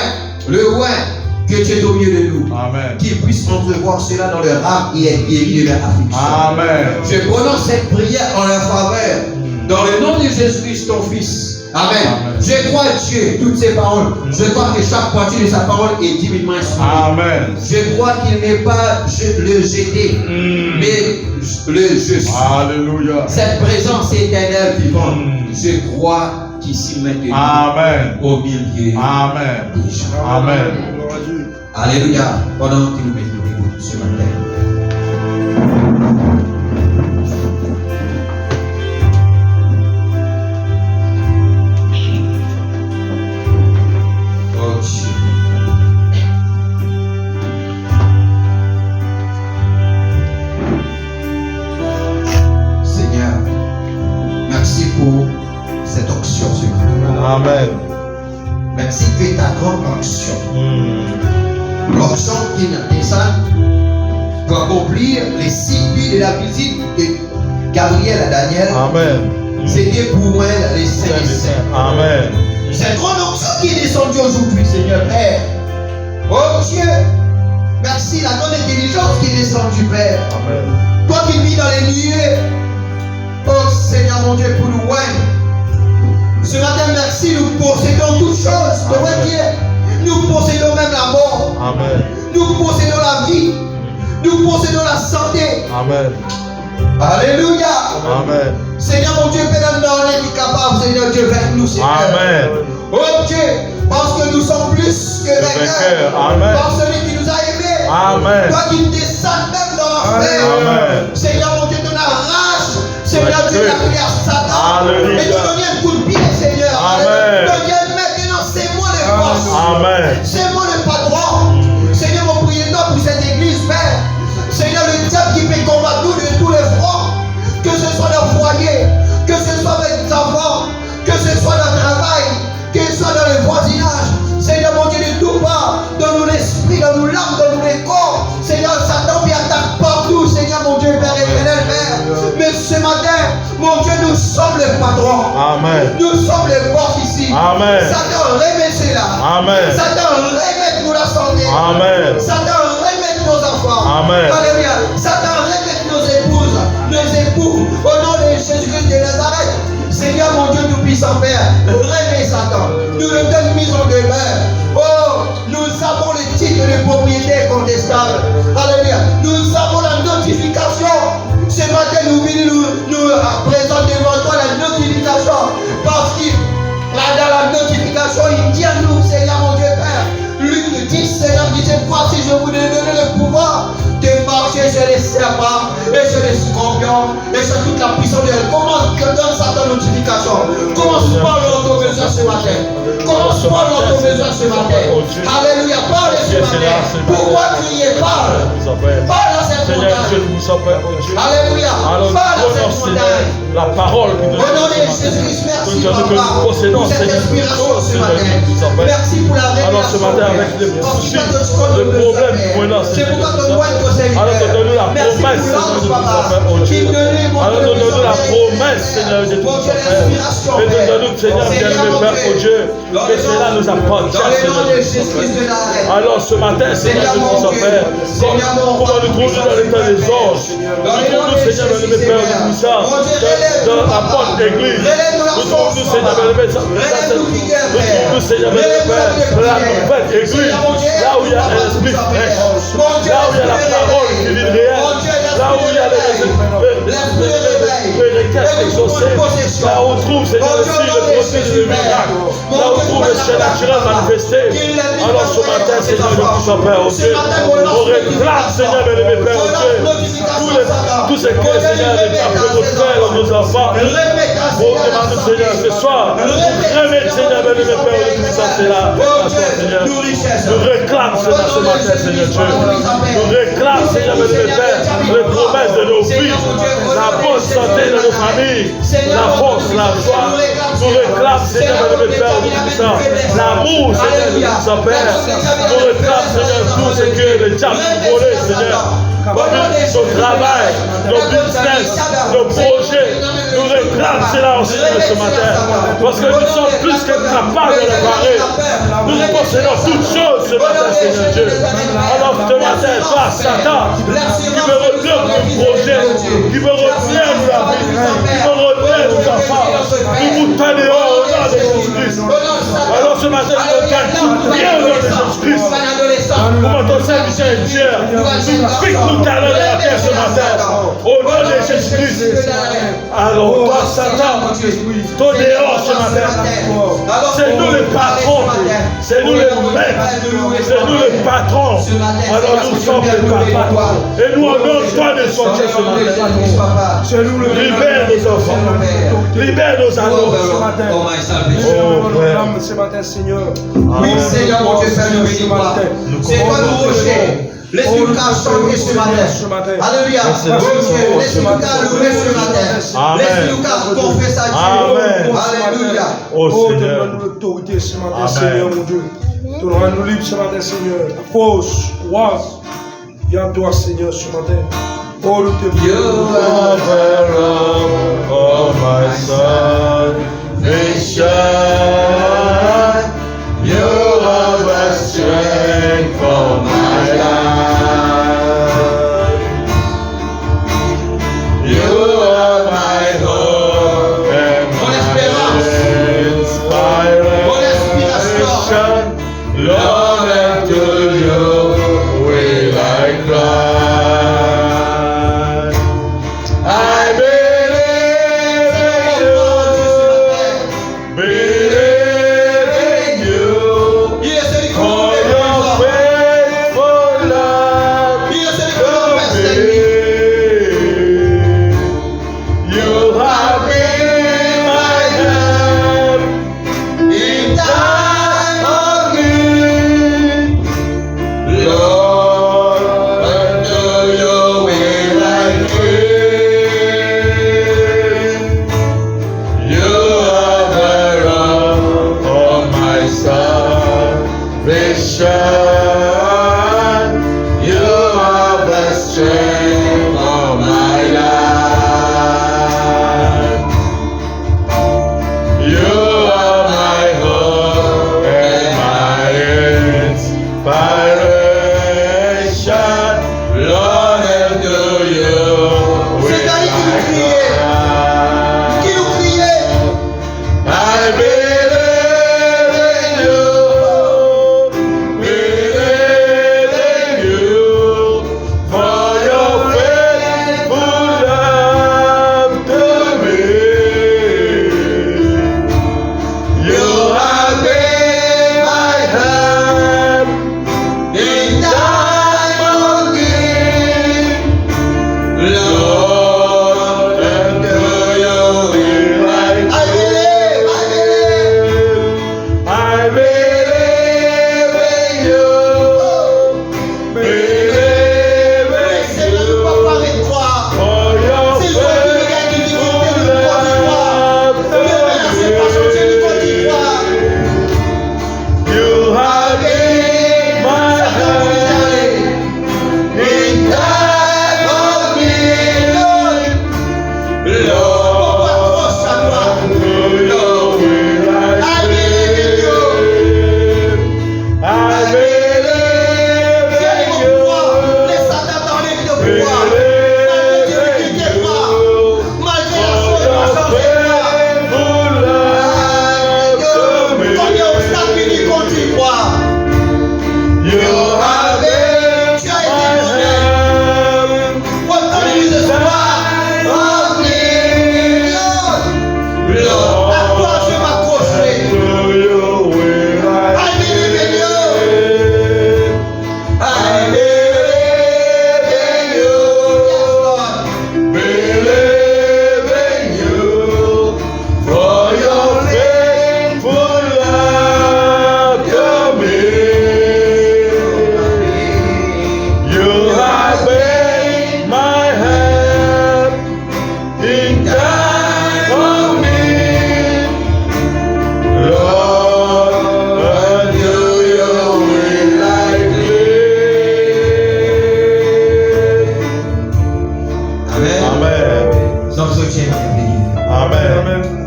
que tu es au milieu de nous. Amen. Qu'ils puissent entrevoir cela dans leur âme et être guéris de leur affliction. Amen. Je prononce cette prière en leur faveur. Dans le nom de Jésus-Christ, ton Fils. Amen. Amen. Je crois Dieu, toutes ces paroles. Je crois que chaque partie de sa parole est divinement inspirée. Amen. Je crois qu'il n'est pas le jeté, mais le juste. Alléluia. Cette présence éternelle vivante. Je crois qu'ici maintenant, Amen. au milieu Amen. des gens. Amen. Alléluia. Pendant que nous mettons debout ce matin. Oh Dieu. Seigneur, merci pour cette onction ce matin. Amen. Merci que ta grande onction, l'onction qui descend pour accomplir les 6 nuits de la visite de Gabriel à Daniel, Amen. c'était pour elle les saints des saints. Amen. Cette grande onction qui est descendue aujourd'hui, Seigneur Père. Oh Dieu, merci la grande intelligence qui est descendue, Père. Amen. Toi qui vis dans les nuées, oh Seigneur mon Dieu, pour nous oindre. Ce matin, merci, nous possédons toutes choses. De vrai Dieu, nous possédons même la mort. Amen. Nous possédons la vie. Nous possédons la santé. Amen. Alléluia. Amen. Seigneur mon Dieu, Père, on est capable, Seigneur Dieu, vers nous, Seigneur. Amen. Oh Dieu, parce que nous sommes plus que vainqueurs. Amen. Par celui qui nous a aimés. Amen. Toi qui descends même dans l'enfer. Amen. Seigneur mon Dieu, ton arrache. Seigneur Dieu, la prière Satan. Alléluia. Et tu donnes un coup de pied, Seigneur. Amen. Deviens maintenant, c'est moi le boss. Amen. C'est moi le patron. Seigneur, mon prière pour cette église, Père. Seigneur, le diable qui peut combattre nous de tous les fronts. Que ce soit dans le foyer, que ce soit avec les enfants, que ce soit dans le travail, que ce soit dans le voisinage. Seigneur, mon Dieu, de tout part, donne-nous l'esprit, donne-nous l'âme, donne-nous les corps. Seigneur, Satan vient attaque partout, Seigneur, mon Dieu, Père éternel, Père. Mais ce matin, mon Dieu, nous sommes les patrons. Amen. Nous sommes les boss ici. Amen. Satan, remets cela. Amen. Satan, remets-nous la santé. Amen. Satan, remets nos enfants. Amen. Alléluia. Satan, remets nos épouses, nos époux. Au nom de Jésus-Christ de Nazareth. Seigneur, mon Dieu, tout puissant Père, remets Satan. Nous le donne mise en demeure. Oh, nous avons le titre de propriété contestable. Alléluia. Nous avons la notification. Ce matin, nous venons nous présenter devant toi la notification. Parce que là, dans la notification, il dit à nous, Seigneur, mon Dieu, Père. Luc 10, Seigneur, dit cette fois, si je vous ai donné le pouvoir de marcher Dieu, sur les serpents, et sur les scorpions, et sur toute la puissance de elle. Commence, donne Satan notification. Commence par l'autre besoin ce matin. Commence par l'autre besoin ce matin. Alléluia, parle ce matin. Pourquoi crier? Parle. Parle dans cette montagne. Alléluia, parle dans cette montagne. La parole que nous Au nom de Jésus-Christ, merci Papa pour cette inspiration ce matin. Merci pour la révélation. Alors ce matin avec les soucis, les problèmes qu'on a, c'est pourquoi ton roi est conseillé. alors donne-nous la promesse, Seigneur, de nous faire au Dieu. Alors donne-nous la promesse, Seigneur, de nous faire. Et donne-nous, Seigneur, bien-aimé Père au Dieu, que cela nous apporte. Alors ce matin, Seigneur, de nous faire. Comment nous trouver dans l'état des anges. Nous trouvons, Seigneur, bien-aimé Père, de tout ça. Dans la bonne église. Nous trouvons, Seigneur, bien-aimé, nous Seigneur, bien-aimé Père, la nouvelle église. Là où il y a un esprit fraîche. Là où il y a la parole qui vit réelle. Là où il y a les requêtes exaucées. Là où on trouve, Seigneur, aussi le processus de miracle. Là où on trouve le surnaturel manifesté. Alors ce matin, Seigneur, nous puissions Père au Dieu. On réclame, Seigneur, bien-aimé Père au Dieu. Tout ce que, Seigneur, les peuples de faire nos enfants. Pour demander, Seigneur, ce soir. Remettre, Seigneur, bien-aimé Père, au puissant, c'est là. Seigneur. Nous réclame, Seigneur, ce matin, Seigneur Dieu. Nous réclame, Seigneur, bien-aimé Père, les promesses de nos vies. La bonne santé de nos familles. La force, la joie. Nous réclame, Seigneur, bien-aimé Père, au puissant. L'amour, Seigneur, du puissant Père. Nous réclame, Seigneur, tout ce que le diable nous volait, Seigneur. Nos travail, nos business, nos projets, nous réclament cela aussi ce matin. Parce que nous sommes plus que capables de réparer. Nous possédons toutes choses ce matin, Seigneur Dieu. Alors ce matin, toi, Satan, qui veut retenir nos projets, qui veut retenir la vie, qui veut retenir nos enfants, nous vous tenons au nom de Jésus-Christ. Alors ce matin, nous gagnons bien au nom de Jésus-Christ. Comment ton serviteur est Dieu, nous pique nous talons de la terre ce matin. Au nom de Jésus-Christ. Alors toi, Satan, ton dehors ce matin. C'est nous les patrons. C'est nous les maîtres. C'est nous les patrons. Alors nous sommes les patrons. Et nous honorons toi de sortir ce matin. Libère nos enfants. Libère nos amours ce matin. Ce matin, Seigneur. Oui, Seigneur, mon Dieu, Père, nous bénis pas. C'est toi le rocher. Laisse-nous chanter ce matin. Alléluia. Laisse-nous louer ce matin. Laisse-nous confesser à Dieu. Alléluia. Oh, donne-nous l'autorité ce matin, Seigneur, mon Dieu. Donne-nous libre ce matin, Seigneur. La force, oise. Viens toi, Seigneur, ce matin. Oh, nous te You are the rock of my salvation. You are the strength for my life. You are my hope and my inspiration. Lord, and to you will I cry. I believe in you. Believe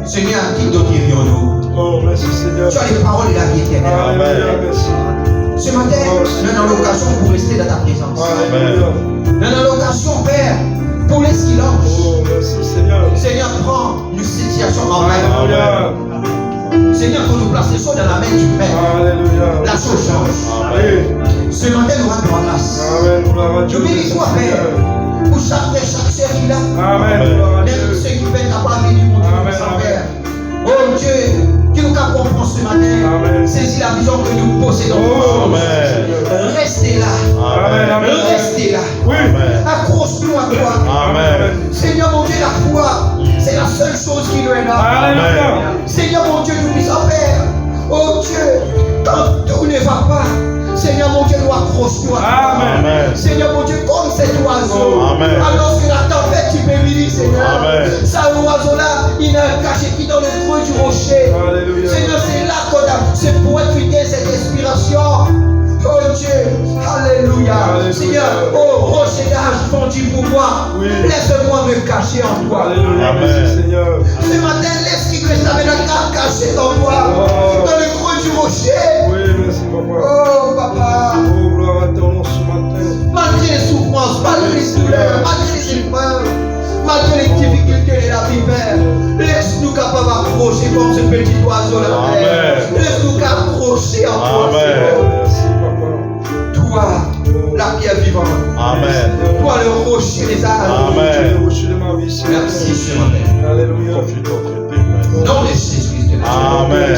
Seigneur, à qui d'autre irions-nous? Oh, merci Seigneur. Tu as les paroles de la vie éternelle. Alléluia, merci. Ce matin, nous avons l'occasion pour rester dans ta présence. Alléluia. Nous avons l'occasion, Père, pour les silences. Oh, merci Seigneur. Seigneur, prends une situation en main. Alléluia. Seigneur, qu'on nous place ça dans la main du Père. Alléluia. La chose change. Amen. Ce matin, nous rendons grâce. Amen. Gloire à Dieu. Nous bénissons, Père, pour chaque frère, chaque soeur qui est là. Amen. Gloire à Même Dieu. ceux qui veulent pas venir, mon Dieu, Amen. sans Père. Oh Dieu, qui nous a compris ce matin. Amen. Saisis la vision que nous possédons. Oh, Amen. Restez là. Amen. Amen. Restez là. Oui. Accroche-nous à toi. Amen. Seigneur mon Dieu, la foi, c'est la seule chose qui nous est là. Alléluia. Seigneur mon Dieu, nous disons Père. Oh Dieu, quand tout ne va pas, Seigneur mon Dieu, nous accroche-nous à toi. Amen. Seigneur mon Dieu, comme cet oiseau. Amen. Alors que la tempête qui peut venir, Seigneur. Amen. Ça, oiseau-là, il a caché qui dans le creux du rocher. Alléluia. Seigneur, c'est là qu'on a, c'est pour éviter cette inspiration. Oh Dieu, alléluia. Alléluia. Seigneur, oh rocher d'âge fondu pour moi. Oui. Laisse-moi me cacher en toi. Alléluia. Amen. Merci Seigneur. Ce matin, l'esprit que je t'avais caché en toi. Oh. Dans le creux du rocher. Oui, merci Papa. Oh papa. Oh, gloire à ton nom ce matin. Malgré les souffrances, malgré les douleurs, malgré les épreuves, malgré les difficultés de la vie, Père, laisse-nous capables d'accrocher comme ce petit oiseau là, Père. Amen. Laisse-nous accrocher en toi, Amen. Seigneur. Oh, merci Papa. Toi, la pierre vivante. Amen. Toi, le rocher des âges. Amen. Le rocher de ma vie, Seigneur. Merci ce matin. Alléluia. Au nom de Jésus-Christ de Nazareth. Amen.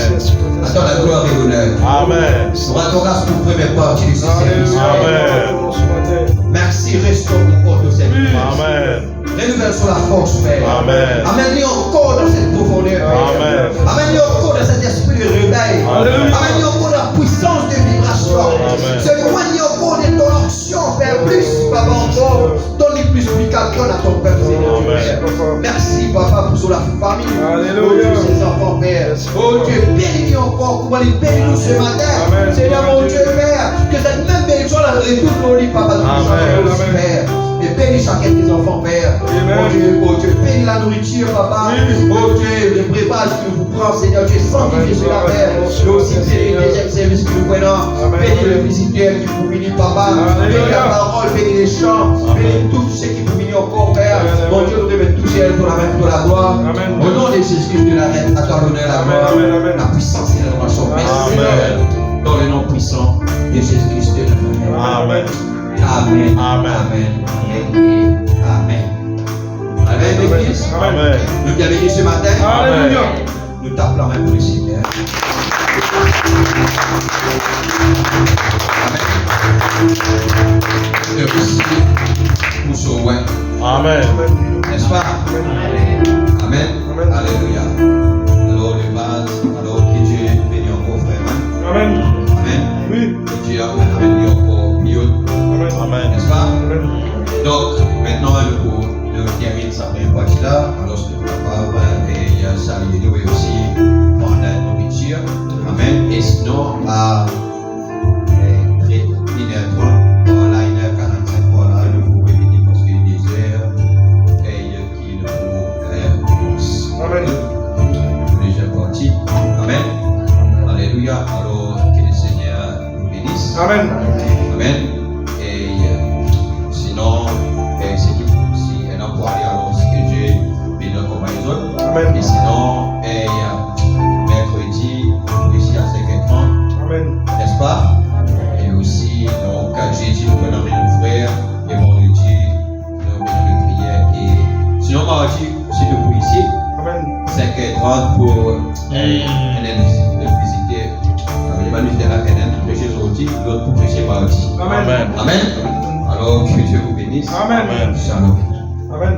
Attends la gloire et l'honneur. Amen. Nous rendons grâce pour la première partie de ce service. Amen. Merci, restons pour notre service. Amen. Renouvelle sur la force, Père. Amen. Amène-les encore dans cette profondeur. Amen. Amène-les encore dans cet esprit de réveil. Amen. Amène-les encore dans la puissance de vibration. Amen. Se loigne encore de ton action, Père. Plus, Papa, encore. Donne-lui plus quelqu'un à ton peuple, Seigneur. Amen. Merci, Papa, pour la famille. Alléluia. Oh Dieu, ses enfants, Père. Oh Dieu, bénis encore. Comment les bénis-nous ce matin. Amen. Seigneur, mon Dieu, Père. Que cette même bénédiction la retourne au lit, Papa. Amen. Père. Et bénis chacun de tes enfants, Père. Amen. Oh Dieu, bénis la nourriture, Papa. Oui. Oh Dieu, le breuvage que vous prenez, Seigneur. Dieu, sanctifie Amen. cela, Père. Amen. Et aussi bénis les deuxième service que nous prenons. Amen. Bénis le visiteur qui peut venir, Papa. Alléluia. Bénis la parole, bénis les chants. Bénis tout ce qui peut venir encore, Père. Amen. Mon Dieu, nous devons toucher elle pour la main, pour la gloire. Amen. Au nom de Jésus-Christ de la reine, à toi l'honneur, la Amen. gloire, Amen. Amen. la puissance et l'adoration. Merci, Amen. Seigneur. Dans le nom puissant de Jésus-Christ de Nazareth. Amen. Amen. Amen. Amen. Amen. Amen. L'église. Amen. Nous bienvenons ce matin. Alléluia. Nous tapons la main pour le Seigneur. Amen. Merci pour ce ouais. Amen. N'est-ce pas? Amen. Amen. Alléluia. Alors, de base, alors que Dieu bénit encore, frère. Amen. Amen. Oui. Que Dieu bénit encore mieux. Amen. Amen. N'est-ce pas? Amen. Donc, maintenant, nous terminons sa première partie là. Alors, ce que papa et saluer nous et aussi prendre la nourriture. Amen. Et sinon, à 1h30, voilà, 1h45, voilà, nous pouvons venir parce que des heures et qui nous commence. Amen. Déjà parti. Amen. Alléluia. Alors, que le Seigneur nous bénisse. Amen. Amen. Et sinon, si elle a parlé, alors ce que Dieu bénit comme les autres. Amen. Et sinon, mercredi, ici à 5h30, Amen. n'est-ce pas? Et aussi, donc, jeudi, nous prenons nos frères. Et vendredi, nous venons de prière. Et sinon, mardi, aussi, nous pour ici. Amen. 5h30 pour visiter. Je vais visiter la Canaan, prêcher aujourd'hui, l'autre pour prêcher mardi. Amen. Amen. Amen. Alors que Dieu vous bénisse. Amen. Shalom. Amen.